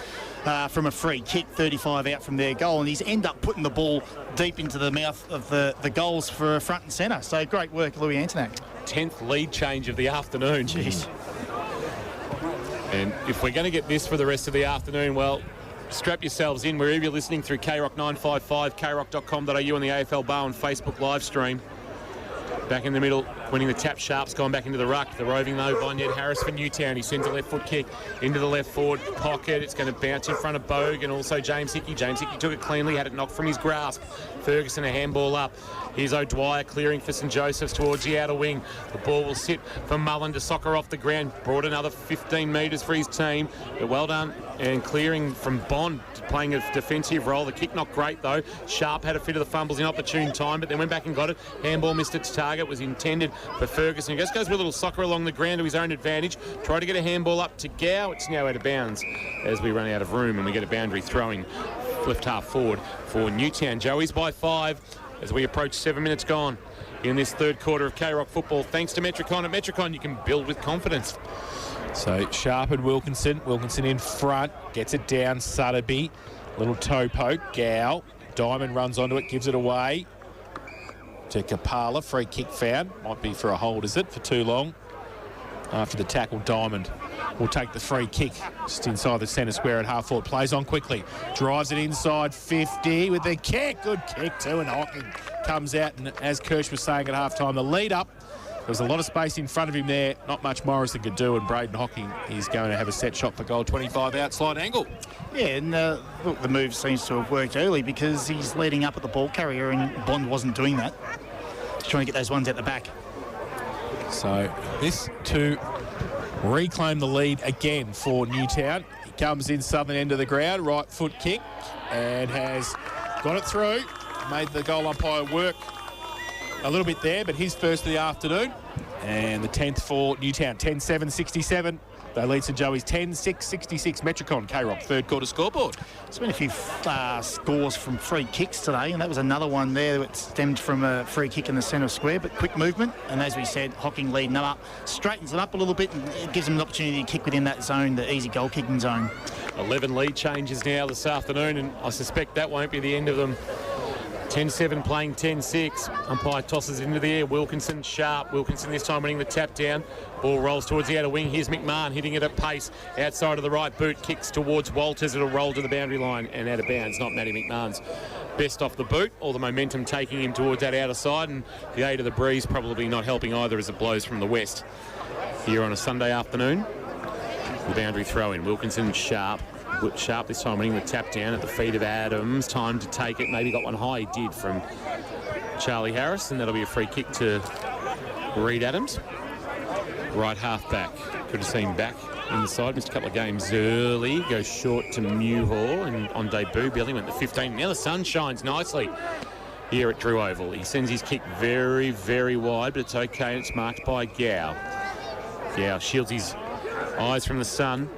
from a free kick, 35 out from their goal, and he's ended up putting the ball deep into the mouth of the goals for front and centre. So great work, Louis Antonak. 10th lead change of the afternoon. Jeez. And if we're going to get this for the rest of the afternoon, well, strap yourselves in wherever you're listening through KROC 955, krock.com.au and the AFL Barwon Facebook live stream. Back in the middle, winning the tap. Sharp's gone back into the ruck. The roving though by Ned Harris for Newtown. He sends a left foot kick into the left forward pocket. It's going to bounce in front of Bogue and also James Hickey. James Hickey took it cleanly, had it knocked from his grasp. Ferguson a handball up. Here's O'Dwyer clearing for St Joseph's towards the outer wing. The ball will sit for Mullen to soccer off the ground. Brought another 15 metres for his team. But well done. And clearing from Bond, playing a defensive role. The kick not great though. Sharp had a fit of the fumbles in opportune time, but then went back and got it. Handball missed its target. Was intended for Ferguson. He just goes with a little soccer along the ground to his own advantage. Tried to get a handball up to Gow. It's now out of bounds as we run out of room and we get a boundary throwing left half forward for Newtown. Joey's by 5 as we approach 7 minutes gone in this third quarter of K-Rock football. Thanks to Metricon. At Metricon, you can build with confidence. So Sharp and Wilkinson. Wilkinson in front. Gets it down. Sutterby. Little toe poke. Gow. Diamond runs onto it. Gives it away to Kapala. Free kick found. Might be for a hold, is it? For too long. After the tackle, Diamond will take the free kick just inside the centre square at half forward. Plays on quickly. Drives it inside 50 with the kick. Good kick too, and Hocking comes out. And as Kirsch was saying at half-time, the lead up, there was a lot of space in front of him there. Not much Morrison could do, and Braden Hocking is going to have a set shot for goal. 25 outside angle. Yeah, and look, the move seems to have worked early because he's leading up at the ball carrier and Bond wasn't doing that. He's trying to get those ones at the back. So this to reclaim the lead again for Newtown. He comes in southern end of the ground, right foot kick, and has got it through. Made the goal umpire work a little bit there, but his first of the afternoon. And the 10th for Newtown, 10-7-67. They lead St Joey's 10-6-66. Metricon K-Rock, third quarter scoreboard. There's been a few scores from free kicks today, and that was another one there that stemmed from a free kick in the centre square, but quick movement. And as we said, Hocking leading them up, straightens them up a little bit, and it gives them an opportunity to kick within that zone, the easy goal kicking zone. 11 lead changes now this afternoon, and I suspect that won't be the end of them. 10-7 playing 10-6. Umpire tosses it into the air. Wilkinson, Sharp. Wilkinson this time winning the tap down. Ball rolls towards the outer wing. Here's McMahon hitting it at pace. Outside of the right boot. Kicks towards Walters. It'll roll to the boundary line and out of bounds. Not Matty McMahon's best off the boot. All the momentum taking him towards that outer side, and the aid of the breeze probably not helping either as it blows from the west. Here on a Sunday afternoon. The boundary throw in. Wilkinson, Sharp. Sharp this time winning the tap down at the feet of Adams. Time to take it. Maybe got one high. He did from Charlie Harris, and that'll be a free kick to Reed Adams. Right half back. Could have seen back inside. Missed a couple of games early. Goes short to Mewhall, and on debut, Billy went to 15. Now the sun shines nicely here at Drew Oval. He sends his kick very, very wide, but it's okay. It's marked by Gow. Gow shields his eyes from the sun.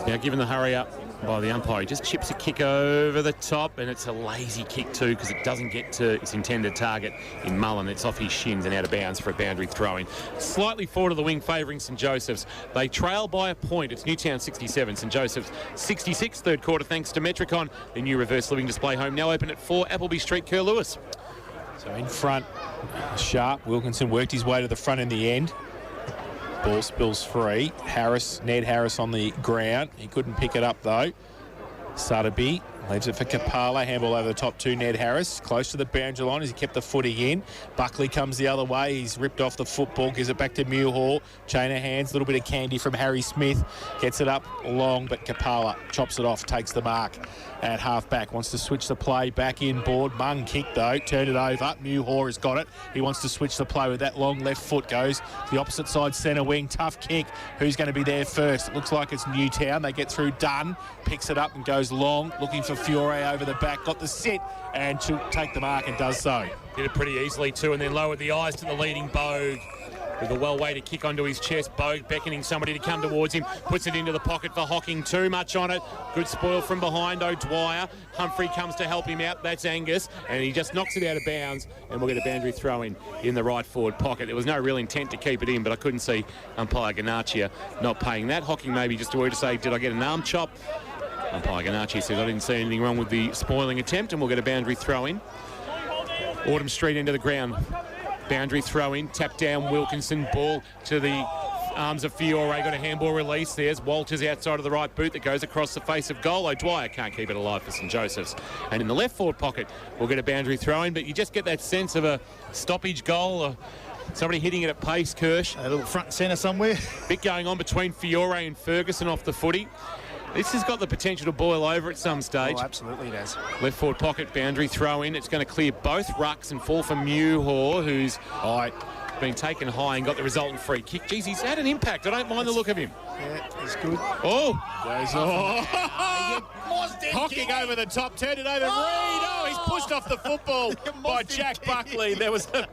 Now given the hurry up by the umpire, he just chips a kick over the top, and it's a lazy kick too because it doesn't get to its intended target in Mullen. It's off his shins and out of bounds for a boundary throw-in. Slightly forward of the wing favouring St Joseph's. They trail by a point. It's Newtown 67, St Joseph's 66, third quarter thanks to Metricon. The new reverse living display home now open at 4 Appleby Street, Curlewis. So in front, Sharp. Wilkinson worked his way to the front in the end. Ball spills free. Ned Harris on the ground. He couldn't pick it up though. Sutterby leaves it for Kapala. Handball over the top to Ned Harris. Close to the boundary line as he kept the footing in. Buckley comes the other way. He's ripped off the football. Gives it back to Mewhall. Chain of hands. A little bit of candy from Harry Smith. Gets it up long, but Kapala chops it off. Takes the mark at half-back. Wants to switch the play back inboard. Mung kick though. Turned it over. Mewhall has got it. He wants to switch the play with that long left foot. Goes to the opposite side centre wing. Tough kick. Who's going to be there first? It looks like it's Newtown. They get through Dunn. Picks it up and goes long. Looking for Fiore over the back. Got the sit and to take the mark and does so. Did it pretty easily too, and then lowered the eyes to the leading Bogue. with a well-weighted kick onto his chest. Bogue beckoning somebody to come towards him, puts it into the pocket for Hocking. Too much on it. Good spoil from behind O'Dwyer. Humphrey comes to help him out. That's Angus, and he just knocks it out of bounds, and we'll get a boundary throw in the right forward pocket. There was no real intent to keep it in, but I couldn't see umpire Ganachia not paying that. Hocking maybe just a word to say, did I get an arm chop? Umpire Ganachia says, I didn't see anything wrong with the spoiling attempt, and we'll get a boundary throw in. Autumn Street into the ground. Boundary throw in, tap down Wilkinson, ball to the arms of Fiore, got a handball release. There's Walters outside of the right boot that goes across the face of goal. O'Dwyer can't keep it alive for St Joseph's. And in the left forward pocket, we'll get a boundary throw in, but you just get that sense of a stoppage goal, or somebody hitting it at pace, Kirsch. A little front and centre somewhere. Bit going on between Fiore and Ferguson off the footy. This has got the potential to boil over at some stage. Oh, absolutely it has. Left forward pocket, boundary throw in. It's going to clear both rucks and fall for Mewhaw, who's been taken high and got the resultant free kick. Geez, he's had an impact. I don't mind the look of him. Yeah, he's good. Oh! Hocking over the top, turned it over Reid. Oh, he's pushed off the football by Jack Buckley. There was a...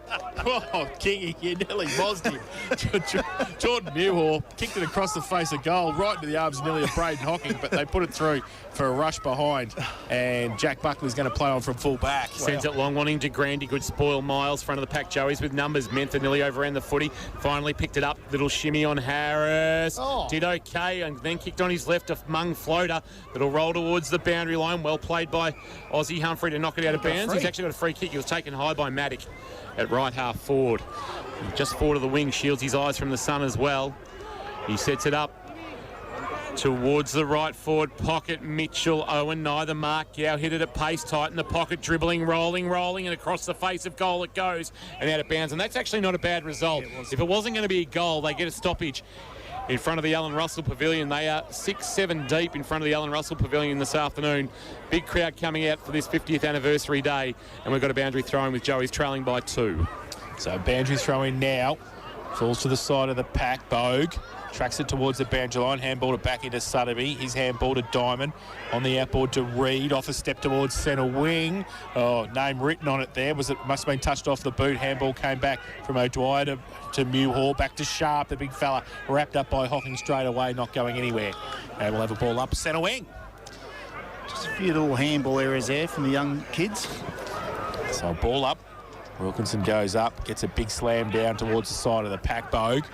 Oh, Kingy, you nearly mozzed him. Jordan Mewhaw kicked it across the face of goal, right into the arms nearly of Braden Hocking, but they put it through for a rush behind, and Jack Buckley's going to play on from full back. Sends it long, wanting to Grandy. Good spoil. Miles, front of the pack. Joey's with numbers. Mentha nearly overran the footy. Finally picked it up. Little shimmy on Harris. Did okay, and then kicked on his left, a Mung floater that'll roll towards the boundary line. Well played by Aussie Humphrey to knock it out of bounds. He's actually got a free kick. He was taken high by Maddock at right half forward. Just forward of the wing, shields his eyes from the sun as well. He sets it up towards the right forward pocket. Mitchell, Owen, neither mark. Gow hit it at pace, tight in the pocket, dribbling, rolling, and across the face of goal it goes and out of bounds. And that's actually not a bad result. If it wasn't going to be a goal, they get a stoppage in front of the Alan Russell Pavilion. They are 6-7 deep in front of the Alan Russell Pavilion this afternoon. Big crowd coming out for this 50th anniversary day, and we've got a boundary throw-in with Joey's trailing by 2. So boundary throw-in now. Falls to the side of the pack. Bogue tracks it towards the boundary line. Handball it back into Sotheby. His handball to Diamond. On the outboard to Reid. Off a step towards centre wing. Oh, name written on it there. Must have been touched off the boot. Handball came back from O'Dwyer to Mewhaw. Back to Sharp, the big fella. Wrapped up by Hocking straight away. Not going anywhere. And we'll have a ball up centre wing. Just a few little handball areas there from the young kids. So ball up. Wilkinson goes up, gets a big slam down towards the side of the pack. Bogue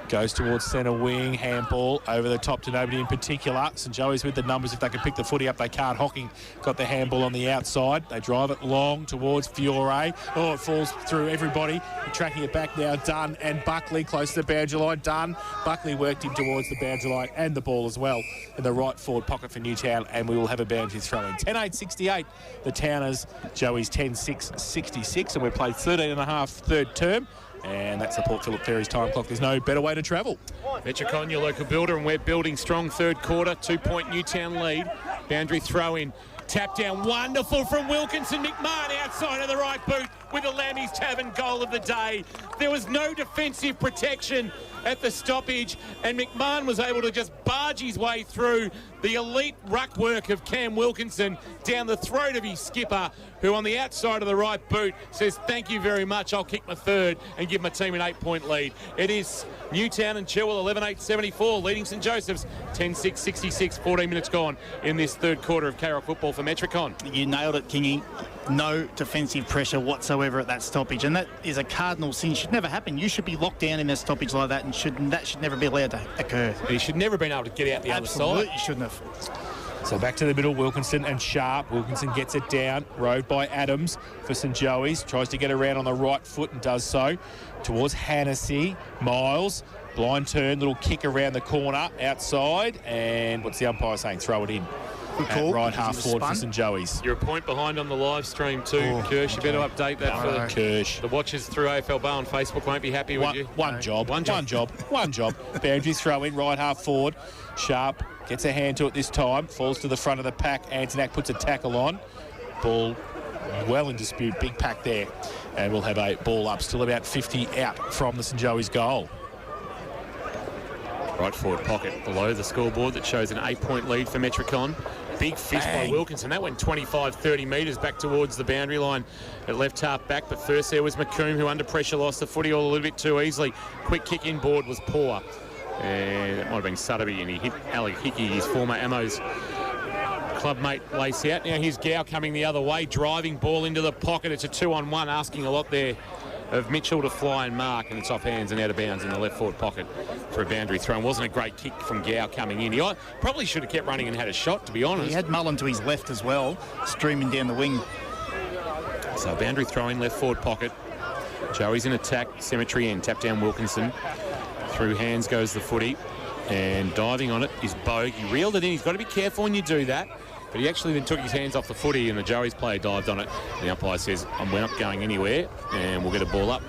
goes towards centre wing, handball over the top to nobody in particular. St Joey's with the numbers. If they can pick the footy up, they can't. Hocking got the handball on the outside. They drive it long towards Fiore. Oh, it falls through everybody. Tracking it back now, Dunn and Buckley close to the boundary line. Dunn, Buckley worked him towards the boundary line and the ball as well in the right forward pocket for Newtown, and we will have a boundary throw in. 10-8-68, the Towners. Joey's 10-6-66, and we've played 13.5 third term. And that's the Port Phillip Ferries time clock. There's no better way to travel. Metricon, your local builder, and we're building strong third quarter. 2-point Newtown lead. Boundary throw in. Tap down, wonderful from Wilkinson. McMahon outside of the right boot with the Lammy's Tavern goal of the day. There was no defensive protection at the stoppage, and McMahon was able to just barge his way through the elite ruck work of Cam Wilkinson down the throat of his skipper, who on the outside of the right boot says, thank you very much, I'll kick my third and give my team an 8-point lead. It is Newtown and Chilwell 11-8-74, leading St Joseph's 10-6-66, 14 minutes gone in this third quarter of K-Rock football for Metricon. You nailed it, Kingy. No defensive pressure whatsoever at that stoppage, and that is a cardinal sin. Should never happen. You should be locked down in a stoppage like that, and that should never be allowed to occur. He should never have been able to get out the other side. Absolutely shouldn't have. So back to the middle, Wilkinson and Sharp. Wilkinson gets it down, rode by Adams for St Joey's. Tries to get around on the right foot and does so. Towards Hannessy. Miles, blind turn, little kick around the corner, outside. And what's the umpire saying? Throw it in. At right half forward for St Joey's. You're a point behind on the live stream too, Kirsch. You better update that for Kirsch. The watchers through AFL Bar on Facebook won't be happy with you. One job. Boundary throw in, right half forward. Sharp gets a hand to it this time. Falls to the front of the pack. Antonak puts a tackle on. Ball well in dispute. Big pack there. And we'll have a ball up. Still about 50 out from the St Joey's goal. Right forward pocket below the scoreboard that shows an 8-point lead for Metricon. big fish by Wilkinson. That went 25, 30 metres back towards the boundary line at left half back. But first there was McComb, who under pressure lost the footy all a little bit too easily. Quick kick inboard was poor. And it might have been Sutterby, and he hit Alec Hickey, his former Ammo's clubmate, lace out. Now here's Gow coming the other way, driving ball into the pocket. It's a 2-on-1, asking a lot there of Mitchell to fly and mark, and it's off hands and out of bounds in the left forward pocket for a boundary throw. It wasn't a great kick from Gow coming in. He probably should have kept running and had a shot, to be honest. He had Mullen to his left as well, streaming down the wing. So boundary throw in left forward pocket. Joey's in attack, cemetery end, tap down Wilkinson. Through hands goes the footy, and diving on it is Bogue. He reeled it in. He's got to be careful when you do that. But he actually then took his hands off the footy, and the Joey's player dived on it. And the umpire says, we're not going anywhere, and we'll get a ball up.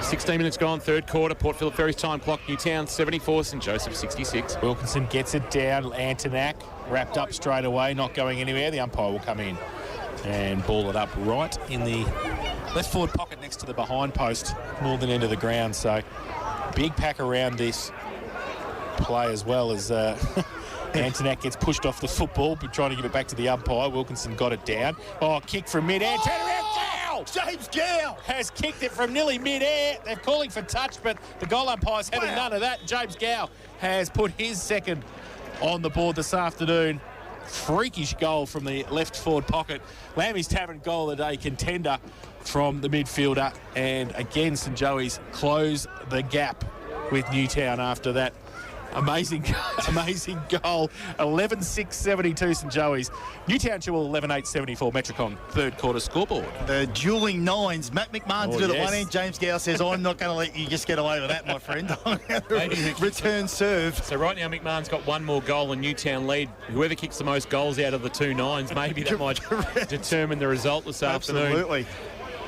16 minutes gone, third quarter. Port Phillip Ferry's time clock. Newtown 74, St Joseph 66. Wilkinson gets it down. Antonak wrapped up straight away, not going anywhere. The umpire will come in and ball it up right in the left forward pocket next to the behind post, northern end of the ground. So big pack around this play as well as... Antonak gets pushed off the football, but trying to give it back to the umpire. Wilkinson got it down. Kick from mid-air. Turn around, Gow! James Gow has kicked it from nearly mid-air. They're calling for touch, but the goal umpire's having none of that. James Gow has put his second on the board this afternoon. Freakish goal from the left forward pocket. Lammy's Tavern goal of the day contender from the midfielder. And again, St Joey's close the gap with Newtown after that. Amazing goal. 11-6-72 St Joey's. Newtown Chilwell 11-8-74 Metricon third quarter scoreboard. The dueling nines. Matt McMahon to do the one end. James Gow says, I'm not going to let you just get away with that, my friend. Return serve. So right now McMahon's got one more goal and Newtown lead. Whoever kicks the most goals out of the two nines, maybe that might determine the result this afternoon. Absolutely.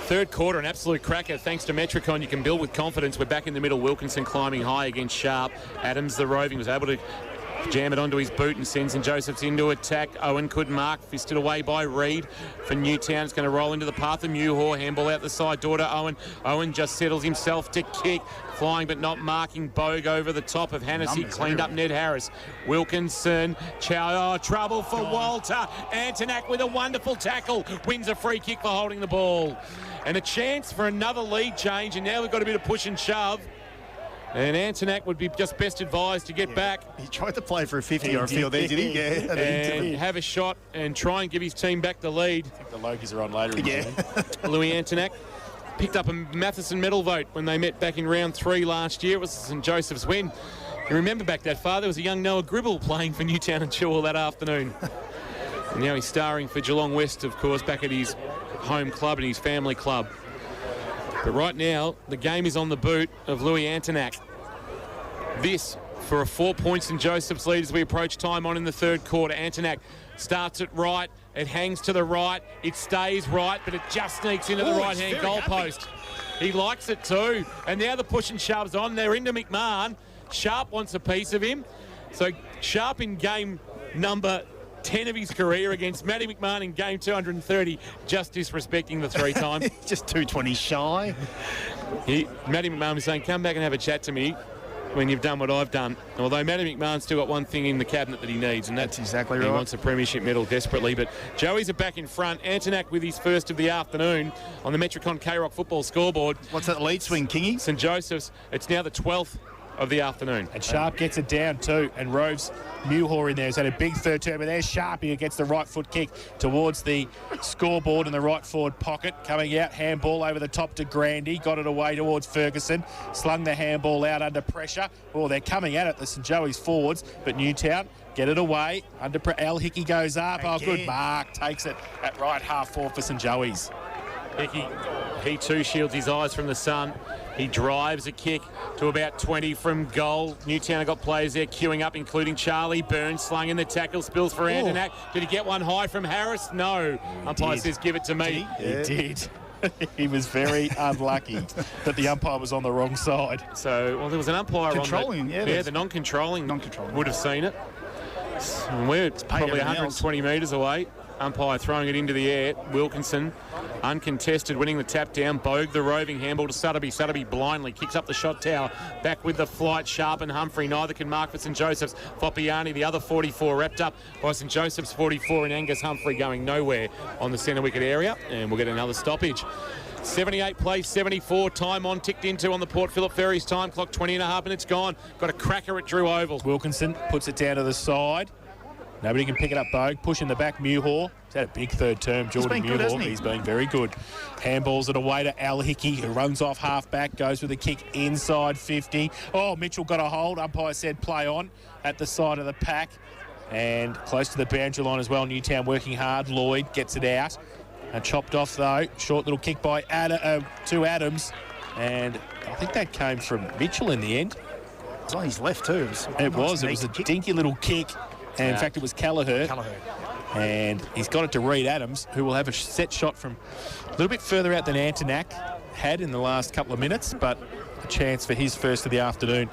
Third quarter, an absolute cracker. Thanks to Metricon, you can build with confidence. We're back in the middle. Wilkinson climbing high against Sharp. Adams, the roving, was able to jam it onto his boot and sends St Joseph's into attack. Owen couldn't mark. Fisted away by Reed. For Newtown, it's going to roll into the path of Newhaw. Handball out the side. Door to Owen. Owen just settles himself to kick. Flying but not marking. Bogue over the top of Hannessy. Cleaned up Ned Harris. Wilkinson. Chow. Trouble for Walter. Antonak with a wonderful tackle. Wins a free kick for holding the ball. And a chance for another lead change. And now we've got a bit of push and shove. And Antonak would be just best advised to get back. He tried to play for a 50 or a field there, did he? Yeah. And have a shot and try and give his team back the lead. I think the Lokies are on later. Louis Antonak picked up a Matheson medal vote when they met back in round 3 last year. It was St Joseph's win. You remember back that far, there was a young Noah Gribble playing for Newtown and Chilwell that afternoon. And now he's starring for Geelong West, of course, back at his home club and his family club. But right now, the game is on the boot of Louis Antonak. This for a 4 points in Joseph's lead as we approach time on in the third quarter. Antonak starts it right. It hangs to the right. It stays right, but it just sneaks into the right-hand goalpost. He likes it too. And now the push and shoves on. They're into McMahon. Sharp wants a piece of him. So Sharp in game number 10 of his career against Matty McMahon in game 230, just disrespecting the 3-time. Just 220 shy. Matty McMahon was saying, come back and have a chat to me when you've done what I've done. Although Matty McMahon's still got one thing in the cabinet that he needs, and that's exactly right. He wants a premiership medal desperately. But Joey's are back in front. Antonak with his first of the afternoon on the Metricon K-Rock football scoreboard. What's that lead swing, Kingy? St Joseph's. It's now the 12th of the afternoon. And Sharp gets it down too, and Roves Newhaw in there has had a big third term, but there's Sharp who gets the right foot kick towards the scoreboard in the right forward pocket. Coming out, handball over the top to Grandy, got it away towards Ferguson, slung the handball out under pressure. They're coming at it, the St Joey's forwards, but Newtown get it away. Al Hickey goes up. Good mark, takes it at right half forward for St Joey's. Hickey, he too shields his eyes from the sun. He drives a kick to about 20 from goal. Newtown have got players there queuing up, including Charlie Burns, slung in the tackle, spills for Antonak. Did he get one high from Harris? No. Umpire says, give it to me. He did. He was very unlucky that the umpire was on the wrong side. So, well, there was an umpire controlling, the non-controlling would have seen it. And we're probably 120 metres away. Umpire throwing it into the air. Wilkinson uncontested, winning the tap down. Bogue, the roving handball to Sutterby. Sutterby blindly kicks up the shot tower. Back with the flight. Sharp and Humphrey. Neither can mark for St Joseph's. Foppiani, the other 44, wrapped up by St Joseph's 44, and Angus Humphrey going nowhere on the centre wicket area. And we'll get another stoppage. 78 plays 74. Time on, ticked into on the Port Phillip Ferries time clock. 20 and a half minutes gone. Got a cracker at Drew Oval. Wilkinson puts it down to the side. Nobody can pick it up. Bogue pushing the back. Muhor. He's had a big third term. Jordan Muhor. He's been very good. Handballs it away to Al Hickey, who runs off half back, goes with a kick inside 50. Oh, Mitchell got a hold. Umpire said play on at the side of the pack. And close to the boundary line as well. Newtown working hard. Lloyd gets it out. Chopped off though. Short little kick by to Adams. And I think that came from Mitchell in the end. It's on his left too. It was a dinky little kick. And in fact, it was Callagher. And he's got it to Reed Adams, who will have a set shot from a little bit further out than Antonak had in the last couple of minutes, but a chance for his first of the afternoon.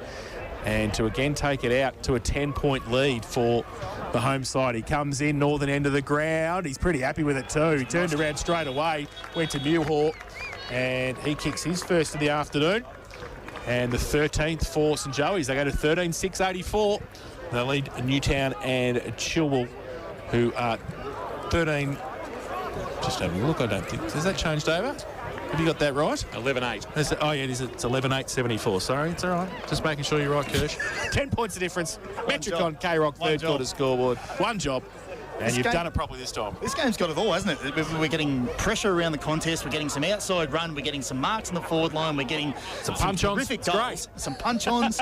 And to again take it out to a 10-point lead for the home side. He comes in, northern end of the ground. He's pretty happy with it too. He turned around straight away, went to Muhor, and he kicks his first of the afternoon. And the 13th for St Joey's. They go to 13-6-84. They lead Newtown and Chilwell, who are 13. Just having a look, I don't think. Has that changed over? Have you got that right? 11-8. Oh, yeah, it is. It's 11-8-74. Sorry, it's all right. Just making sure you're right, Kirsch. 10 points of difference. Metricon, K-Rock, third quarter scoreboard. One job. And you've done it properly this time. This game's got it all, hasn't it? We're getting pressure around the contest. We're getting some outside run. We're getting some marks on the forward line. We're getting some punch-ons. Terrific goals. Some punch-ons.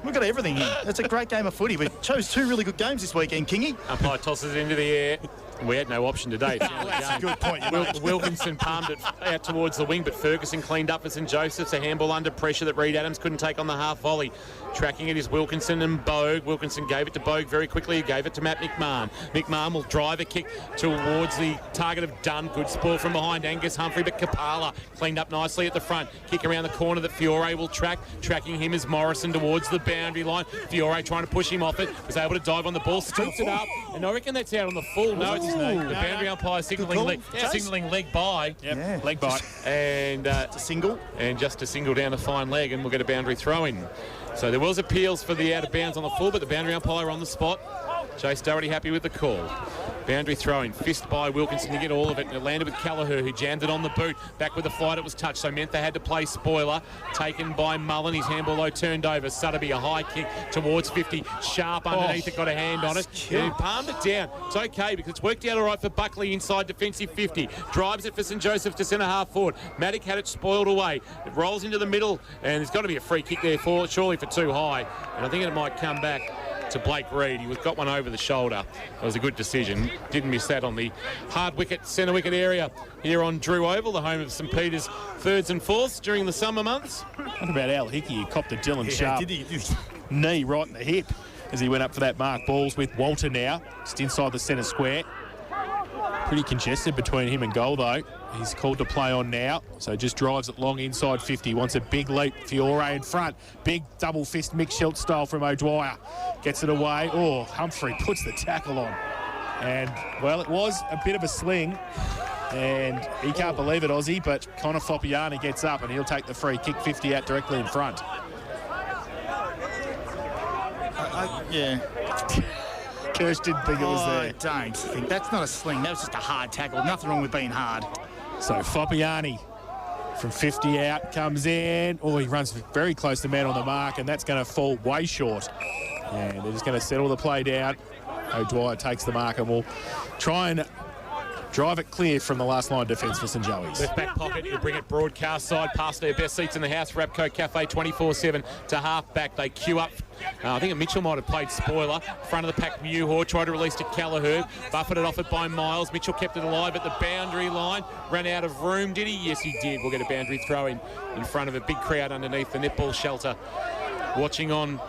We've got everything here. It's a great game of footy. We chose two really good games this weekend, Kingy. Umpire tosses it into the air. We had no option today. That's a good point. Wilkinson palmed it out towards the wing, but Ferguson cleaned up for St Joseph's. A handball under pressure that Reed Adams couldn't take on the half volley. Tracking it is Wilkinson and Bogue. Wilkinson gave it to Bogue very quickly. He gave it to Matt McMahon. McMahon will drive a kick towards the target of Dunn. Good spoil from behind Angus Humphrey, but Kapala cleaned up nicely at the front. Kick around the corner that Fiore will track. Tracking him is Morrison towards the boundary line. Fiore trying to push him off it. Was able to dive on the ball, scoops it up, and I reckon that's out on the full. No, it's the boundary umpire signalling leg by. Yep. Leg by. And a single. And just a single down a fine leg, and we'll get a boundary throw in. So there was appeals for the out of bounds on the full, but the boundary umpire on the spot. Chase Doherty happy with the call. Boundary throwing, fist by Wilkinson to get all of it, and it landed with Callagher, who jammed it on the boot. Back with the flight, it was touched, so meant they had to play spoiler. Taken by Mullen, his handball though turned over. Sutterby, a high kick towards 50. Sharp underneath it, got a hand on it. He palmed it down. It's okay, because it's worked out all right for Buckley inside defensive 50. Drives it for St Joseph's to centre half forward. Maddock had it spoiled away. It rolls into the middle, and there's got to be a free kick there, surely for too high. And I think it might come back to Blake Reed. He got one over the shoulder. It was a good decision. Didn't miss that on the hard wicket, centre wicket area here on Drew Oval, the home of St Peter's thirds and fourths during the summer months. What about Al Hickey? He copped a Dylan Sharp knee right in the hip as he went up for that mark. Balls with Walter now, just inside the centre square. Pretty congested between him and goal though. He's called to play on now, so just drives it long inside 50. Wants a big leap. Fiore in front. Big double fist Mick Schultz style from O'Dwyer. Gets it away. Oh, Humphrey puts the tackle on. And, well, it was a bit of a sling. And he can't believe it, Aussie, but Connor Foppiani gets up and he'll take the free kick 50 out directly in front. Yeah. Kirsch didn't think it was there. I don't think. That's not a sling. That was just a hard tackle. Nothing wrong with being hard. So Foppiani from 50 out comes in. Oh, he runs very close to man on the mark, and that's going to fall way short. And they're just going to settle the play down. O'Dwyer takes the mark and will try and drive it clear from the last line defence for St Joey's. Left back pocket, he'll bring it broadcast side past their best seats in the house. Rapco Cafe 24/7 to half back. They queue up. I think Mitchell might have played spoiler. Front of the pack, Muhor tried to release to Callagher. Buffeted off it by Miles. Mitchell kept it alive at the boundary line. Ran out of room, did he? Yes, he did. We'll get a boundary throw in front of a big crowd underneath the netball shelter. Watching on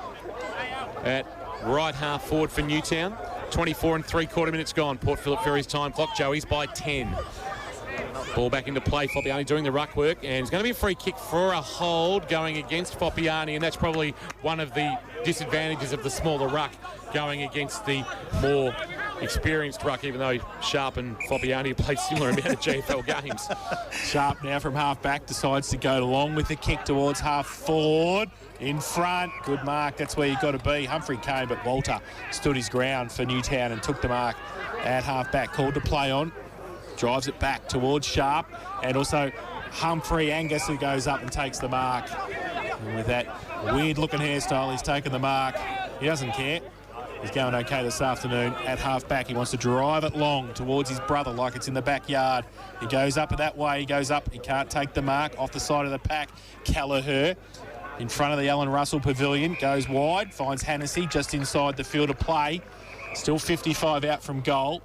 at right half forward for Newtown. 24 3/4 minutes gone. Port Phillip Ferries time clock. Joey's by 10. Ball back into play. Foppiani doing the ruck work, and it's going to be a free kick for a hold going against Foppiani, and that's probably one of the disadvantages of the smaller ruck going against the more experienced ruck, even though Sharp and Foppiani played similar amount of GFL games. Sharp now from half-back decides to go along with the kick towards half-forward. In front, good mark, that's where you've got to be. Humphrey came, but Walter stood his ground for Newtown and took the mark at half-back. Called to play on, drives it back towards Sharp, and also Humphrey Angus, who goes up and takes the mark. And with that weird-looking hairstyle, he's taken the mark. He doesn't care. He's going okay this afternoon at half-back. He wants to drive it long towards his brother like it's in the backyard. He goes up that way. He goes up. He can't take the mark. Off the side of the pack, Callagher in front of the Alan Russell Pavilion. Goes wide. Finds Hennessy just inside the field of play. Still 55 out from goal.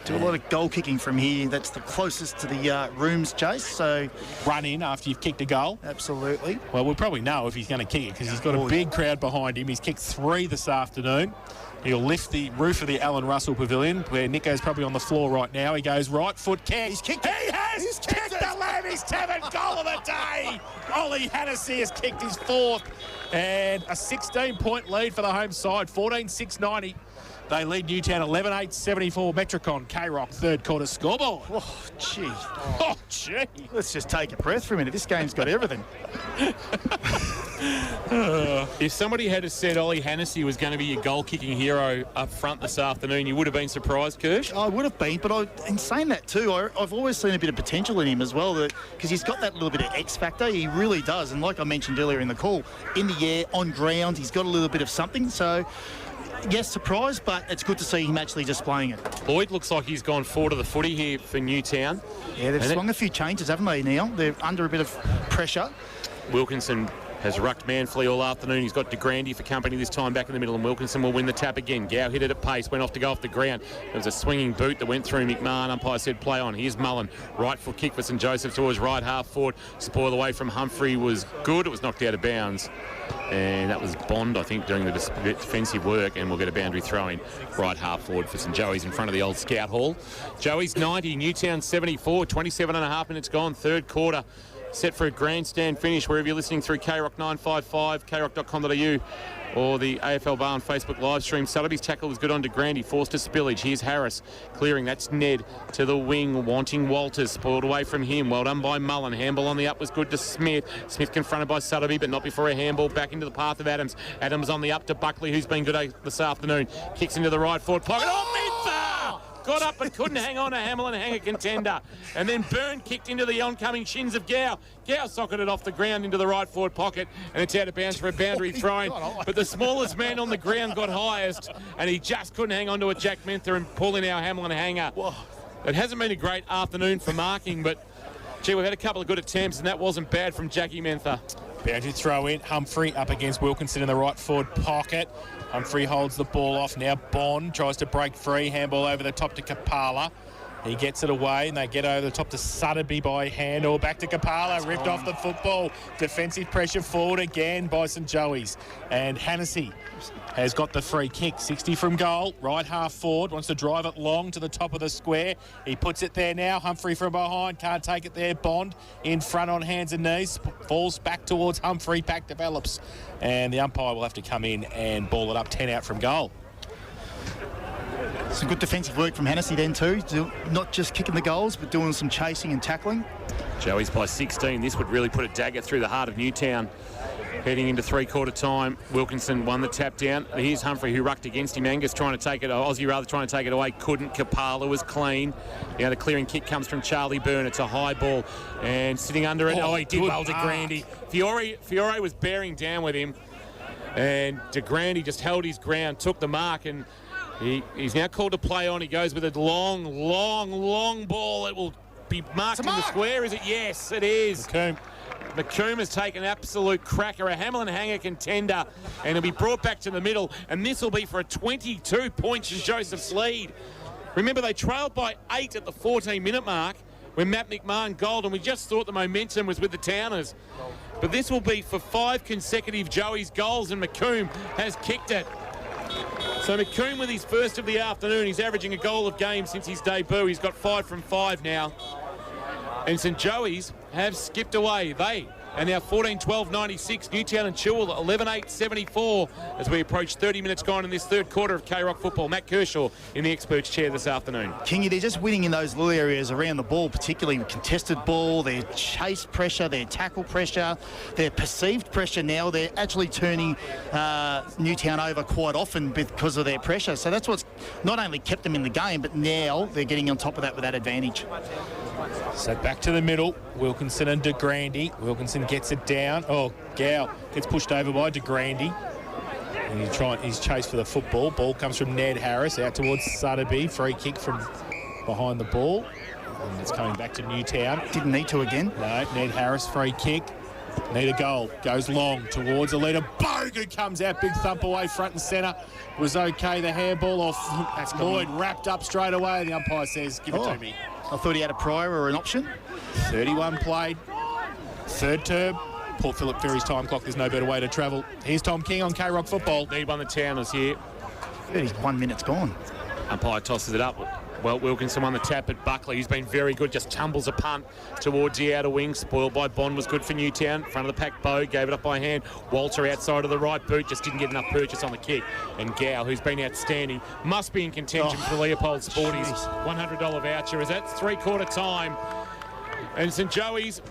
Do a lot of goal kicking from here. That's the closest to the rooms, Jace. So run in after you've kicked a goal. Absolutely. Well, we'll probably know if he's going to kick it because he's got a big crowd behind him. He's kicked 3 this afternoon. He'll lift the roof of the Alan Russell Pavilion, where Nico's probably on the floor right now. He goes right foot kick. He's kicked. He has kicked the Lambie's 7th goal of the day. Ollie Hennessy has kicked his 4th, and a 16-point lead for the home side. 14-6-90. They lead Newtown 11-8-74. Metricon, K-Rock, 3rd quarter scoreboard. Oh, gee. Oh, gee. Let's just take a breath for a minute. This game's got everything. If somebody had said Ollie Hennessy was going to be your goal-kicking hero up front this afternoon, you would have been surprised, Kirsch? I would have been, but in saying that too, I've always seen a bit of potential in him as well, because he's got that little bit of X factor. He really does, and like I mentioned earlier in the call, in the air, on ground, he's got a little bit of something. So yes, surprised, but it's good to see him actually displaying it. Lloyd looks like he's gone forward of the footy here for Newtown. Yeah, they've swung a few changes, haven't they, Neil? They're under a bit of pressure. Wilkinson has rucked manfully all afternoon. He's got DeGrandy for company this time back in the middle, and Wilkinson will win the tap again. Gow hit it at pace, went off to go off the ground. There was a swinging boot that went through McMahon. Umpire said play on. Here's Mullen. Right foot kick for St Joseph towards right half forward. Spoil away from Humphrey was good. It was knocked out of bounds. And that was Bond, I think, doing the defensive work, and we'll get a boundary throw-in right half forward for St Joey's in front of the old Scout Hall. Joey's 90, Newtown 74, 27.5 minutes gone, 3rd quarter. Set for a grandstand finish wherever you're listening through KROC 955, kroc.com.au, or the AFL Bar on Facebook live stream. Sotheby's tackle was good on DeGrandy, forced to spillage. Here's Harris clearing. That's Ned to the wing, wanting Walters. Spoiled away from him. Well done by Mullen. Handball on the up was good to Smith. Smith confronted by Sotheby, but not before a handball back into the path of Adams. Adams on the up to Buckley, who's been good this afternoon. Kicks into the right forward pocket. Got up but couldn't hang on to Hamlin Hanger contender. And then Byrne kicked into the oncoming shins of Gow. Gow socketed off the ground into the right forward pocket, and it's out of bounds for a boundary throw-in. But the smallest man on the ground got highest, and he just couldn't hang on to it. Jack Menther and pulling our Hamlin Hanger. It hasn't been a great afternoon for marking, but gee, we've had a couple of good attempts, and that wasn't bad from Jackie Menther. Boundary throw in. Humphrey up against Wilkinson in the right forward pocket. Humphrey holds the ball off. Now Bond tries to break free. Handball over the top to Kapala. He gets it away, and they get over the top to Sotheby by hand, or back to Kapala. Ripped off the football. Defensive pressure forward again by St Joey's. And Hennessy has got the free kick. 60 from goal. Right half forward. Wants to drive it long to the top of the square. He puts it there now. Humphrey from behind. Can't take it there. Bond in front on hands and knees. Falls back towards Humphrey. Pack develops. And the umpire will have to come in and ball it up. 10 out from goal. Some good defensive work from Hennessy then too. Not just kicking the goals, but doing some chasing and tackling. Joey's by 16. This would really put a dagger through the heart of Newtown. Heading into 3-quarter time, Wilkinson won the tap down. Here's Humphrey, who rucked against him. Angus trying to take it, Aussie rather trying to take it away. Couldn't. Kapala was clean. Now the clearing kick comes from Charlie Byrne. It's a high ball. And sitting under it, he did well to DeGrandy. Fiore was bearing down with him. And DeGrandy just held his ground, took the mark, and he's now called to play on. He goes with a long ball. It will be marked in the square, is it? Yes, it is. McComb has taken an absolute cracker, a Hamlin Hanger contender, and it'll be brought back to the middle, and this will be for a 22-point St Joseph's lead. Remember, they trailed by 8 at the 14-minute mark when Matt McMahon goaled, and we just thought the momentum was with the Towners. But this will be for 5 consecutive Joey's goals, and McComb has kicked it. So McComb with his first of the afternoon. He's averaging a goal a game since his debut. He's got 5 from 5 now. And St Joey's have skipped away. They And now 14-12-96, Newtown and Chilwell 11-8-74 as we approach 30 minutes gone in this third quarter of K-Rock football. Matt Kershaw in the experts chair this afternoon. Kingy, they're just winning in those little areas around the ball, particularly the contested ball, their chase pressure, their tackle pressure, their perceived pressure now. They're actually turning Newtown over quite often because of their pressure. So that's what's not only kept them in the game, but now they're getting on top of that with that advantage. So back to the middle, Wilkinson and De Grande. Wilkinson gets it down. Oh, Gow gets pushed over by De Grande. And he's chased for the football. Ball comes from Ned Harris out towards Sotheby. Free kick from behind the ball. And it's coming back to Newtown. Didn't need to again. No, Ned Harris, free kick. Need a goal. Goes long towards a leader. Bogan comes out. Big thump away front and centre. Was okay. The handball off Lloyd wrapped up straight away. The umpire says, give it to me. I thought he had a prior or an option. 31 played. Third term. Port Phillip Ferry's time clock. There's no better way to travel. Here's Tom King on K-Rock football. Need one, the Towners here. 31 minutes gone. Umpire tosses it up. Well, Wilkinson won the tap at Buckley. He's been very good. Just tumbles a punt towards the outer wing. Spoiled by Bond was good for Newtown. Front of the pack, Bow gave it up by hand. Walter outside of the right boot. Just didn't get enough purchase on the kick. And Gow, who's been outstanding, must be in contention for the Leopold Sporties $100 voucher as that's three-quarter time. And St Joey's,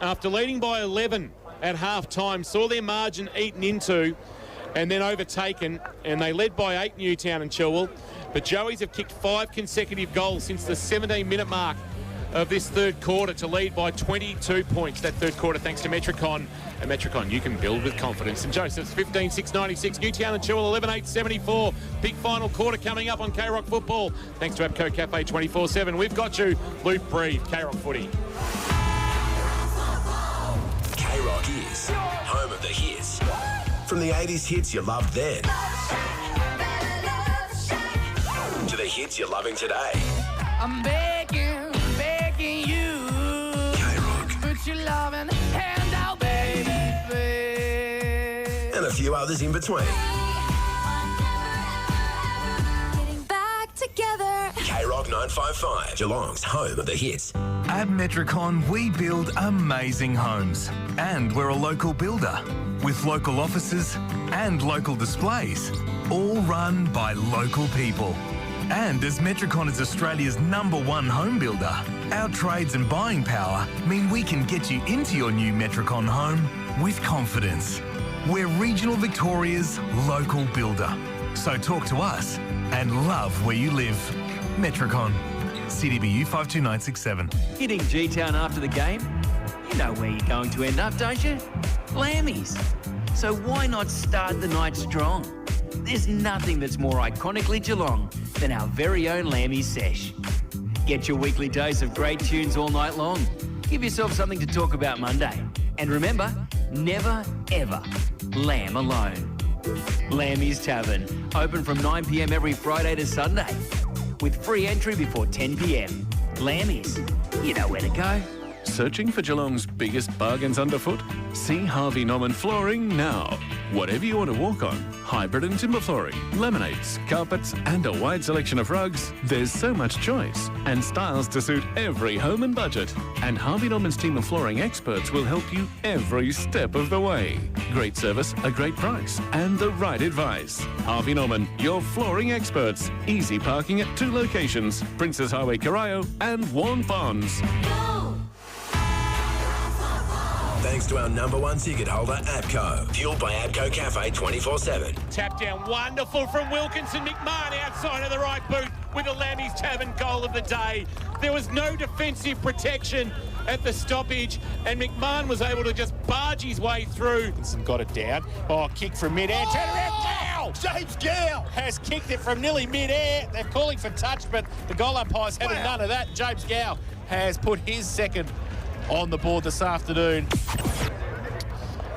after leading by 11 at half-time, saw their margin eaten into and then overtaken, and they led by 8 Newtown and Chilwell. But Joey's have kicked 5 consecutive goals since the 17-minute mark of this third quarter to lead by 22 points that third quarter thanks to Metricon. And Metricon, you can build with confidence. And Joseph's 15-6-96, Newtown and Chilwell 11-8-74. Big final quarter coming up on K-Rock football. Thanks to Abco Cafe 24/7. We've got you. Loop Breathe, K-Rock footy. K-Rock is home of the hits. From the 80s hits you loved then to the hits you're loving today. I'm begging you. K-Rock. Put your loving hand out, baby. And a few others in between. Getting back together. K-Rock 955, Geelong's home of the hits. At Metricon, we build amazing homes. And we're a local builder with local offices and local displays, all run by local people. And as Metricon is Australia's #1 home builder, our trades and buying power mean we can get you into your new Metricon home with confidence. We're regional Victoria's local builder. So talk to us and love where you live. Metricon. CDBU 52967. Hitting G-Town after the game? You know where you're going to end up, don't you? Lammy's. So why not start the night strong? There's nothing that's more iconically Geelong than our very own Lammy's sesh. Get your weekly dose of great tunes all night long. Give yourself something to talk about Monday. And remember, never, ever lamb alone. Lammy's Tavern, open from 9 p.m. every Friday to Sunday, with free entry before 10 p.m. Lammy's, you know where to go. Searching for Geelong's biggest bargains underfoot? See Harvey Norman Flooring now. Whatever you want to walk on, hybrid and timber flooring, laminates, carpets and a wide selection of rugs, there's so much choice and styles to suit every home and budget. And Harvey Norman's team of flooring experts will help you every step of the way. Great service, a great price and the right advice. Harvey Norman, your flooring experts. Easy parking at 2 locations, Princess Highway, Corio and Warren Ponds. Thanks to our #1 ticket holder, Abco. Fueled by Abco Cafe 24/7. Tap down, wonderful from Wilkinson. McMahon outside of the right boot with the Lammy's Tavern goal of the day. There was no defensive protection at the stoppage, and McMahon was able to just barge his way through. Wilkinson got it down. Oh, kick from mid-air. Turn around, Gow! James Gow has kicked it from nearly mid-air. They're calling for touch, but the goal umpire's had none of that. James Gow has put his second on the board this afternoon.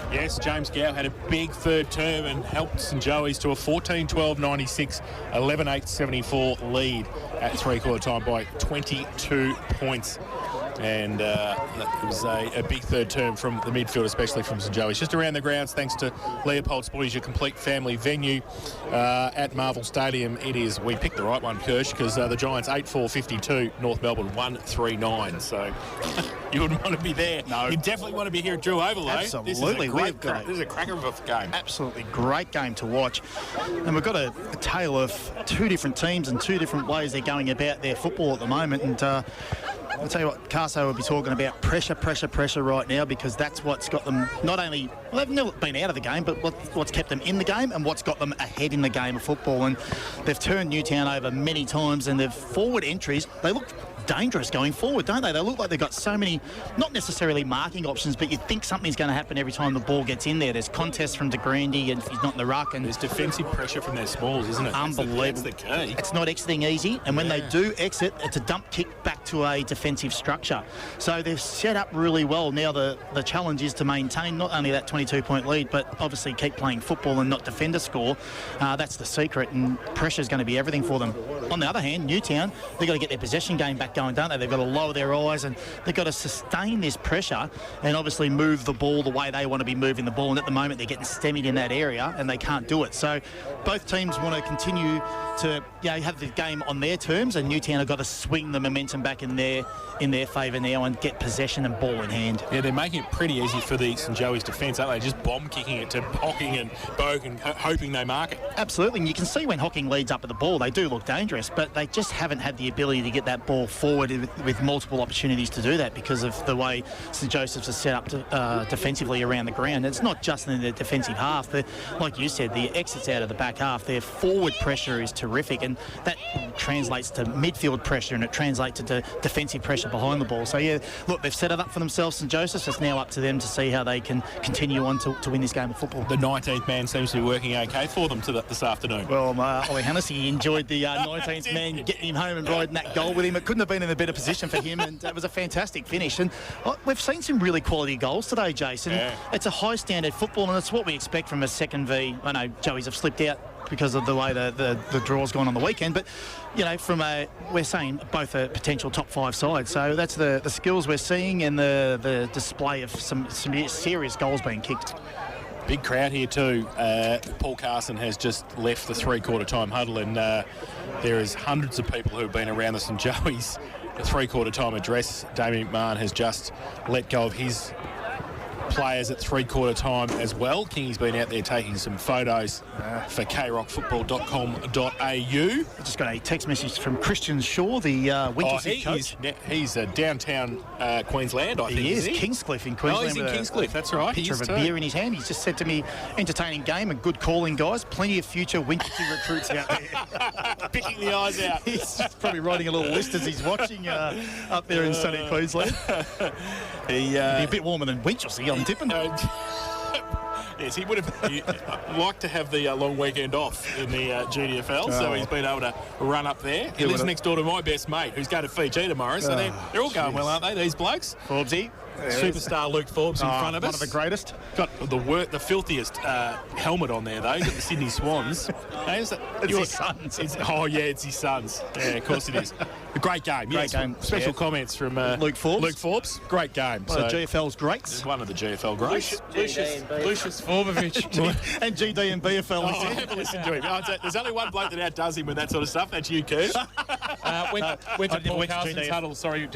Yes, James Gow had a big third term and helped St Joey's to a 14-12-96, 11-8-74 lead at three-quarter time by 22 points. And it was a big third term from the midfield, especially from St Joey's. Just around the grounds, thanks to Leopold Sporting, your complete family venue at Marvel Stadium. It is, we picked the right one, Kirsch, because the Giants 8-4-52, North Melbourne 1-3-9. So you wouldn't want to be there. No. You definitely want to be here at Drew Oval, though. Absolutely. This is a cracker of a game. Absolutely great game to watch. And we've got a tale of two different teams and two different ways they're going about their football at the moment. And I'll tell you what, Carso will be talking about pressure right now, because that's what's got them not only, well, they've never been out of the game, but what's kept them in the game and what's got them ahead in the game of football. And they've turned Newtown over many times, and their forward entries, they look dangerous going forward, don't they? They look like they've got so many, not necessarily marking options, but you think something's going to happen every time the ball gets in there. There's contests from De Grande, and if he's not in the ruck, and there's defensive pressure from their smalls, isn't it? Unbelievable. That's the key. It's not exiting easy, and when they do exit, it's a dump kick back to a defensive structure. So they've set up really well. Now the challenge is to maintain not only that 22-point lead, but obviously keep playing football and not defend a score. That's the secret, and pressure's going to be everything for them. On the other hand, Newtown, they've got to get their possession game back going, don't they? They've got to lower their eyes, and they've got to sustain this pressure and obviously move the ball the way they want to be moving the ball. And at the moment, they're getting stymied in that area, and they can't do it. So both teams want to continue to have the game on their terms, and Newtown have got to swing the momentum back in their favour now and get possession and ball in hand. Yeah, they're making it pretty easy for the St Joey's defence, aren't they? Just bomb kicking it to Hocking and Bogue and hoping they mark it. Absolutely, and you can see when Hocking leads up at the ball, they do look dangerous, but they just haven't had the ability to get that ball forward with multiple opportunities to do that because of the way St Joseph's are set up defensively around the ground. It's not just in the defensive half, but like you said, the exits out of the back half, their forward pressure is terrific, and that translates to midfield pressure, and it translates to defensive pressure behind the ball. So yeah, look, they've set it up for themselves, St Joseph's. It's now up to them to see how they can continue on to win this game of football. The 19th man seems to be working okay for them this afternoon. Well, Ollie Hennessy enjoyed the 19th man getting him home and riding that goal with him. It couldn't have been in a better position for him, and it was a fantastic finish. And we've seen some really quality goals today, Jason. Yeah. It's a high standard football, and it's what we expect from a second V. I know Joey's have slipped out because of the way the draw's gone on the weekend, but we're saying both a potential top 5 side. So that's the skills we're seeing, and the display of some serious goals being kicked. Big crowd here too. Paul Carson has just left the three-quarter time huddle, and there is hundreds of people who have been around the St Joey's three-quarter time address. Damien McMahon has just let go of his players at three-quarter time as well. Kingy's been out there taking some photos for krockfootball.com.au. I just got a text message from Christian Shaw, the Winchelsea coach. He's downtown Queensland, I think. He is, Kingscliff in Queensland. Oh, he's in Kingscliff, that's right. Picture of a beer in his hand. He's just said to me, entertaining game and good calling, guys. Plenty of future Winchelsea recruits out there. Picking the eyes out. He's probably writing a little list as he's watching up there in sunny Queensland. He'd be a bit warmer than Winchelsea, I'm tipping. Yes, he would have liked to have the long weekend off in the GDFL, so he's been able to run up there. He lives next door to my best mate, who's going to Fiji tomorrow, so they're all going well, aren't they, these blokes? Forbesy. Superstar Luke Forbes in front of us. One of the greatest. Got the filthiest helmet on there, though. He's got the Sydney Swans. It's his son's. It's his son's. Yeah, of course it is. A great game. Great game. Special comments from Luke Forbes. Great game. One of GFL's greats. One of the GFL greats. Lucius Forbovich. And GD and BFL. I haven't listened to him. There's only one bloke that outdoes him with that sort of stuff. That's you, Kirsch. Went to Paul Carson's huddle. Sorry,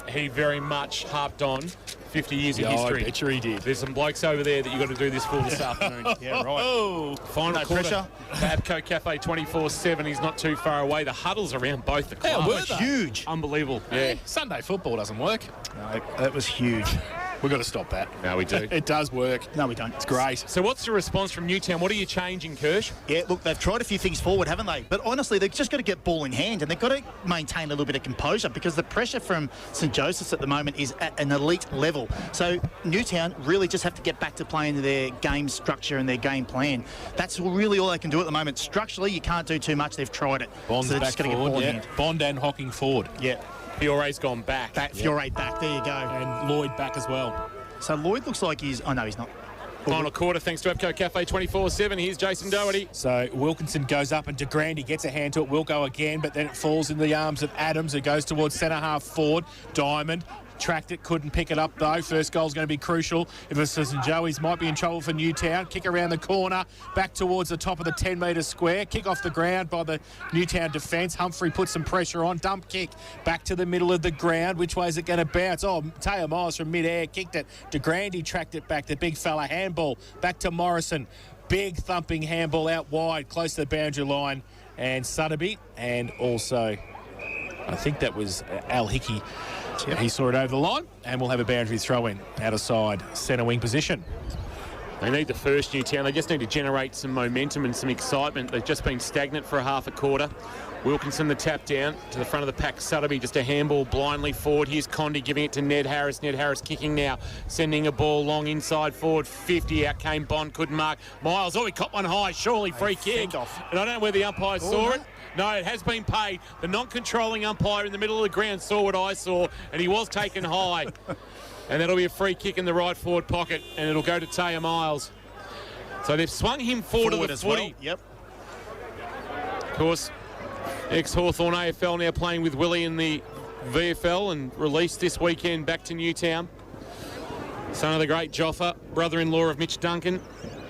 he very much harped on 50 years of history. I bet you he did. There's some blokes over there that you've got to do this for this afternoon. Yeah, right. Final quarter. Pressure. Abco Cafe 24/7. He's not too far away. The huddles around both the clubs. How were they? Huge. Unbelievable. Yeah. Sunday football doesn't work. No, that was huge. We've got to stop that. No, we do. It does work. No, we don't. It's great. So what's the response from Newtown? What are you changing, Kirsch? Yeah, look, they've tried a few things forward, haven't they? But honestly, they've just got to get ball in hand, and they've got to maintain a little bit of composure, because the pressure from St Joseph's at the moment is at an elite level. So Newtown really just have to get back to playing their game structure and their game plan. That's really all they can do at the moment. Structurally, you can't do too much. They've tried it. Bond's so they're back just going to get ball in hand. Bond and Hocking forward. Yeah. Fiore's gone back. Fiore back. There you go. And Lloyd back as well. So Lloyd looks like he's... Oh, no, he's not. Final quarter, thanks to Epco Cafe 24/7. Here's Jason Doherty. So Wilkinson goes up and DeGrande gets a hand to it. Will go again, but then it falls in the arms of Adams, who goes towards centre half forward. Diamond tracked it, couldn't pick it up though. First goal's going to be crucial. If it's St Joey's, might be in trouble for Newtown. Kick around the corner, back towards the top of the 10-metre square. Kick off the ground by the Newtown defence. Humphrey puts some pressure on. Dump kick back to the middle of the ground. Which way is it going to bounce? Oh, Taya Miles from mid-air kicked it. DeGrande tracked it back. The big fella handball back to Morrison. Big thumping handball out wide, close to the boundary line. And Sutterby, and also I think that was Al Hickey. Yep. He saw it over the line, and we'll have a boundary throw in out of side centre wing position. They need the first Newtown. They just need to generate some momentum and some excitement. They've just been stagnant for a half a quarter. Wilkinson the tap down to the front of the pack. Sutterby just a handball blindly forward. Here's Condi giving it to Ned Harris. Ned Harris kicking now, sending a ball long inside forward. 50 out came Bond, couldn't mark. Miles, he caught one high, surely free kick. And I don't know where the umpire saw it. No, it has been paid. The non-controlling umpire in the middle of the ground saw what I saw, and he was taken high. And that'll be a free kick in the right forward pocket, and it'll go to Taya Miles. So they've swung him forward to the footy. Well. Yep. Of course, ex-Hawthorn AFL now playing with Willie in the VFL and released this weekend back to Newtown. Son of the great Joffa, brother-in-law of Mitch Duncan.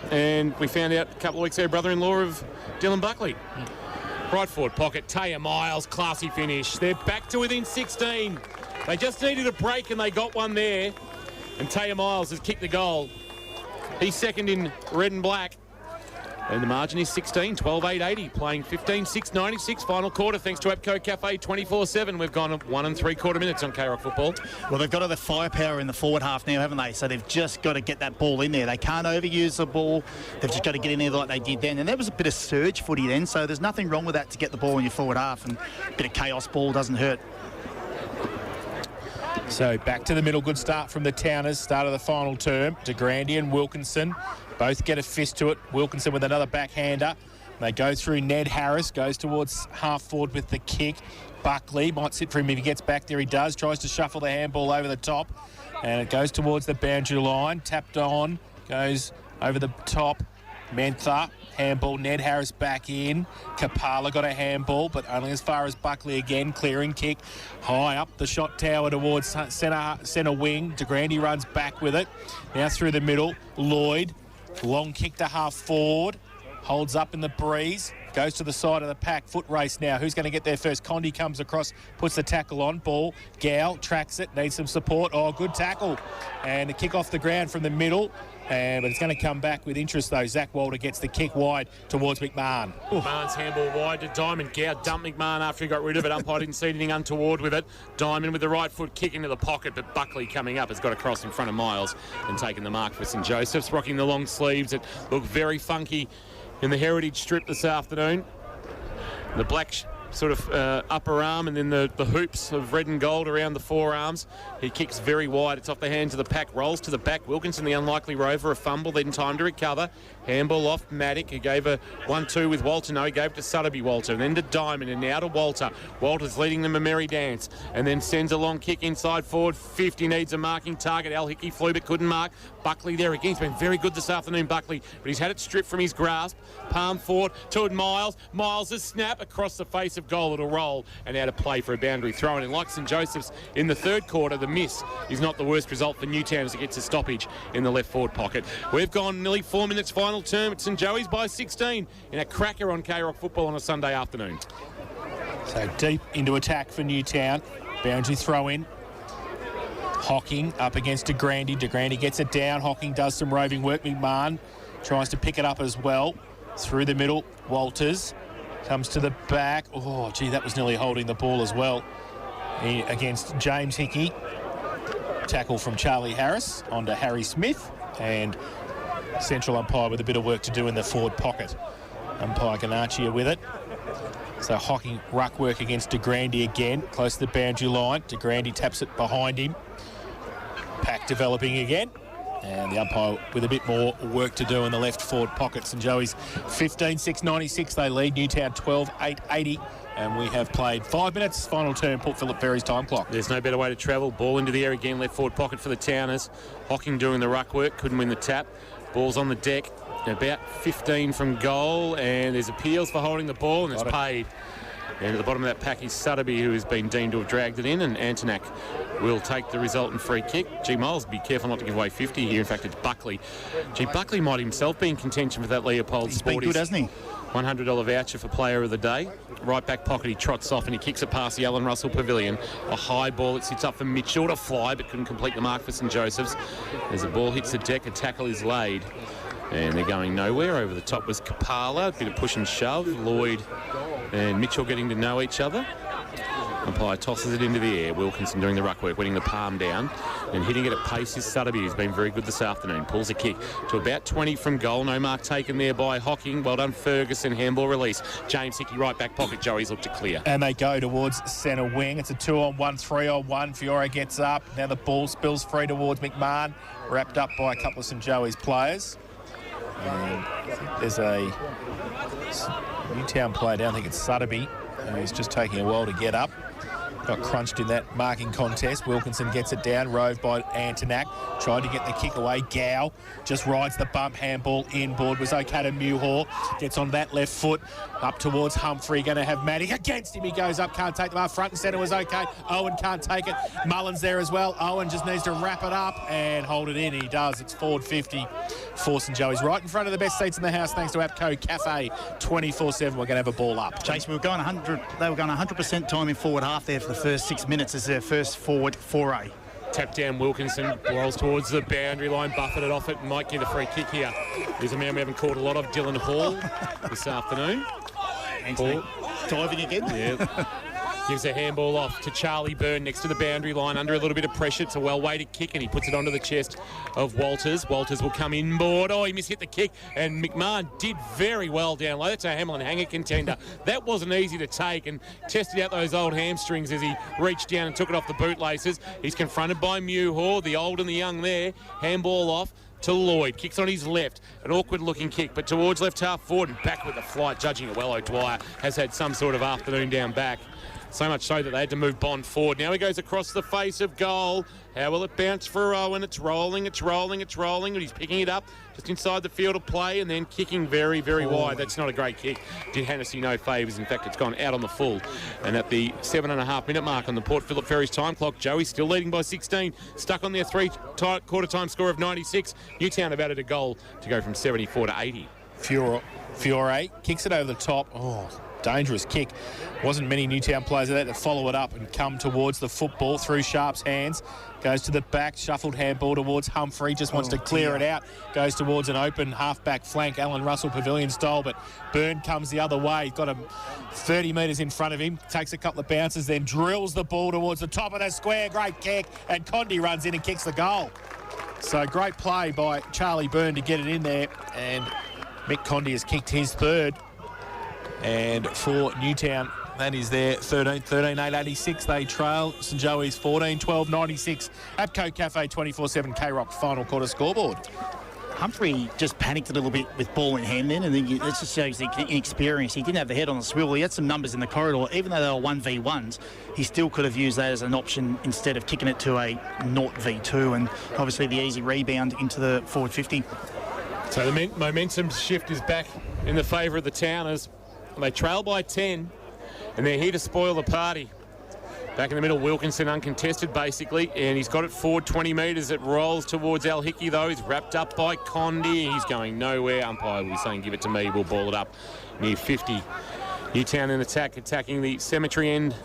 And we found out a couple of weeks ago, brother-in-law of Dylan Buckley. Right forward pocket, Taya Miles, classy finish. They're back to within 16. They just needed a break and they got one there. And Taya Miles has kicked the goal. He's second in red and black. And the margin is 16, 12-8-80, playing 15-6-96 final quarter thanks to Epco Cafe 24/7. We've gone 1 3/4 minutes on K-Rock football. Well, they've got the firepower in the forward half now, haven't they? So they've just got to get that ball in there. They can't overuse the ball. They've just got to get in there like they did then. And that was a bit of surge footy then, so there's nothing wrong with that to get the ball in your forward half. And a bit of chaos ball doesn't hurt. So back to the middle, good start from the Towners, start of the final term. DeGrande and Wilkinson both get a fist to it. Wilkinson with another backhander. They go through Ned Harris, goes towards half forward with the kick. Buckley might sit for him if he gets back there. He does, tries to shuffle the handball over the top. And it goes towards the boundary line, tapped on, goes over the top. Mentha, handball, Ned Harris back in. Kapala got a handball, but only as far as Buckley again. Clearing kick, high up the shot tower towards centre wing. DeGrande runs back with it. Now through the middle, Lloyd, long kick to half forward. Holds up in the breeze, goes to the side of the pack. Foot race now. Who's going to get there first? Condi comes across, puts the tackle on. Ball, Gow tracks it, needs some support. Oh, good tackle. And a kick off the ground from the middle. But it's going to come back with interest, though. Zach Walter gets the kick wide towards McMahon. McMahon's handball wide to Diamond. Gow dumped McMahon after he got rid of it. Umpire didn't see anything untoward with it. Diamond with the right foot kick into the pocket, but Buckley coming up has got a cross in front of Miles and taking the mark for St Joseph's. Rocking the long sleeves that look very funky in the Heritage Strip this afternoon. The black sort of upper arm and then the hoops of red and gold around the forearms. He kicks very wide. It's off the hands of the pack. Rolls to the back. Wilkinson, the unlikely rover, a fumble, then time to recover. Handball off Maddock, who gave a 1-2 with Walter. No, he gave it to Sutterby Walter. And then to Diamond and now to Walter. Walter's leading them a merry dance and then sends a long kick inside forward. 50 needs a marking target. Al Hickey flew but couldn't mark. Buckley there again. He's been very good this afternoon, Buckley, but he's had it stripped from his grasp. Palm forward to Miles. Miles' a snap across the face of goal. It'll roll and out of play for a boundary throw. And like St Joseph's in the third quarter, the miss is not the worst result for Newtown as it gets a stoppage in the left forward pocket. We've gone nearly 4 minutes final term at St Joey's by 16 in a cracker on K-Rock football on a Sunday afternoon. So deep into attack for Newtown. Boundary throw in. Hocking up against DeGrande. DeGrande gets it down. Hocking does some roving work. McMahon tries to pick it up as well. Through the middle, Walters comes to the back. Oh, gee, that was nearly holding the ball as well. Against James Hickey. Tackle from Charlie Harris onto Harry Smith. And central umpire with a bit of work to do in the forward pocket. Umpire Ganachia with it. So Hocking ruck work against DeGrande again. Close to the boundary line. DeGrande taps it behind him. Pack developing again. And the umpire with a bit more work to do in the left forward pocket. St Joey's 15-6-96. They lead Newtown 12-8-80. And we have played 5 minutes. Final term, Port Phillip Ferry's time clock. There's no better way to travel. Ball into the air again. Left forward pocket for the Towners. Hocking doing the ruck work. Couldn't win the tap. Ball's on the deck, about 15 from goal, and there's appeals for holding the ball, and it's paid. And at the bottom of that pack is Sutterby, who has been deemed to have dragged it in, and Antonak will take the resultant free kick. Miles, be careful not to give away 50 here. In fact, it's Buckley. Buckley might himself be in contention for that Leopold He's Sport. been good, hasn't he? $100 voucher for player of the day. Right back pocket, he trots off and he kicks it past the Alan Russell Pavilion. A high ball that sits up for Mitchell to fly, but couldn't complete the mark for St Joseph's. As the ball hits the deck, a tackle is laid. And they're going nowhere. Over the top was Kapala, a bit of push and shove. Lloyd and Mitchell getting to know each other. Umpire tosses it into the air. Wilkinson doing the ruck work, winning the palm down. And hitting it at pace is Sutterby, who's been very good this afternoon. Pulls a kick to about 20 from goal. No mark taken there by Hocking. Well done, Ferguson. Handball release. James Hickey, right back pocket. Joey's looked to clear. And they go towards centre wing. It's a 2-on-1, 3-on-1. Fiore gets up. Now the ball spills free towards McMahon. Wrapped up by a couple of St Joey's players. And I think there's a Newtown player down. I think it's Sutterby, who's just taking a while to get up. Got crunched in that marking contest. Wilkinson gets it down, roved by Antonak. Tried to get the kick away. Gow just rides the bump. Handball inboard. Was okay to Muhor. Gets on that left foot. Up towards Humphrey. Going to have Maddock against him. He goes up. Can't take the mark. Front and centre was okay. Owen can't take it. Mullins there as well. Owen just needs to wrap it up and hold it in. He does. It's forward 50 for St Joey's. Right in front of the best seats in the house thanks to APCO Cafe 24/7. We're going to have a ball up. Jason, they were going 100% time in forward half there for the first 6 minutes as their first forward foray. Tap down Wilkinson, rolls towards the boundary line, buffeted off it, might get a free kick here. There's a man we haven't called a lot of, Dylan Hall, this afternoon. Anthony, diving again. Yeah. Gives a handball off to Charlie Byrne next to the boundary line under a little bit of pressure. It's a well-weighted kick and he puts it onto the chest of Walters. Walters will come inboard. Oh, he mishit the kick and McMahon did very well down low. That's a Hamlin hanger contender. That wasn't easy to take and tested out those old hamstrings as he reached down and took it off the bootlaces. He's confronted by Muhor, the old and the young there. Handball off to Lloyd. Kicks on his left. An awkward-looking kick, but towards left half forward and back with the flight. Judging it well, O'Dwyer has had some sort of afternoon down back. So much so that they had to move Bond forward. Now he goes across the face of goal. How will it bounce for Owen? It's rolling, it's rolling, it's rolling. But he's picking it up just inside the field of play and then kicking very, very wide. That's not a great kick. Did Hennessy no favours. In fact, it's gone out on the full. And at the 7.5-minute mark on the Port Phillip Ferries time clock, Joey still leading by 16. Stuck on their quarter time score of 96. Newtown have added a goal to go from 74 to 80. Fiore kicks it over the top. Oh, dangerous kick. Wasn't many Newtown players there to follow it up and come towards the football through Sharp's hands. Goes to the back, shuffled handball towards Humphrey, just wants to clear it out. Goes towards an open half-back flank, Alan Russell Pavilion style, but Byrne comes the other way. Got him 30 metres in front of him, takes a couple of bounces, then drills the ball towards the top of the square. Great kick, and Condi runs in and kicks the goal. So great play by Charlie Byrne to get it in there, and Mick Condi has kicked his third. And for Newtown, that is their 13-8-86. They trail St Joey's 14-12-96. APCO Cafe 24/7 K-Rock final quarter scoreboard. Humphrey just panicked a little bit with ball in hand then, and then it just shows the inexperience. He didn't have the head on the swivel. He had some numbers in the corridor. Even though they were 1v1s, he still could have used that as an option instead of kicking it to a 0v2, and obviously the easy rebound into the forward 50. So the momentum shift is back in the favour of the Towners. They trail by 10, and they're here to spoil the party. Back in the middle, Wilkinson uncontested, basically, and he's got it forward 20 metres. It rolls towards Al Hickey, though. He's wrapped up by Condi. He's going nowhere. Umpire will be saying, give it to me. We'll ball it up near 50. Newtown in attack, attacking the cemetery end.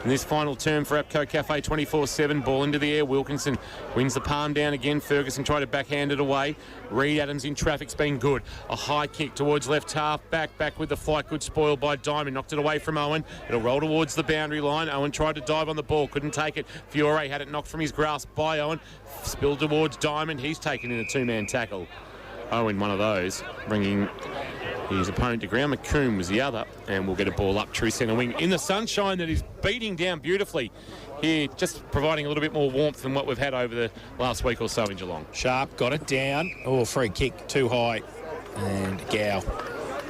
In this final term for APCO Cafe 24/7, ball into the air. Wilkinson wins the palm down again. Ferguson tried to backhand it away. Reed Adams in traffic's been good. A high kick towards left half. Back with the flight. Good spoiled by Diamond. Knocked it away from Owen. It'll roll towards the boundary line. Owen tried to dive on the ball. Couldn't take it. Fiore had it knocked from his grasp by Owen. Spilled towards Diamond. He's taken in a two-man tackle. Owen, one of those, bringing his opponent to ground. McComb was the other, and we'll get a ball up true centre wing in the sunshine that is beating down beautifully here, just providing a little bit more warmth than what we've had over the last week or so in Geelong. Sharp got it down. Oh, free kick too high, and Gow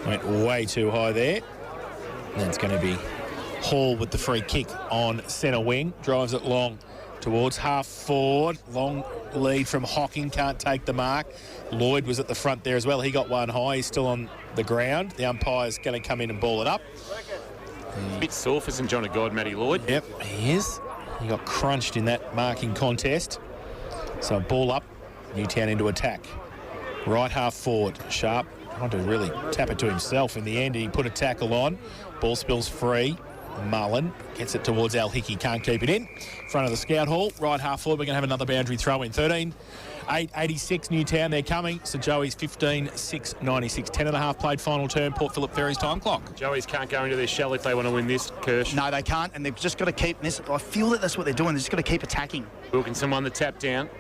went way too high there. And it's going to be Hall with the free kick on centre wing. Drives it long towards half forward. Long lead from Hocking, can't take the mark. Lloyd was at the front there as well. He got one high. He's still on the ground. The umpire's going to come in and ball it up. A bit sore for St John of God, Matty Lloyd. Yep, he is. He got crunched in that marking contest. So ball up, Newtown into attack. Right half forward, Sharp trying to really tap it to himself. In the end, he put a tackle on. Ball spills free. Mullen gets it towards Al Hickey, can't keep it in. Front of the Scout Hall, right half forward, we're going to have another boundary throw in. 13-8-86 Newtown, they're coming. St Joey's 15-6-96. 10.5 played final term, Port Phillip Ferry's time clock. Joey's can't go into their shell if they want to win this, Kirsch. No, they can't, and they've just got to keep this. I feel that that's what they're doing. They've just got to keep attacking. Wilkinson won the tap down.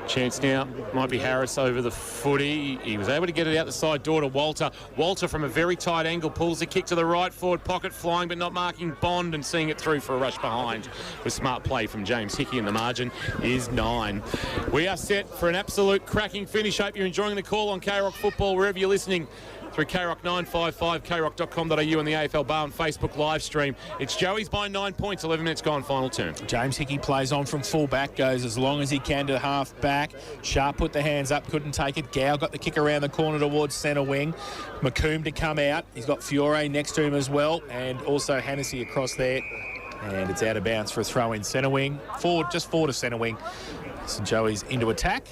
Chance now might be Harris over the footy. He was able to get it out the side door to Walter. Walter from a very tight angle pulls the kick to the right forward pocket, flying but not marking Bond and seeing it through for a rush behind. With smart play from James Hickey, and the margin is 9. We are set for an absolute cracking finish. Hope you're enjoying the call on K-Rock Football wherever you're listening. Through KROC 955, krock.com.au and the AFL Bar and Facebook live stream. It's Joey's by 9 points, 11 minutes gone, final term. James Hickey plays on from full back, goes as long as he can to half back. Sharp put the hands up, couldn't take it. Gow got the kick around the corner towards centre wing. McComb to come out. He's got Fiore next to him as well, and also Hennessy across there. And it's out of bounds for a throw in centre wing. Forward to centre wing. St Joey's into attack.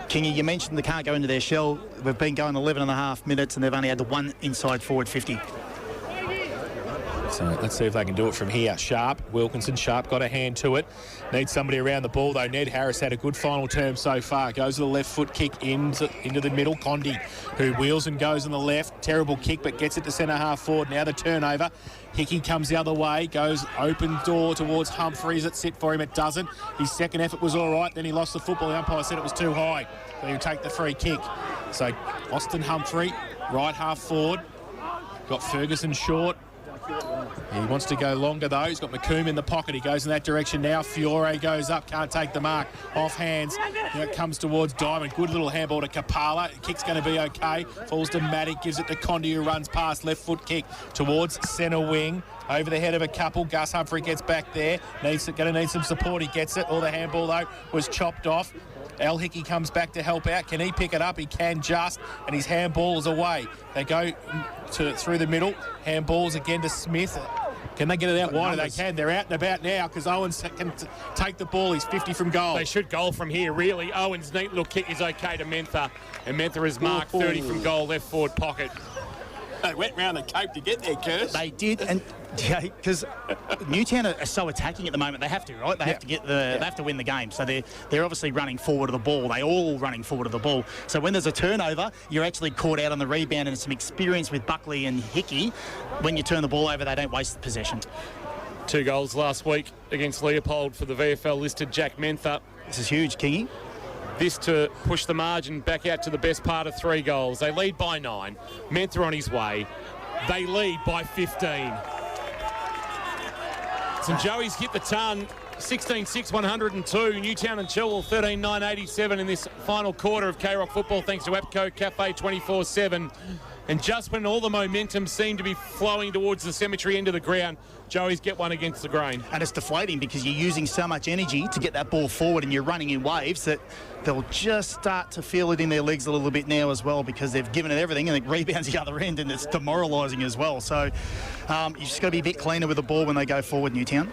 Kingy, you mentioned they can't go into their shell. We've been going 11.5 minutes and they've only had the one inside forward 50. So let's see if they can do it from here. Sharp, Wilkinson, Sharp got a hand to it. Needs somebody around the ball though. Ned Harris had a good final term so far. Goes to the left foot kick into the middle. Condi, who wheels and goes on the left. Terrible kick, but gets it to centre half forward. Now the turnover. Hickey comes the other way, goes open door towards Humphreys. It sit for him, it doesn't. His second effort was all right, then he lost the football. The umpire said it was too high, so he'll take the free kick. So Austin Humphrey, right half forward. Got Ferguson short. He wants to go longer though. He's got McComb in the pocket. He goes in that direction now. Fiore goes up, can't take the mark. Off hands. Now it comes towards Diamond. Good little handball to Kapala. Kick's going to be okay. Falls to Matic, gives it to Condi, who runs past. Left foot kick towards centre wing. Over the head of a couple. Gus Humphrey gets back there. Going to need some support. He gets it. All the handball though was chopped off. Al Hickey comes back to help out. Can he pick it up? He can just, and his handball is away. They go through the middle. Handballs again to Smith. Can they get it out wider? They can. They're out and about now because Owens can take the ball. He's 50 from goal. They should goal from here, really. Owens' neat little kick is okay to Mentha. And Mentha has marked 30 from goal, left forward pocket. They went round the Cape to get there, Curse. They did, and because Newtown are so attacking at the moment, they have to, right? They have to get they have to win the game. So they're obviously running forward of the ball. They all running forward of the ball. So when there's a turnover, you're actually caught out on the rebound, and some experience with Buckley and Hickey. When you turn the ball over, they don't waste possession. 2 goals last week against Leopold for the VFL listed Jack Mentha. This is huge, Kingy. This to push the margin back out to the best part of 3 goals. They lead by 9. Mentha on his way. They lead by 15. St Joey's hit the ton. 16-6, 102. Newtown and Chilwell 13-9, 87 in this final quarter of K-Rock Football, thanks to APCO Cafe 24/7. And just when all the momentum seemed to be flowing towards the cemetery end of the ground, Joey's get one against the grain. And it's deflating because you're using so much energy to get that ball forward and you're running in waves that they'll just start to feel it in their legs a little bit now as well, because they've given it everything and it rebounds the other end and it's demoralising as well. So you just got to be a bit cleaner with the ball when they go forward, Newtown.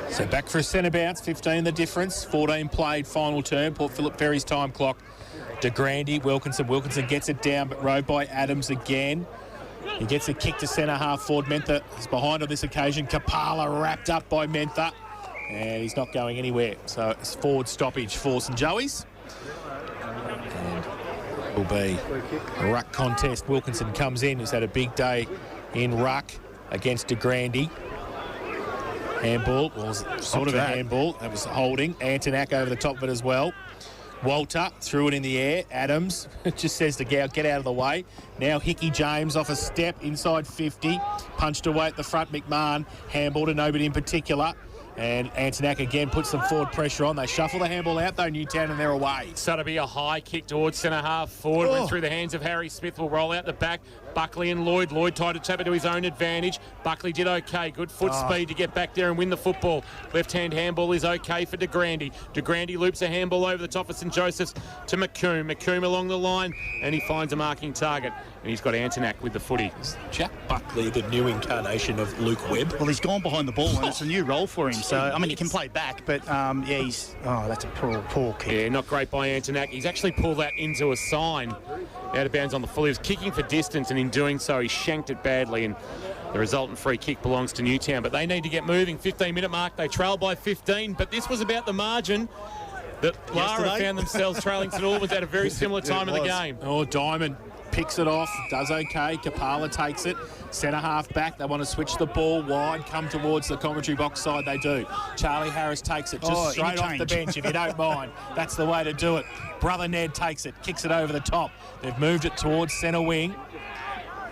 So back for a centre bounce, 15 the difference, 14 played final term, Port Phillip Ferry's time clock. De Grande, Wilkinson gets it down, but rode by Adams again. He gets a kick to centre half forward. Mentha is behind on this occasion. Kapala wrapped up by Mentha, and he's not going anywhere. So it's forward stoppage for St Joey's. And it will be a ruck contest. Wilkinson comes in, who's had a big day in ruck against De Grande. Handball, was sort of a handball. That was holding. Antonak over the top of it as well. Walter threw it in the air. Adams just says to Gow, get out of the way. Now Hickey James off a step inside 50. Punched away at the front. McMahon handball to nobody in particular. And Antonak again puts some forward pressure on. They shuffle the handball out, though, Newtown, and they're away. So it'll be a high kick towards centre half forward. Went through the hands of Harry Smith. Will roll out the back. Buckley and Lloyd. Lloyd tried to tap it to his own advantage. Buckley did okay. Good foot speed to get back there and win the football. Left-hand handball is okay for De Grande. De Grande loops a handball over the top of St Joseph's to McComb. McComb along the line, and he finds a marking target. And he's got Antonak with the footy. Jack Buckley, the new incarnation of Luke Webb. Well, he's gone behind the ball, and it's a new role for him. So, I mean, he can play back, but, he's... Oh, that's a poor kick. Yeah, not great by Antonak. He's actually pulled that into a sign out of bounds on the full. He was kicking for distance, and in doing so, he shanked it badly, and the resultant free kick belongs to Newtown. But they need to get moving. 15-minute mark. They trail by 15, but this was about the margin that Lara found themselves trailing St Albans at a very similar time of the game. Oh, Diamond picks it off, does okay. Kapala takes it. Centre half back. They want to switch the ball wide, come towards the commentary box side. They do. Charlie Harris takes it just straight off the bench, if you don't mind. That's the way to do it. Brother Ned takes it, kicks it over the top. They've moved it towards centre wing.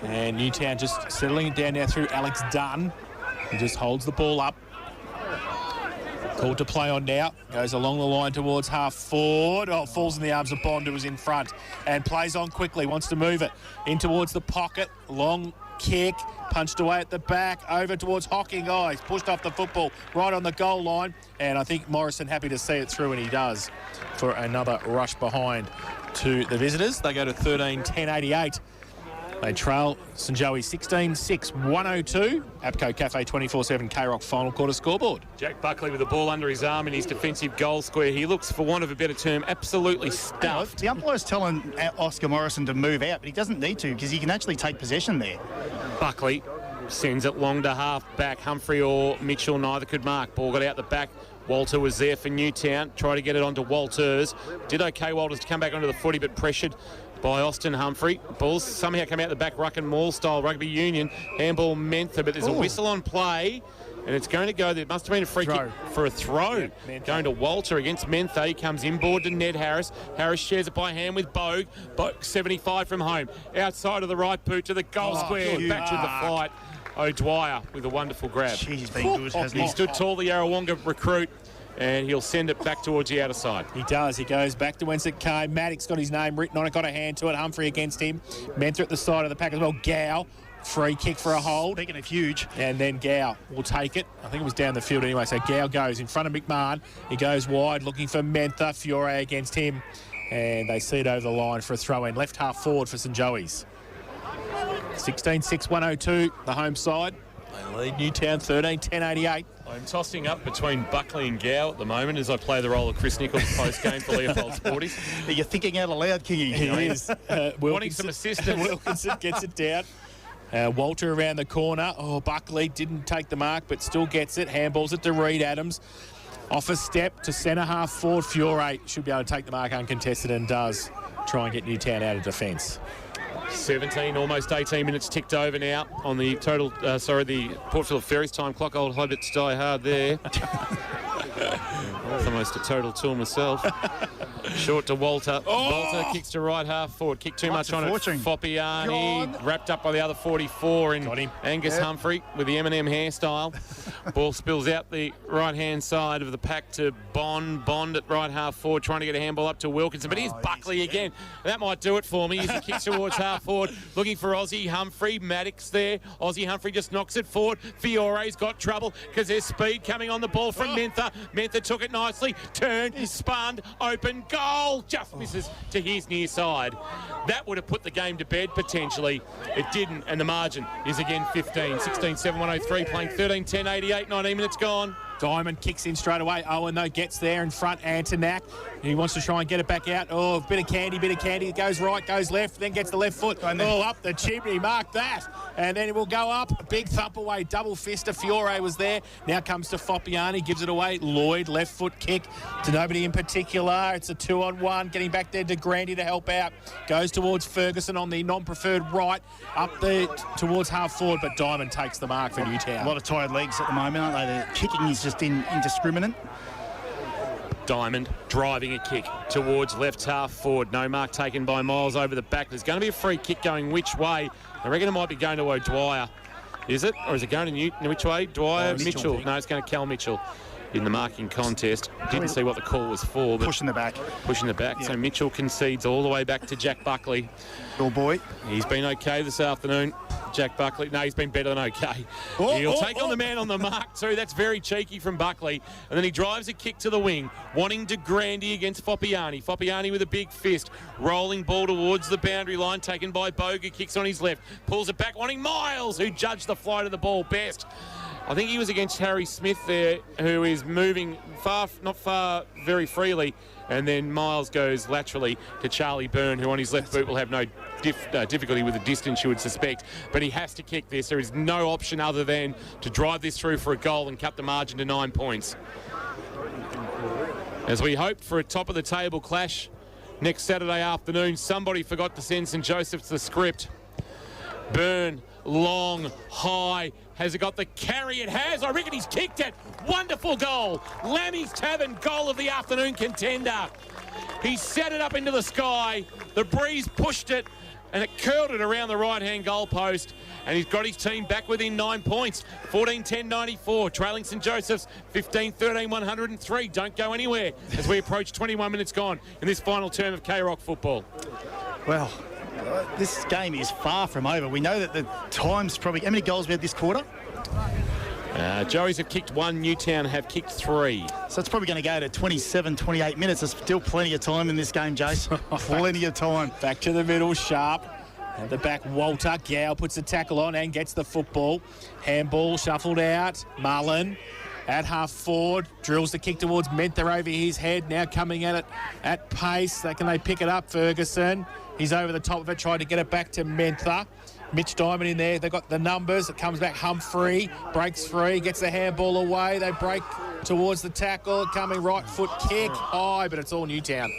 And Newtown just settling it down now through Alex Dunn. He just holds the ball up. Called to play on now. Goes along the line towards half forward. Oh, falls in the arms of Bond, who was in front. And plays on quickly. Wants to move it in towards the pocket. Long kick. Punched away at the back. Over towards Hocking. Oh, he's pushed off the football right on the goal line. And I think Morrison happy to see it through, and he does, for another rush behind to the visitors. They go to 13-10-88. They trail St Joey 16-6, 102. Apco Cafe 24/7 K-Rock final quarter scoreboard. Jack Buckley with the ball under his arm in his defensive goal square. He looks, for want of a better term, absolutely stuffed. The umpire's telling Oscar Morrison to move out, but he doesn't need to because he can actually take possession there. Buckley sends it long to half back. Humphrey or Mitchell, neither could mark. Ball got out the back. Walter was there for Newtown. Tried to get it onto Walters. Did okay, Walters, to come back onto the footy, but pressured by Austin Humphrey. Balls somehow come out the back, ruck and maul style rugby union. Handball Mentha, but there's a whistle on play, and it's going to go. There must have been a free kick for a throw. Yeah, going to Walter against Mentha. He comes inboard to Ned Harris. Harris shares it by hand with Bogue. Bogue 75 from home. Outside of the right boot to the goal square. Back with the flight. O'Dwyer with a wonderful grab. Jeez, he's been good, hasn't he? He stood tall, the Yarrawonga recruit, and he'll send it back towards the outer side. He does. He goes back to whence it came. Maddox got his name written on it, got a hand to it. Humphrey against him. Mentha at the side of the pack as well. Gow, free kick for a hold. Speaking of huge. And then Gow will take it. I think it was down the field anyway. So Gow goes in front of McMahon. He goes wide looking for Mentha. Fiore against him. And they see it over the line for a throw in. Left half forward for St Joey's. 16-6, 102, the home side. They lead Newtown 13-10-88. I'm tossing up between Buckley and Gow at the moment as I play the role of Chris Nichols post-game for Leopold Sporties. You're thinking out aloud, Kingy. He is. Wanting some assistance. Wilkinson gets it down. Walter around the corner. Oh, Buckley didn't take the mark, but still gets it. Handballs it to Reed Adams. Off a step to centre half forward. Fiore should be able to take the mark uncontested and does try and get Newtown out of defence. 17, almost 18 minutes ticked over now on the total, the Port Phillip Ferries time clock. Old Hobbits die hard there. Almost a total tour myself. Short to Walter. Walter kicks to right half forward. Kick too much on it. Foppiani wrapped up by the other 44 in Angus Humphrey with the M&M hairstyle. Ball spills out the right-hand side of the pack to Bond. Bond at right half forward trying to get a handball up to Wilkinson. But here's Buckley again. That might do it for me as he kicks towards half forward. Looking for Aussie Humphrey. Maddox there. Aussie Humphrey just knocks it forward. Fiore's got trouble because there's speed coming on the ball from Mentha. Mentha took it nicely. Turned, spun, open, goal. Just misses to his near side. That would have put the game to bed potentially. It didn't, and the margin is again 15. 16-7, 103, playing 13-10-88, 19 minutes gone. Diamond kicks in straight away. Owen, though, gets there in front. Antonak. He wants to try and get it back out. Oh, bit of candy. It goes right, goes left, then gets the left foot. Up the chimney. Mark that. And then it will go up. Big thump away. Double fister. Fiore was there. Now comes to Foppiani. Gives it away. Lloyd, left foot kick to nobody in particular. It's a 2-on-1. Getting back there to Grandy to help out. Goes towards Ferguson on the non-preferred right. Up there towards half forward, but Diamond takes the mark for Newtown. A lot of tired legs at the moment, aren't they? The kicking is just indiscriminate. Diamond driving a kick towards left half forward. No mark taken by Miles over the back. There's going to be a free kick going which way? I reckon it might be going to O'Dwyer. Is it? Or is it going to Newton? Which way? Dwyer? Mitchell. No, it's going to Cal Mitchell. in the marking contest. Didn't see what the call was for, but pushing the back. Yeah. So Mitchell concedes all the way back to Jack Buckley. Your boy. He's been okay this afternoon. Jack Buckley. No, he's been better than okay. He'll take on the man on the mark too. That's very cheeky from Buckley. And then he drives a kick to the wing, wanting De Grande against Foppiani. Foppiani with a big fist. Rolling ball towards the boundary line, taken by Boga. Kicks on his left. Pulls it back, wanting Miles, who judged the flight of the ball best. I think he was against Harry Smith there, who is moving not far, very freely. And then Miles goes laterally to Charlie Byrne, who on his left boot will have no difficulty with the distance, you would suspect. But he has to kick this. There is no option other than to drive this through for a goal and cut the margin to 9 points. As we hoped for a top-of-the-table clash next Saturday afternoon, somebody forgot to send St Joseph's the script. Byrne, long, high. Has it got the carry? It has. I reckon he's kicked it. Wonderful goal. Lammy's Tavern, goal of the afternoon contender. He set it up into the sky. The breeze pushed it, and it curled it around the right-hand goal post. And he's got his team back within 9 points. 14-10-94, trailing St Joseph's 15-13-103. Don't go anywhere as we approach 21 minutes gone in this final term of K-Rock football. Well, this game is far from over. We know that the time's probably... How many goals we had this quarter? Joey's have kicked 1, Newtown have kicked 3. So it's probably going to go to 27, 28 minutes. There's still plenty of time in this game, Jace. Plenty of time. Back to the middle, Sharp. At the back, Walter. Gow puts the tackle on and gets the football. Handball shuffled out. Mullen at half forward. Drills the kick towards Menther over his head. Now coming at it at pace. Can they pick it up, Ferguson? He's over the top of it, trying to get it back to Menther. Mitch Diamond in there. They've got the numbers. It comes back Humphrey. Breaks free. Gets the handball away. They break towards the tackle. Coming right foot kick. High, but it's all Newtown.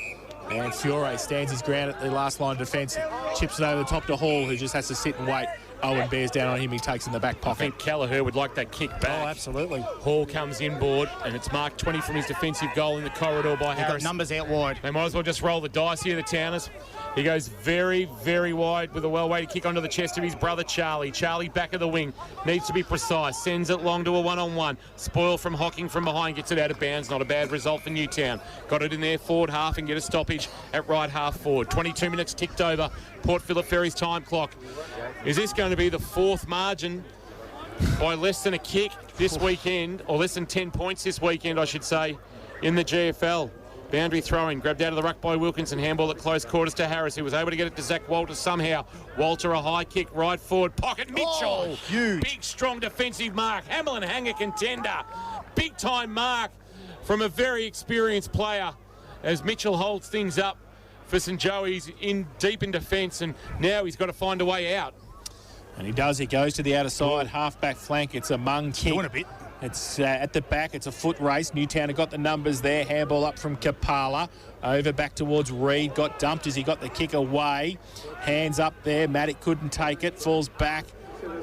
And Fiore stands his ground at the last line of defence. Chips it over the top to Hall, who just has to sit and wait. Owen bears down on him. He takes in the back pocket. I think Kelleher would like that kick back. Oh, absolutely. Hall comes inboard, and it's marked 20 from his defensive goal in the corridor by Harris. Got numbers out wide. They might as well just roll the dice here, the Towners. He goes very, very wide with a well-weighted kick onto the chest of his brother, Charlie. Charlie back of the wing. Needs to be precise. Sends it long to a one-on-one. Spoil from Hocking from behind. Gets it out of bounds. Not a bad result for Newtown. Got it in there forward half and get a stoppage at right half forward. 22 minutes ticked over. Port Phillip Ferry's time clock. Is this going to be the fourth margin by less than a kick this weekend, or less than 10 points this weekend, I should say, in the GFL? Boundary throwing, grabbed out of the ruck by Wilkinson. Handball at close quarters to Harris, who was able to get it to Zach Walter somehow. Walter a high kick, right forward pocket. Mitchell, huge. Big, strong defensive mark. Hamlin Hanger contender. Big time mark from a very experienced player as Mitchell holds things up for St Joey's in deep in defence, and now he's got to find a way out. And he does. He goes to the outer side, half-back flank. It's a mung kick. Doing a bit. It's at the back. It's a foot race. Newtown have got the numbers there. Handball up from Kapala. Over back towards Reed. Got dumped as he got the kick away. Hands up there. Matic couldn't take it. Falls back.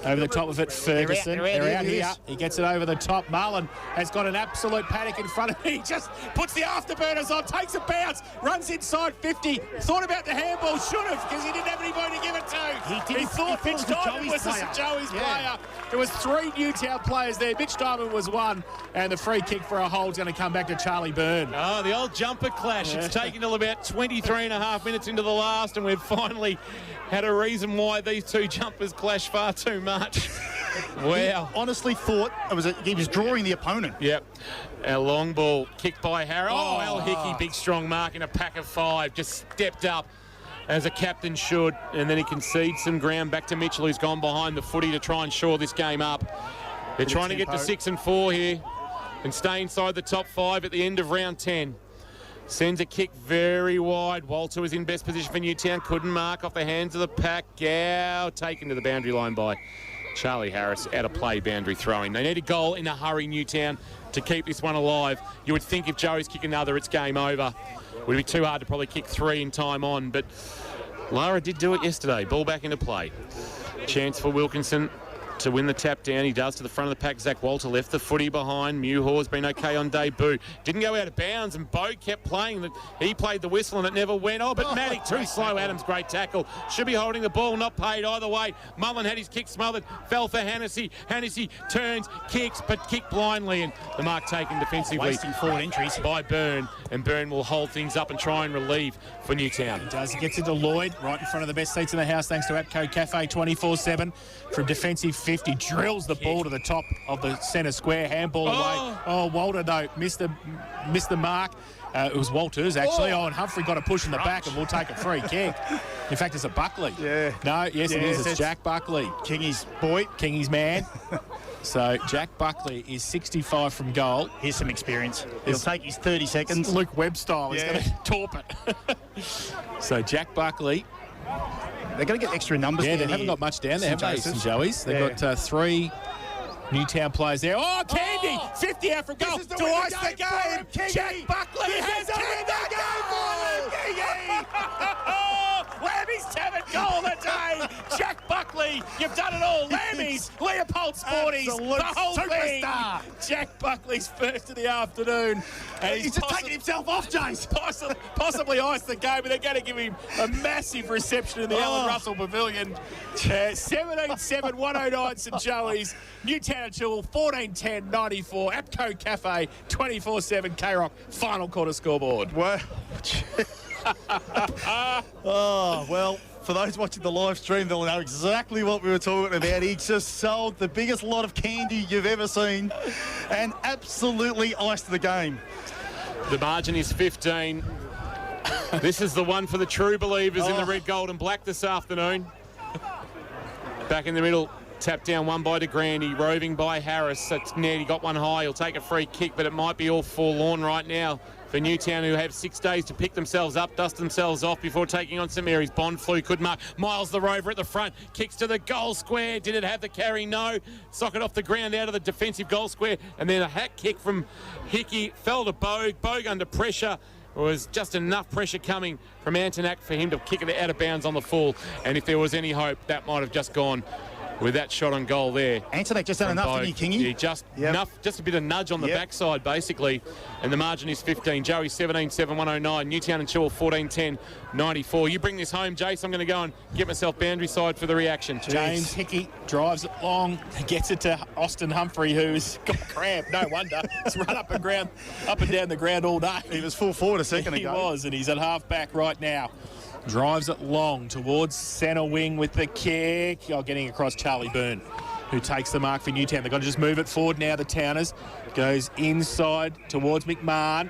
Over the top of it, Ferguson. They're out here. He gets it over the top. Mullen has got an absolute panic in front of him. He just puts the afterburners on, takes a bounce, runs inside 50. Thought about the handball, should have, because he didn't have anybody to give it to. He thought Mitch Diamond was a St Joey's player. There was 3 Newtown players there. Mitch Diamond was one, and the free kick for a hold's going to come back to Charlie Byrne. Oh, the old jumper clash. It's taken till about 23 and a half minutes into the last, and we've finally had a reason why these two jumpers clash far too much. Wow. He honestly thought he was drawing the opponent. Yep. A long ball kicked by Harris. Oh, Al Hickey, big strong mark in a pack of 5. Just stepped up as a captain should, and then he concedes some ground back to Mitchell, who's gone behind the footy to try and shore this game up. They're trying to get to 6 and 4 here and stay inside the top 5 at the end of round 10. Sends a kick very wide. Walter was in best position for Newtown. Couldn't mark off the hands of the pack. Gow taken to the boundary line by Charlie Harris. Out of play, boundary throwing. They need a goal in a hurry, Newtown, to keep this one alive. You would think if Joey's kick another, it's game over. It would be too hard to probably kick 3 in time on, but Lara did do it yesterday. Ball back into play. Chance for Wilkinson. to win the tap down. He does to the front of the pack. Zach Walter left the footy behind. Muir's been okay on debut. Didn't go out of bounds, and Bo kept playing. He played the whistle, and it never went. Oh, but Matty too slow. Adams, great tackle. Should be holding the ball, not paid either way. Mullen had his kick smothered. Fell for Hennessy. Hennessy turns, kicks, but kicked blindly, and the mark taken defensively. Wasting forward entries by Byrne, and Byrne will hold things up and try and relieve for Newtown. He does. He gets into Lloyd, right in front of the best seats in the house, thanks to APCO Cafe 24/7. From defensive 50, drills the ball to the top of the centre square, handball away. Oh, Walter, though, missed the mark. It was Walters, actually. And Humphrey got a push in the back, and we'll take a free kick. In fact, it's a Buckley. Yeah. No, yes, it is. It's Jack Buckley. Kingy's boy. Kingy's man. So Jack Buckley is 65 from goal. Here's some experience. He'll take his 30 seconds. Luke Webb style. He's going to torp it. So Jack Buckley. They're going to get extra numbers. Yeah, they haven't got much down there, have they, St. Joey's? They've got 3 Newtown players there. Oh, Candy! 50 out from goal to ice the game. Jack Buckley has kicked the game for Lammy's 7th goal of the day. Jack Buckley, you've done it all. Lammy's, Leopold Sporties, the whole superstar. Thing. Jack Buckley's first of the afternoon. And he's just taking himself off, Jace. Possibly iced the game, but they're going to give him a massive reception in the Alan Russell Pavilion. 17-7, 109 St. Joey's. Newtown and Chilwell, 14-10-94. APCO Cafe, 24/7 K-Rock. Final quarter scoreboard. Well, oh, well, for those watching the live stream, they'll know exactly what we were talking about. He just sold the biggest lot of candy you've ever seen and absolutely iced the game. The margin is 15. This is the one for the true believers in the red, gold and black this afternoon. Back in the middle. Tapped down one by DeGrande, roving by Harris. That's Ned. He got one high. He'll take a free kick, but it might be all forlorn right now for Newtown, who have 6 days to pick themselves up, dust themselves off before taking on St Mary's. Bond flew, could mark. Miles the Rover at the front, kicks to the goal square. Did it have the carry? No. Socket off the ground out of the defensive goal square, and then a hack kick from Hickey. Fell to Bogue. Bogue under pressure. It was just enough pressure coming from Antonak for him to kick it out of bounds on the full, and if there was any hope, that might have just gone with that shot on goal there. Antonak just done enough, didn't he, Kingy? Yeah, just enough, just a bit of nudge on the backside, basically. And the margin is 15. Joey 17-7, 109. Newtown and Chilwell 14-10, 94. You bring this home, Jace. I'm going to go and get myself boundary side for the reaction. James Hickey drives it long, gets it to Austin Humphrey, who's got cramp. No wonder. He's run up and down the ground all day. He was full forward a second ago. He was, and he's at half back right now. Drives it long towards centre wing with the kick. Oh, getting across Charlie Byrne, who takes the mark for Newtown. They've got to just move it forward now, the Towners. Goes inside towards McMahon.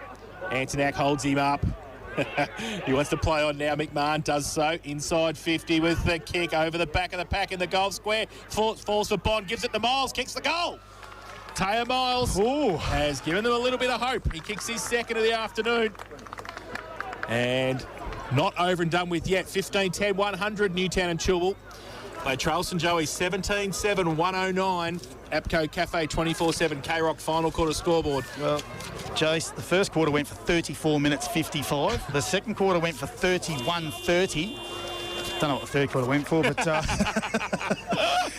Antonak holds him up. He wants to play on now. McMahon does so. Inside 50 with the kick over the back of the pack in the goal square. Falls for Bond, gives it to Miles, kicks the goal. Taya Miles has given them a little bit of hope. He kicks his 2nd of the afternoon. And not over and done with yet. 15-10, 100 Newtown and Chilwell. They trail St Joey 17-7, 109. APCO Cafe 24/7 K-Rock final quarter scoreboard. Well, Jace, the first quarter went for 34 minutes 55. The second quarter went for 31-30. Don't know what the third quarter went for, but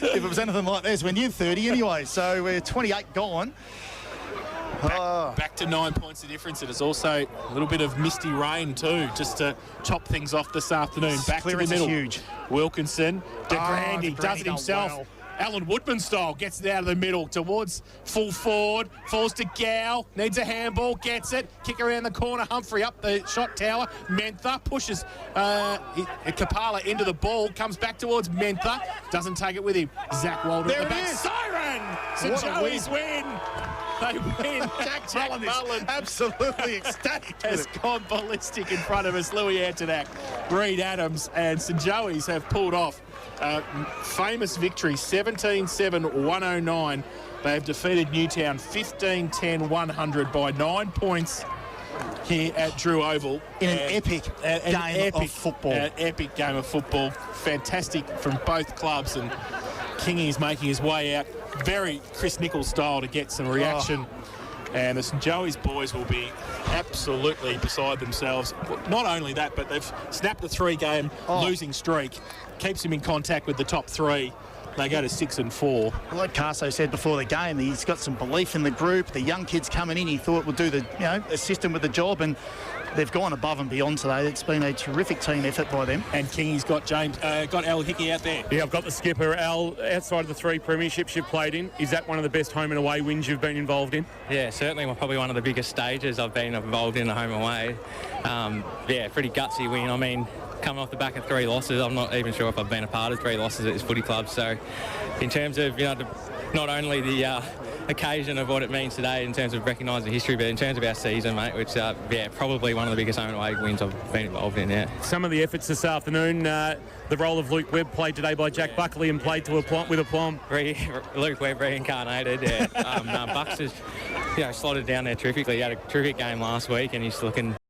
if it was anything like this, we're near 30 anyway. So we're 28 gone. Back to 9 points of difference. It is also a little bit of misty rain too, just to top things off this afternoon. Back to the middle. Huge. Wilkinson, DeGrande does it himself. Well. Alan Woodman style, gets it out of the middle towards full forward, falls to Gow, needs a handball, gets it, kick around the corner, Humphrey up the shot tower, Mentha pushes Kapala into the ball, comes back towards Mentha, doesn't take it with him. Zach Walder at the back. Siren! St Joey's win! They win. Jack Mullen absolutely ecstatic. Has gone ballistic in front of us. Louis Antonak, Reed Adams, and St Joey's have pulled off famous victory, 17-7, 109. They have defeated Newtown 15-10, 100 by 9 points here at Drew Oval. In an epic game of football. An epic game of football. Fantastic from both clubs, and Kingy is making his way out. Very Chris Nichols style to get some reaction. And the St Joey's boys will be absolutely beside themselves. Not only that, but they've snapped a 3-game losing streak. Keeps him in contact with the top 3. they go to 6 and 4. Well, like Carso said before the game, he's got some belief in the group. The young kids coming in, he thought would do the, assist him with the job, and they've gone above and beyond today. It's been a terrific team effort by them. And Kingy's got got Al Hickey out there. Yeah, I've got the skipper. Al, outside of the 3 premierships you've played in, is that one of the best home and away wins you've been involved in? Yeah, certainly probably one of the biggest stages I've been involved in, a home away. Pretty gutsy win. I mean, coming off the back of 3 losses, I'm not even sure if I've been a part of 3 losses at this footy club. So in terms of, not only the occasion of what it means today in terms of recognising history, but in terms of our season, mate, which, probably one of the biggest home and away wins I've been involved in, yeah. Some of the efforts this afternoon, the role of Luke Webb played today by Jack Buckley and played with aplomb. Luke Webb reincarnated, yeah. Bucks has, slotted down there terrifically. He had a terrific game last week and he's looking